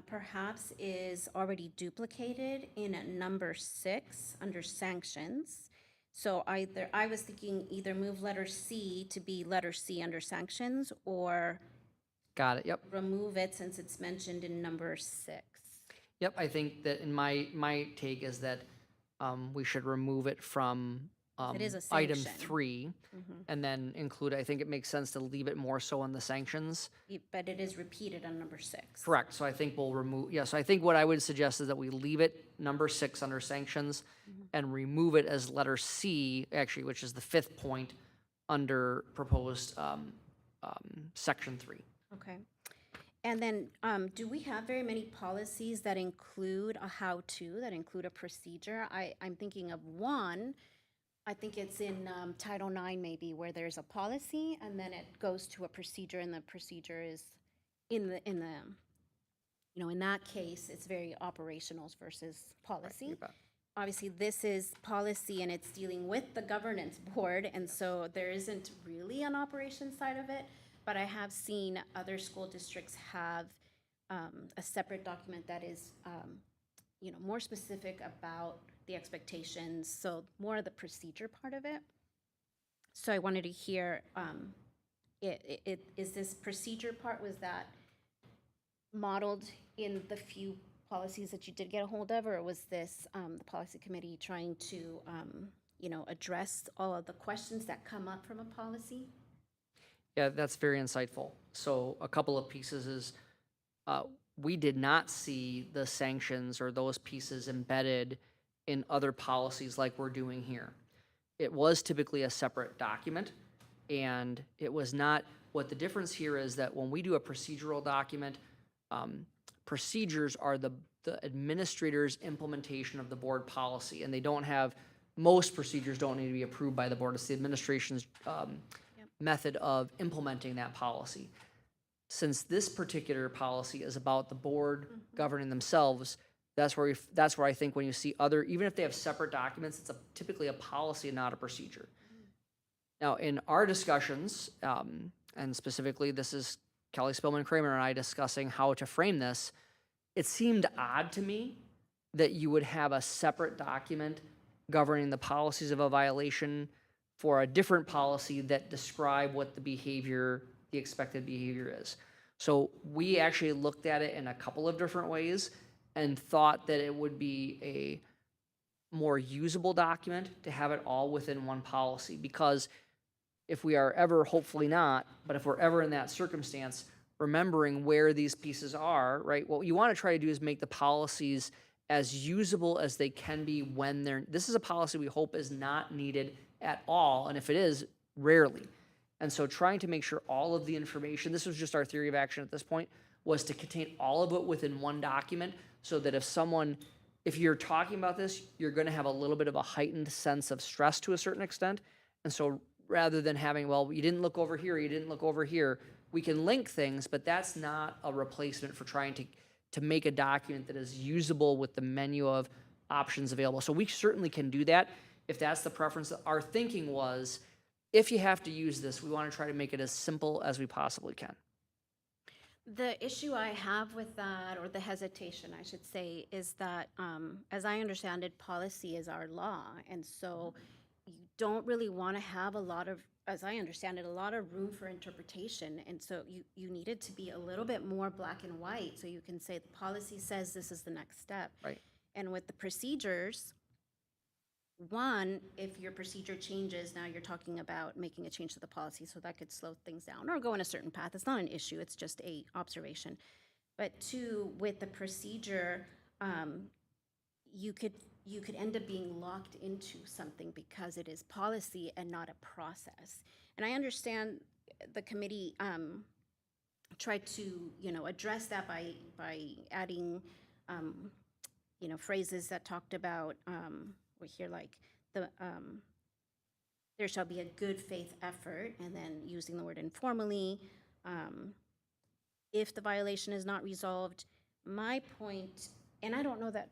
perhaps is already duplicated in number 6 under sanctions. So I was thinking either move letter C to be letter C under sanctions, or Got it, yep. remove it since it's mentioned in number 6. Yep, I think that in my take is that we should remove it from It is a item sanction. 3 and then include, I think it makes sense to leave it more so on the sanctions. But it is repeated on number 6. Correct, so I think we'll remove, so I think what I would suggest is that we leave it number 6 under sanctions and remove it as letter C, actually, which is the 5th point under proposed section 3. Okay. And then, do we have very many policies that include a how-to, that include a procedure? I'm thinking of one, I think it's in Title IX maybe, where there's a policy and then it goes to a procedure, and the procedure is in the you know, in that case, it's very operationals versus policy. you bet. Obviously, this is policy and it's dealing with the governance board, and so there isn't really an operations side of it. But I have seen other school districts have a separate document that is more specific about the expectations, so more of the procedure part of it. So I wanted to hear, is this procedure part, was that modeled in the few policies that you did get a hold of, or was this the policy committee trying to, address all of the questions that come up from a policy? Yeah, that's very insightful. So a couple of pieces is, we did not see the sanctions or those pieces embedded in other policies like we're doing here. It was typically a separate document, and it was not, what the difference here is that when we do a procedural document, procedures are the administrator's implementation of the board policy, and they don't have, most procedures don't need to be approved by the board. It's the administration's method of implementing that policy. Since this particular policy is about the board governing themselves, that's where I think when you see other, even if they have separate documents, it's typically a policy and not a procedure. Now, in our discussions, and specifically this is Kelly Spillman Kramer and I discussing how to frame this, it seemed odd to me that you would have a separate document governing the policies of a violation for a different policy that describe what the behavior, the expected behavior is. So we actually looked at it in a couple of different ways and thought that it would be a more usable document to have it all within one policy, because if we are ever, hopefully not, but if we're ever in that circumstance, remembering where these pieces are, right? What you want to try to do is make the policies as usable as they can be when this is a policy we hope is not needed at all, and if it is, rarely. And so trying to make sure all of the information, this was just our theory of action at this point, was to contain all of it within one document, so that if you're talking about this, you're going to have a little bit of a heightened sense of stress to a certain extent. And so rather than having, well, you didn't look over here, you didn't look over here, we can link things, but that's not a replacement for trying to make a document that is usable with the menu of options available. So we certainly can do that if that's the preference. Our thinking was, if you have to use this, we want to try to make it as simple as we possibly can. The issue I have with that, or the hesitation, I should say, is that, as I understand it, policy is our law. And so you don't really want to have a lot of, as I understand it, a lot of room for interpretation. And so you need it to be a little bit more black and white, so you can say the policy says this is the next step. Right. And with the procedures, one, if your procedure changes, now you're talking about making a change to the policy, so that could slow things down or go in a certain path. It's not an issue, it's just a observation. But two, with the procedure, you could end up being locked into something because it is policy and not a process. And I understand the committee tried to, address that by adding, phrases that talked about, we hear like there shall be a good faith effort, and then using the word informally, if the violation is not resolved. My point, and I don't know that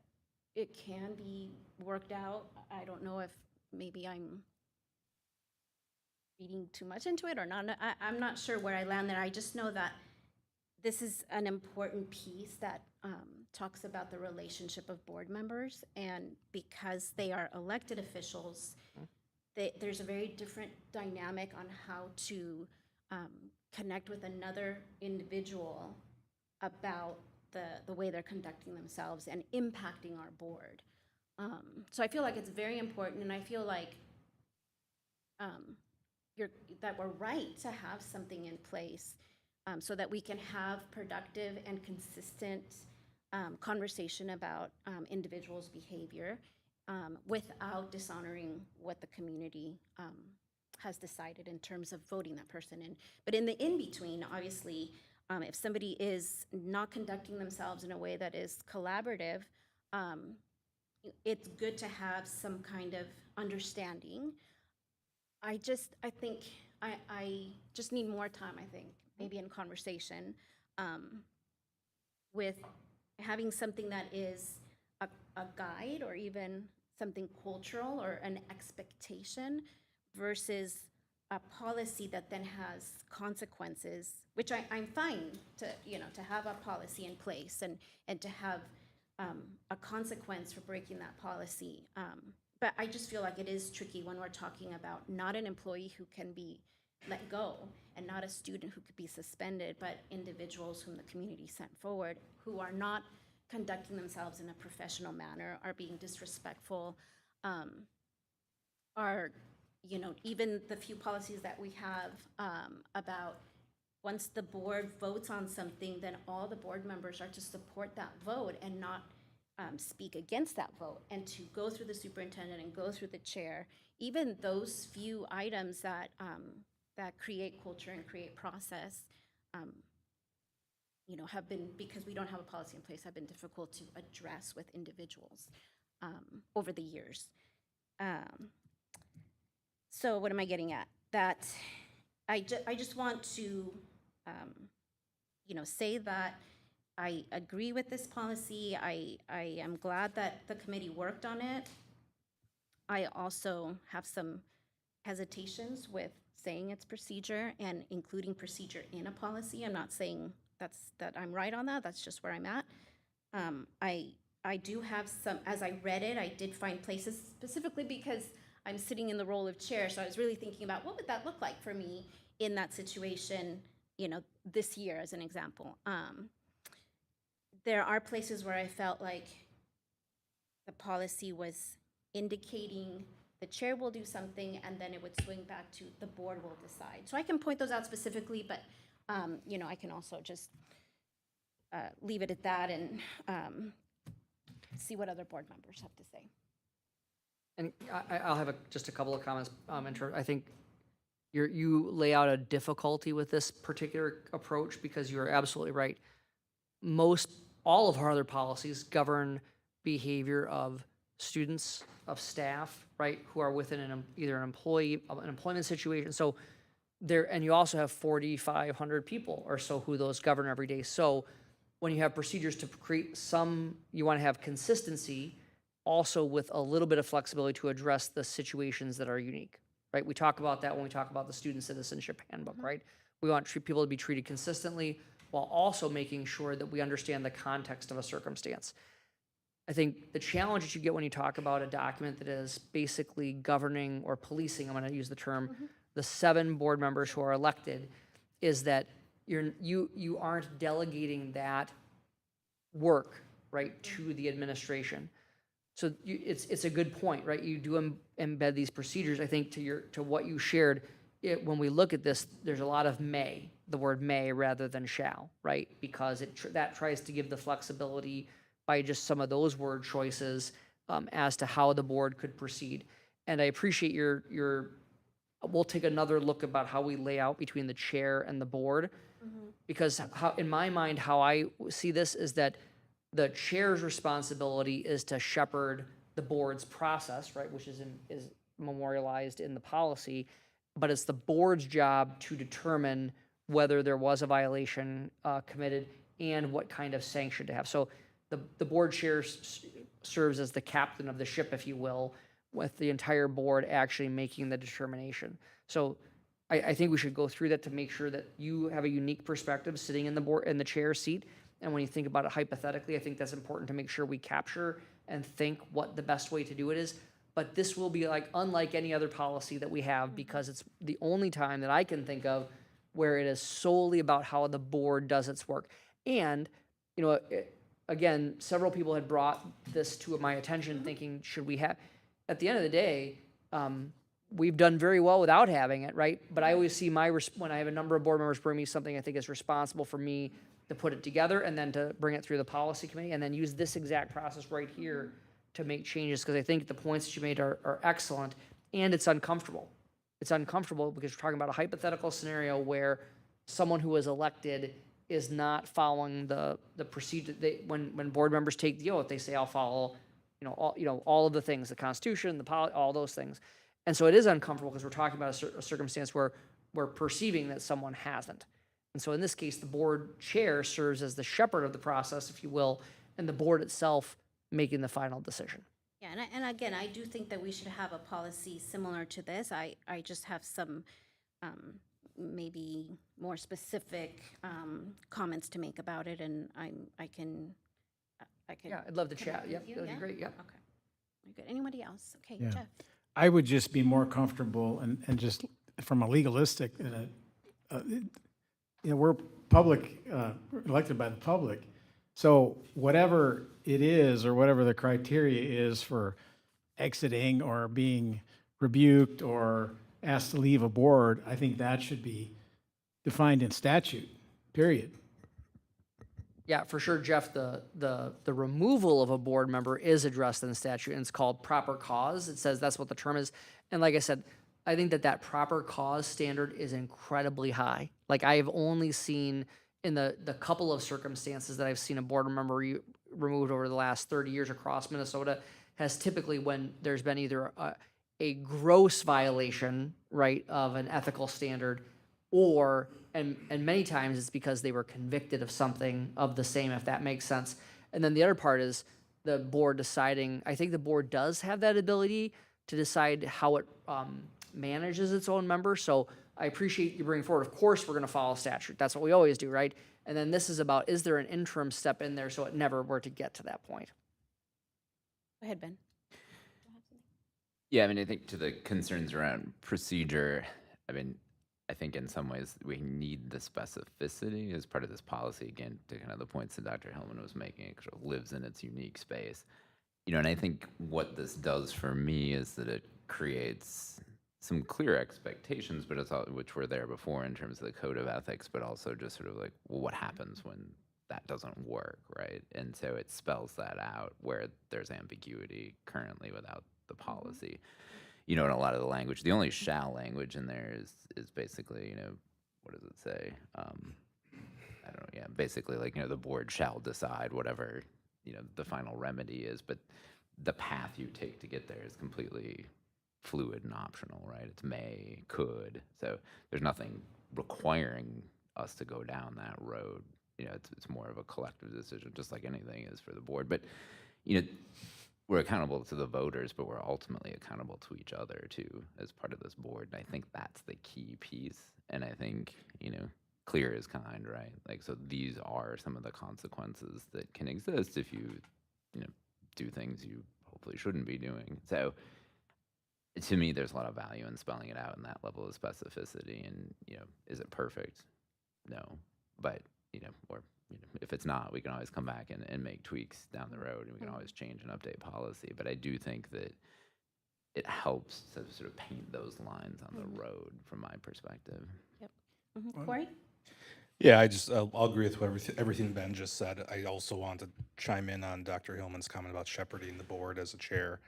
it can be worked out. I don't know if maybe I'm reading too much into it or not. I'm not sure where I land there. I just know that this is an important piece that talks about the relationship of board members, and because they are elected officials, there's a very different dynamic on how to connect with another individual about the way they're conducting themselves and impacting our board. So I feel like it's very important, and I feel like that we're right to have something in place so that we can have productive and consistent conversation about individuals' behavior without dishonoring what the community has decided in terms of voting that person in. But in the in-between, obviously, if somebody is not conducting themselves in a way that is collaborative, it's good to have some kind of understanding. I think I just need more time, I think, maybe in conversation with having something that is a guide or even something cultural or an expectation versus a policy that then has consequences, which I'm fine to have a policy in place and to have a consequence for breaking that policy. But I just feel like it is tricky when we're talking about not an employee who can be let go and not a student who could be suspended, but individuals whom the community sent forward who are not conducting themselves in a professional manner, are being disrespectful, are, even the few policies that we have about once the board votes on something, then all the board members are to support that vote and not speak against that vote, and to go through the superintendent and go through the chair. Even those few items that that create culture and create process, have been, because we don't have a policy in place, have been difficult to address with individuals over the years. So what am I getting at? That I just want to, say that I agree with this policy. I am glad that the committee worked on it. I also have some hesitations with saying it's procedure and including procedure in a policy. I'm not saying that I'm right on that. That's just where I'm at. I do have some, as I read it, I did find places, specifically because I'm sitting in the role of chair, so I was really thinking about what would that look like for me in that situation, this year as an example. There are places where I felt like the policy was indicating the chair will do something and then it would swing back to the board will decide. So I can point those out specifically, but I can also just leave it at that and see what other board members have to say. And I'll have just a couple of comments. I think you lay out a difficulty with this particular approach because you're absolutely right. All of our other policies govern behavior of students, of staff, right, who are within either an employment situation. So and you also have 4,500 people or so who those govern every day. So when you have procedures to create you want to have consistency, also with a little bit of flexibility to address the situations that are unique, right? We talk about that when we talk about the student citizenship handbook, right? We want people to be treated consistently while also making sure that we understand the context of a circumstance. I think the challenge that you get when you talk about a document that is basically governing or policing, I'm going to use the term, the 7 board members who are elected, is that you aren't delegating that work, right, to the administration. So it's a good point, right? You do embed these procedures. I think to what you shared, when we look at this, there's a lot of may, the word may rather than shall, right? Because that tries to give the flexibility by just some of those word choices as to how the board could proceed. And I appreciate we'll take another look about how we lay out between the chair and the board, because in my mind, how I see this is that the chair's responsibility is to shepherd the board's process, right, which is memorialized in the policy, but it's the board's job to determine whether there was a violation committed and what kind of sanction to have. So the board chair serves as the captain of the ship, if you will, with the entire board actually making the determination. So I think we should go through that to make sure that you have a unique perspective sitting in the chair seat. And when you think about it hypothetically, I think that's important to make sure we capture and think what the best way to do it is. But this will be unlike any other policy that we have, because it's the only time that I can think of where it is solely about how the board does its work. And, again, several people had brought this to my attention thinking, should we have, at the end of the day, we've done very well without having it, right? But I always see when I have a number of board members bring me something I think is responsible for me to put it together and then to bring it through the policy committee and then use this exact process right here to make changes, because I think the points that you made are excellent, and it's uncomfortable. It's uncomfortable because we're talking about a hypothetical scenario where someone who was elected is not following the procedure. When board members take the oath, they say, I'll follow all of the things, the Constitution, the policy, all those things. And so it is uncomfortable because we're talking about a circumstance where we're perceiving that someone hasn't. And so in this case, the board chair serves as the shepherd of the process, if you will, and the board itself making the final decision. Yeah, and again, I do think that we should have a policy similar to this. I just have some maybe more specific comments to make about it, and I can I could. Yeah, I'd love to come chat. with Yep, you, that'd be yeah? great, yep. Okay. Very good. Anybody else? Okay, Yeah. Jeff. I would just be more comfortable and just from a legalistic, we're public, elected by the public. So whatever it is, or whatever the criteria is for exiting or being rebuked or asked to leave a board, I think that should be defined in statute, period. Yeah, for sure, Jeff, the removal of a board member is addressed in the statute, and it's called proper cause. It says that's what the term is. And like I said, I think that proper cause standard is incredibly high. Like, I have only seen in the couple of circumstances that I've seen a board member removed over the last 30 years across Minnesota, has typically when there's been either a gross violation, right, of an ethical standard, or and many times it's because they were convicted of something of the same, if that makes sense. And then the other part is the board deciding. I think the board does have that ability to decide how it manages its own members. So I appreciate you bringing forward. Of course, we're going to follow statute. That's what we always do, right? And then this is about, is there an interim step in there so it never were to get to that point? Go ahead, Ben. Yeah, I mean, I think to the concerns around procedure, I mean, I think in some ways we need the specificity as part of this policy, again, to kind of the points that Dr. Hillman was making. It sort of lives in its unique space. You know, and I think what this does for me is that it creates some clear expectations, but it's all, which were there before in terms of the code of ethics, but also just sort of like, well, what happens when that doesn't work, right? And so it spells that out where there's ambiguity currently without the policy. You know, in a lot of the language, the only shall language in there is basically, you know, what does it say? I don't know, yeah, basically like, you know, the board shall decide whatever, you know, the final remedy is, but the path you take to get there is completely fluid and optional, right? It's may, could, so there's nothing requiring us to go down that road. You know, it's more of a collective decision, just like anything is for the board. But, you know, we're accountable to the voters, but we're ultimately accountable to each other too, as part of this board. And I think that's the key piece. And I think, you know, clear is kind, right? Like, so these are some of the consequences that can exist if you know, do things you hopefully shouldn't be doing. So to me, there's a lot of value in spelling it out in that level of specificity. And, you know, is it perfect? No. But, you know, or if it's not, we can always come back and make tweaks down the road, and we can always change and update policy. But I do think that it helps to sort of paint those lines on the road from my perspective. Yep. Corey? Yeah, I'll agree with everything Ben just said. I also want to chime in on Dr. Hillman's comment about shepherding the board as a chair.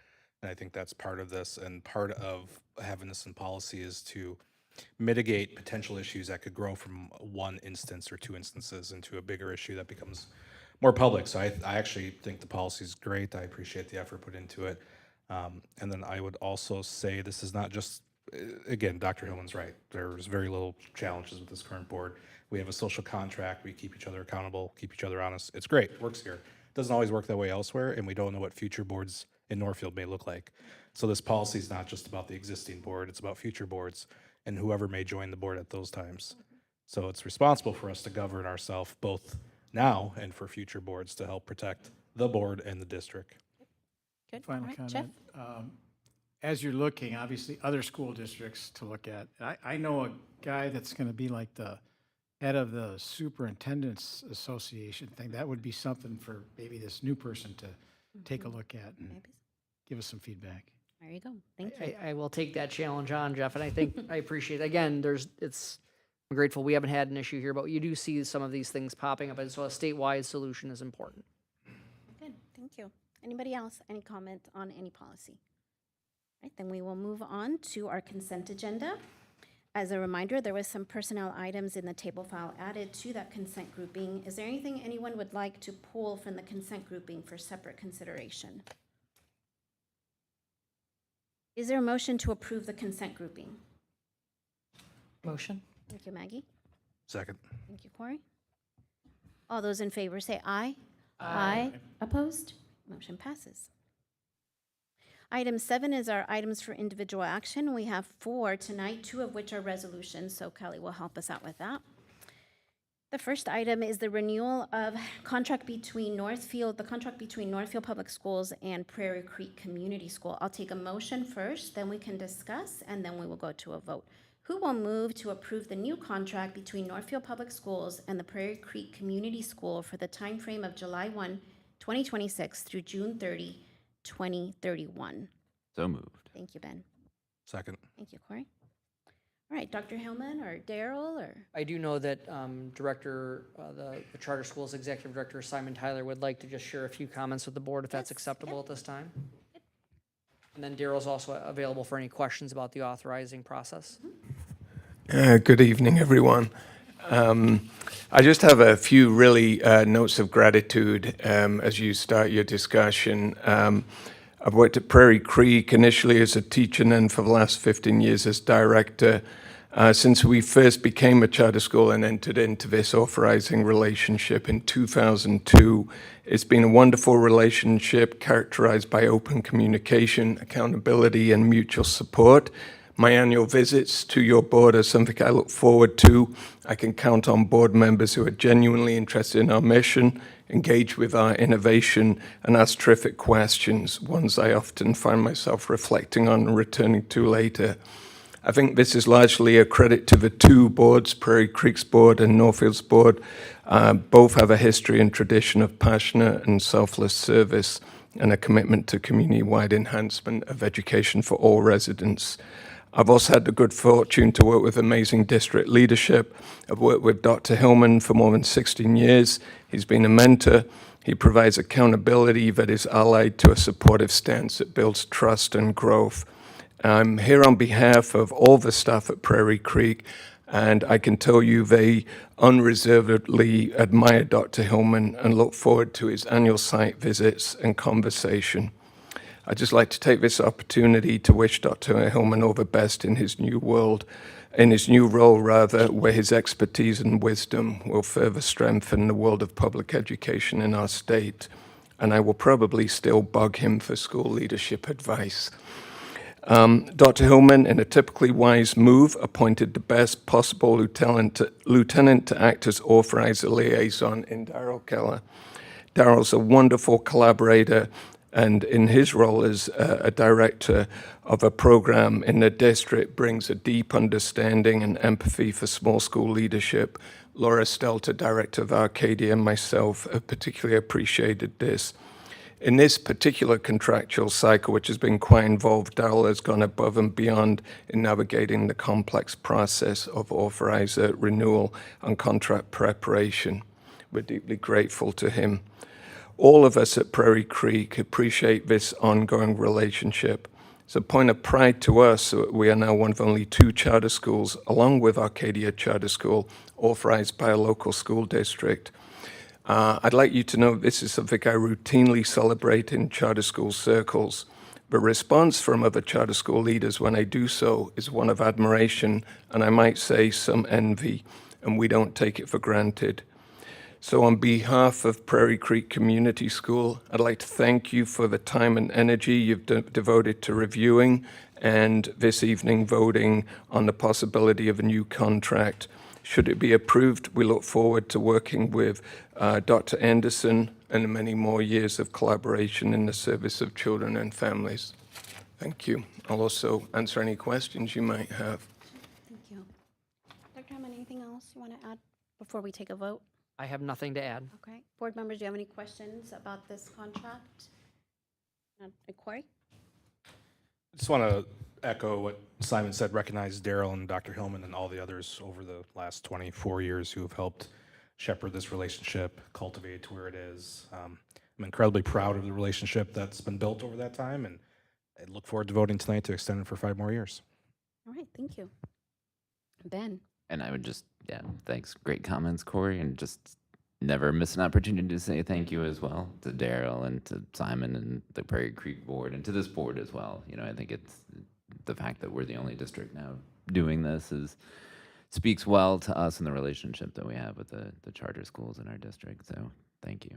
And I think that's part of this, and part of having this in policy is to mitigate potential issues that could grow from one instance or two instances into a bigger issue that becomes more public. So I actually think the policy is great. I appreciate the effort put into it. And then I would also say this is not just, again, Dr. Hillman's right. There's very little challenges with this current board. We have a social contract. We keep each other accountable, keep each other honest. It's great. It works here. It doesn't always work that way elsewhere, and we don't know what future boards in Northfield may look like. So this policy is not just about the existing board. It's about future boards and whoever may join the board at those times. So it's responsible for us to govern ourselves both now and for future boards to help protect the board and the district. Good. Final All right, comment. Jeff? As you're looking, obviously, other school districts to look at, I know a guy that's going to be like the head of the Superintendent's Association thing. That would be something for maybe this new person to take a look at and give us some feedback. There you go. Thank you. I will take that challenge on, Jeff, and I think I appreciate it. Again, I'm grateful we haven't had an issue here, but you do see some of these things popping up, and so a statewide solution is important. Good. Thank you. Anybody else? Any comment on any policy? All right, then we will move on to our consent agenda. As a reminder, there was some personnel items in the table file added to that consent grouping. Is there anything anyone would like to pull from the consent grouping for separate consideration? Is there a motion to approve the consent grouping? Motion. Thank you, Maggie. Second. Thank you, Corey. All those in favor say aye. Aye. Opposed? Motion passes. Item 7 is our items for individual action. We have 4 tonight, 2 of which are resolutions, so Kelly will help us out with that. The first item is the renewal of contract between Northfield, the contract between Northfield Public Schools and Prairie Creek Community School. I'll take a motion first, then we can discuss, and then we will go to a vote. Who will move to approve the new contract between Northfield Public Schools and the Prairie Creek Community School for the timeframe of July 1, 2026 through June 30, 2031? So moved. Thank you, Ben. Second. Thank you, Corey. All right, Dr. Hillman or Daryl or? I do know that the Charter Schools Executive Director, Simon Tyler, would like to just share a few comments with the board if that's acceptable at this time. And then Daryl's also available for any questions about the authorizing process. Good evening, everyone. I just have a few really notes of gratitude as you start your discussion. I've worked at Prairie Creek initially as a teacher and then for the last 15 years as director. Since we first became a charter school and entered into this authorizing relationship in 2002, it's been a wonderful relationship characterized by open communication, accountability, and mutual support. My annual visits to your board are something I look forward to. I can count on board members who are genuinely interested in our mission, engage with our innovation, and ask terrific questions, ones I often find myself reflecting on and returning to later. I think this is largely a credit to the two boards, Prairie Creek's board and Northfield's board. Both have a history and tradition of passionate and selfless service and a commitment to community-wide enhancement of education for all residents. I've also had the good fortune to work with amazing district leadership. I've worked with Dr. Hillman for more than 16 years. He's been a mentor. He provides accountability that is allied to a supportive stance that builds trust and growth. I'm here on behalf of all the staff at Prairie Creek, and I can tell you they unreservedly admire Dr. Hillman and look forward to his annual site visits and conversation. I'd just like to take this opportunity to wish Dr. Hillman all the best in his new role, where his expertise and wisdom will further strengthen the world of public education in our state. And I will probably still bug him for school leadership advice. Dr. Hillman, in a typically wise move, appointed the best possible lieutenant to act as authorizer liaison in Daryl Keller. Daryl's a wonderful collaborator, and in his role as a director of a program in the district brings a deep understanding and empathy for small school leadership. Laura Stelter, director of Arcadia, and myself have particularly appreciated this. In this particular contractual cycle, which has been quite involved, Daryl has gone above and beyond in navigating the complex process of authorizer renewal and contract preparation. We're deeply grateful to him. All of us at Prairie Creek appreciate this ongoing relationship. It's a point of pride to us that we are now one of only two charter schools, along with Arcadia Charter School, authorized by a local school district. I'd like you to know this is something I routinely celebrate in charter school circles. The response from other charter school leaders when I do so is one of admiration, and I might say some envy, and we don't take it for granted. So on behalf of Prairie Creek Community School, I'd like to thank you for the time and energy you've devoted to reviewing and this evening voting on the possibility of a new contract. Should it be approved, we look forward to working with Dr. Anderson and many more years of collaboration in the service of children and families. Thank you. I'll also answer any questions you might have. Thank you. Dr. Hammond, anything else you want to add before we take a vote? I have nothing to add. Okay. Board members, do you have any questions about this contract? Corey? I just want to echo what Simon said, recognize Daryl and Dr. Hillman and all the others over the last 24 years who have helped shepherd this relationship, cultivate it to where it is. I'm incredibly proud of the relationship that's been built over that time, and I look forward to voting tonight to extend it for 5 more years. All right, thank you. Ben? And I would just, thanks. Great comments, Corey, and just never miss an opportunity to say thank you as well to Daryl and to Simon and the Prairie Creek board and to this board as well. You know, I think it's the fact that we're the only district now doing this speaks well to us and the relationship that we have with the charter schools in our district. So thank you.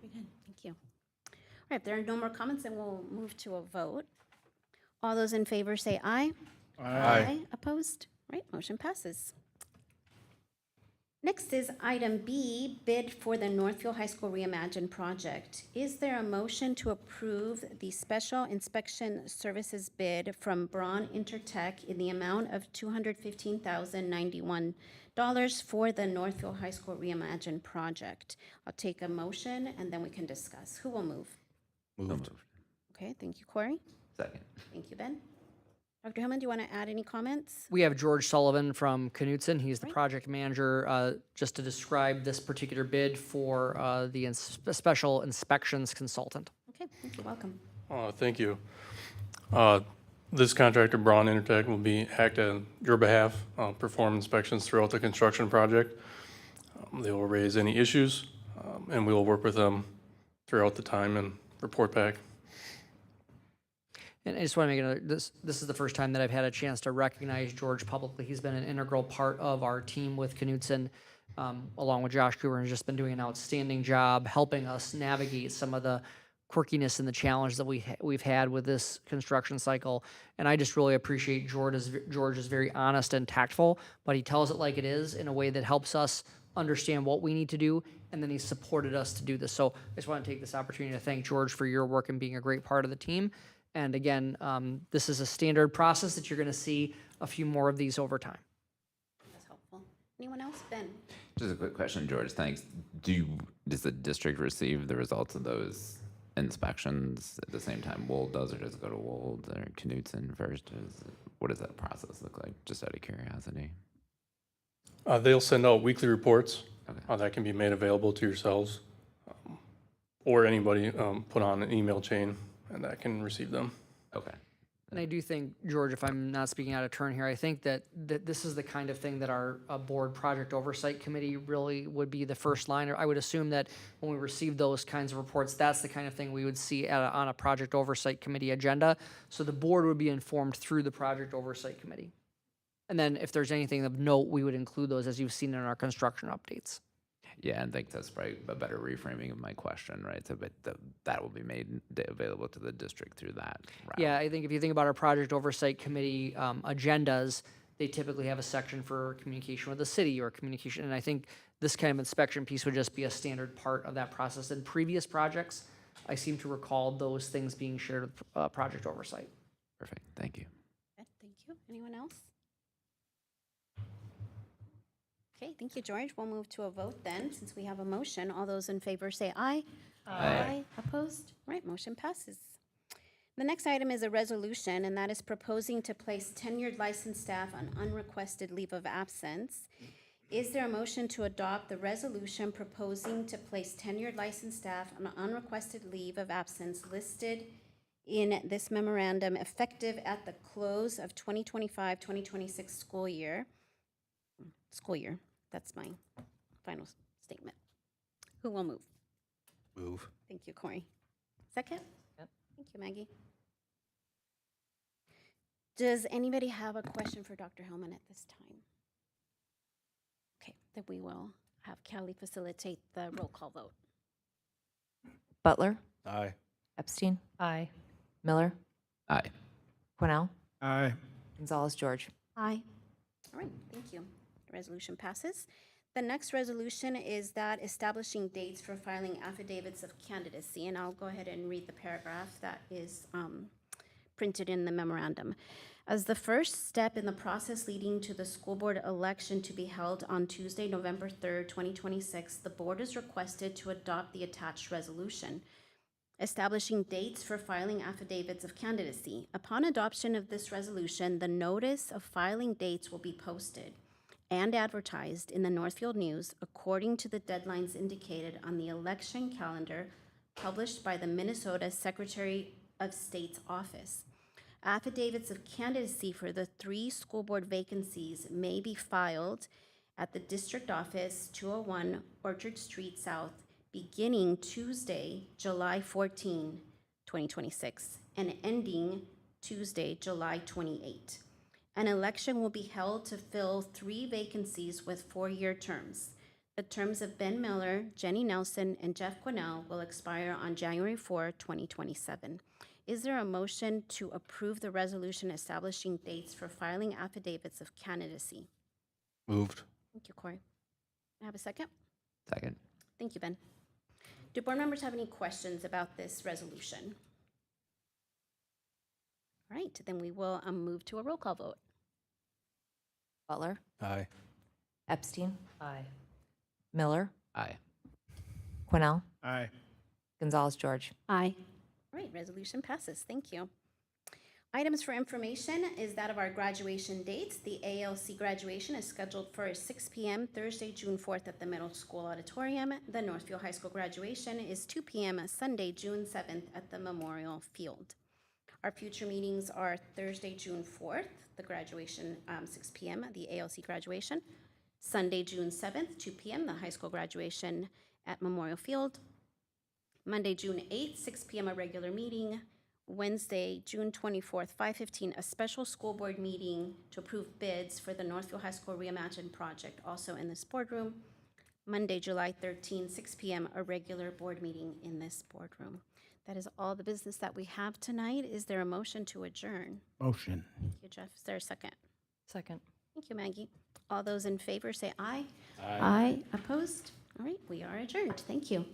Very good, thank you. All right, if there are no more comments, then we'll move to a vote. All those in favor say aye. Aye. Opposed? All right, motion passes. Next is item B, bid for the Northfield High School Reimagine project. Is there a motion to approve the special inspection services bid from Braun Intertech in the amount of $215,091 for the Northfield High School Reimagine project? I'll take a motion and then we can discuss. Who will move? Moved. Okay, thank you, Corey. Second. Thank you, Ben. Dr. Hillman, do you want to add any comments? We have George Sullivan from Knutson. He's the project manager, just to describe this particular bid for the special inspections consultant. Okay, thank you, welcome. Thank you. This contractor, Braun Intertech, will act on your behalf, perform inspections throughout the construction project. They will raise any issues, and we will work with them throughout the time and report back. And I just want to make it, this is the first time that I've had a chance to recognize George publicly. He's been an integral part of our team with Knutson, along with Josh Cooper, and has just been doing an outstanding job helping us navigate some of the quirkiness and the challenge that we've had with this construction cycle. And I just really appreciate George is very honest and tactful, but he tells it like it is in a way that helps us understand what we need to do, and then he supported us to do this. So I just want to take this opportunity to thank George for your work and being a great part of the team. And again, this is a standard process that you're going to see a few more of these over time. That's helpful. Anyone else? Ben? Just a quick question, George. Thanks. Does the district receive the results of those inspections at the same time Wold does, or does it go to Wold or Knutson first? What does that process look like? Just out of curiosity. They'll send out weekly reports that can be made available to yourselves, or anybody put on an email chain, and that can receive them. Okay. And I do think, George, if I'm not speaking out of turn here, I think that this is the kind of thing that our board project oversight committee really would be the first line. Or I would assume that when we receive those kinds of reports, that's the kind of thing we would see on a project oversight committee agenda. So the board would be informed through the project oversight committee. And then if there's anything of note, we would include those as you've seen in our construction updates. Yeah, and I think that's probably a better reframing of my question, right? So, but that will be made available to the district through that route. Yeah, I think if you think about our project oversight committee agendas, they typically have a section for communication with the city or communication, and I think this kind of inspection piece would just be a standard part of that process. In previous projects, I seem to recall those things being shared with project oversight. Perfect, thank you. Okay, thank you. Anyone else? Okay, thank you, George. We'll move to a vote then, since we have a motion. All those in favor say aye. Aye. Opposed? All right, motion passes. The next item is a resolution, and that is proposing to place tenured licensed staff on unrequested leave of absence. Is there a motion to adopt the resolution proposing to place tenured licensed staff on unrequested leave of absence listed in this memorandum effective at the close of 2025-2026 school year? That's my final statement. Who will move? Move. Thank you, Corey. Second? Yep. Thank you, Maggie. Does anybody have a question for Dr. Hillman at this time? Okay, then we will have Callie facilitate the roll call vote. Butler, Aye. Epstein, Aye. Miller, Aye. Cornell, Aye. Gonzalez, George. Aye. All right, thank you. The resolution passes. The next resolution is that establishing dates for filing affidavits of candidacy, and I'll go ahead and read the paragraph that is printed in the memorandum. As the first step in the process leading to the school board election to be held on Tuesday, November 3rd, 2026, the board is requested to adopt the attached resolution, establishing dates for filing affidavits of candidacy. Upon adoption of this resolution, the notice of filing dates will be posted and advertised in the Northfield News according to the deadlines indicated on the election calendar published by the Minnesota Secretary of State's office. Affidavits of candidacy for the 3 school board vacancies may be filed at the district office, 201 Orchard Street South, beginning Tuesday, July 14, 2026, and ending Tuesday, July 28. An election will be held to fill 3 vacancies with 4-year terms. The terms of Ben Miller, Jenny Nelson, and Jeff Quinnell will expire on January 4, 2027. Is there a motion to approve the resolution establishing dates for filing affidavits of candidacy? Moved. Thank you, Corey. I have a second? Second. Thank you, Ben. Do board members have any questions about this resolution? All right, then we will move to a roll call vote. Butler, Aye. Epstein, Aye. Miller, Aye. Quinnell, Aye. Gonzalez, George. Aye. All right, resolution passes. Thank you. Items for information is that of our graduation dates. The ALC graduation is scheduled for 6 p.m. Thursday, June 4th at the middle school auditorium. The Northfield High School graduation is 2 p.m. Sunday, June 7th at the Memorial Field. Our future meetings are Thursday, June 4th, the graduation, 6 p.m., the ALC graduation. Sunday, June 7th, 2 p.m., the high school graduation at Memorial Field. Monday, June 8th, 6 p.m., a regular meeting. Wednesday, June 24th, 5:15, a special school board meeting to approve bids for the Northfield High School Reimagine project, also in this boardroom. Monday, July 13th, 6 p.m., a regular board meeting in this boardroom. That is all the business that we have tonight. Is there a motion to adjourn? Motion. Thank you, Jeff. Is there a second? Second. Thank you, Maggie. All those in favor say aye. Aye. Aye. Opposed? All right, we are adjourned. Thank you.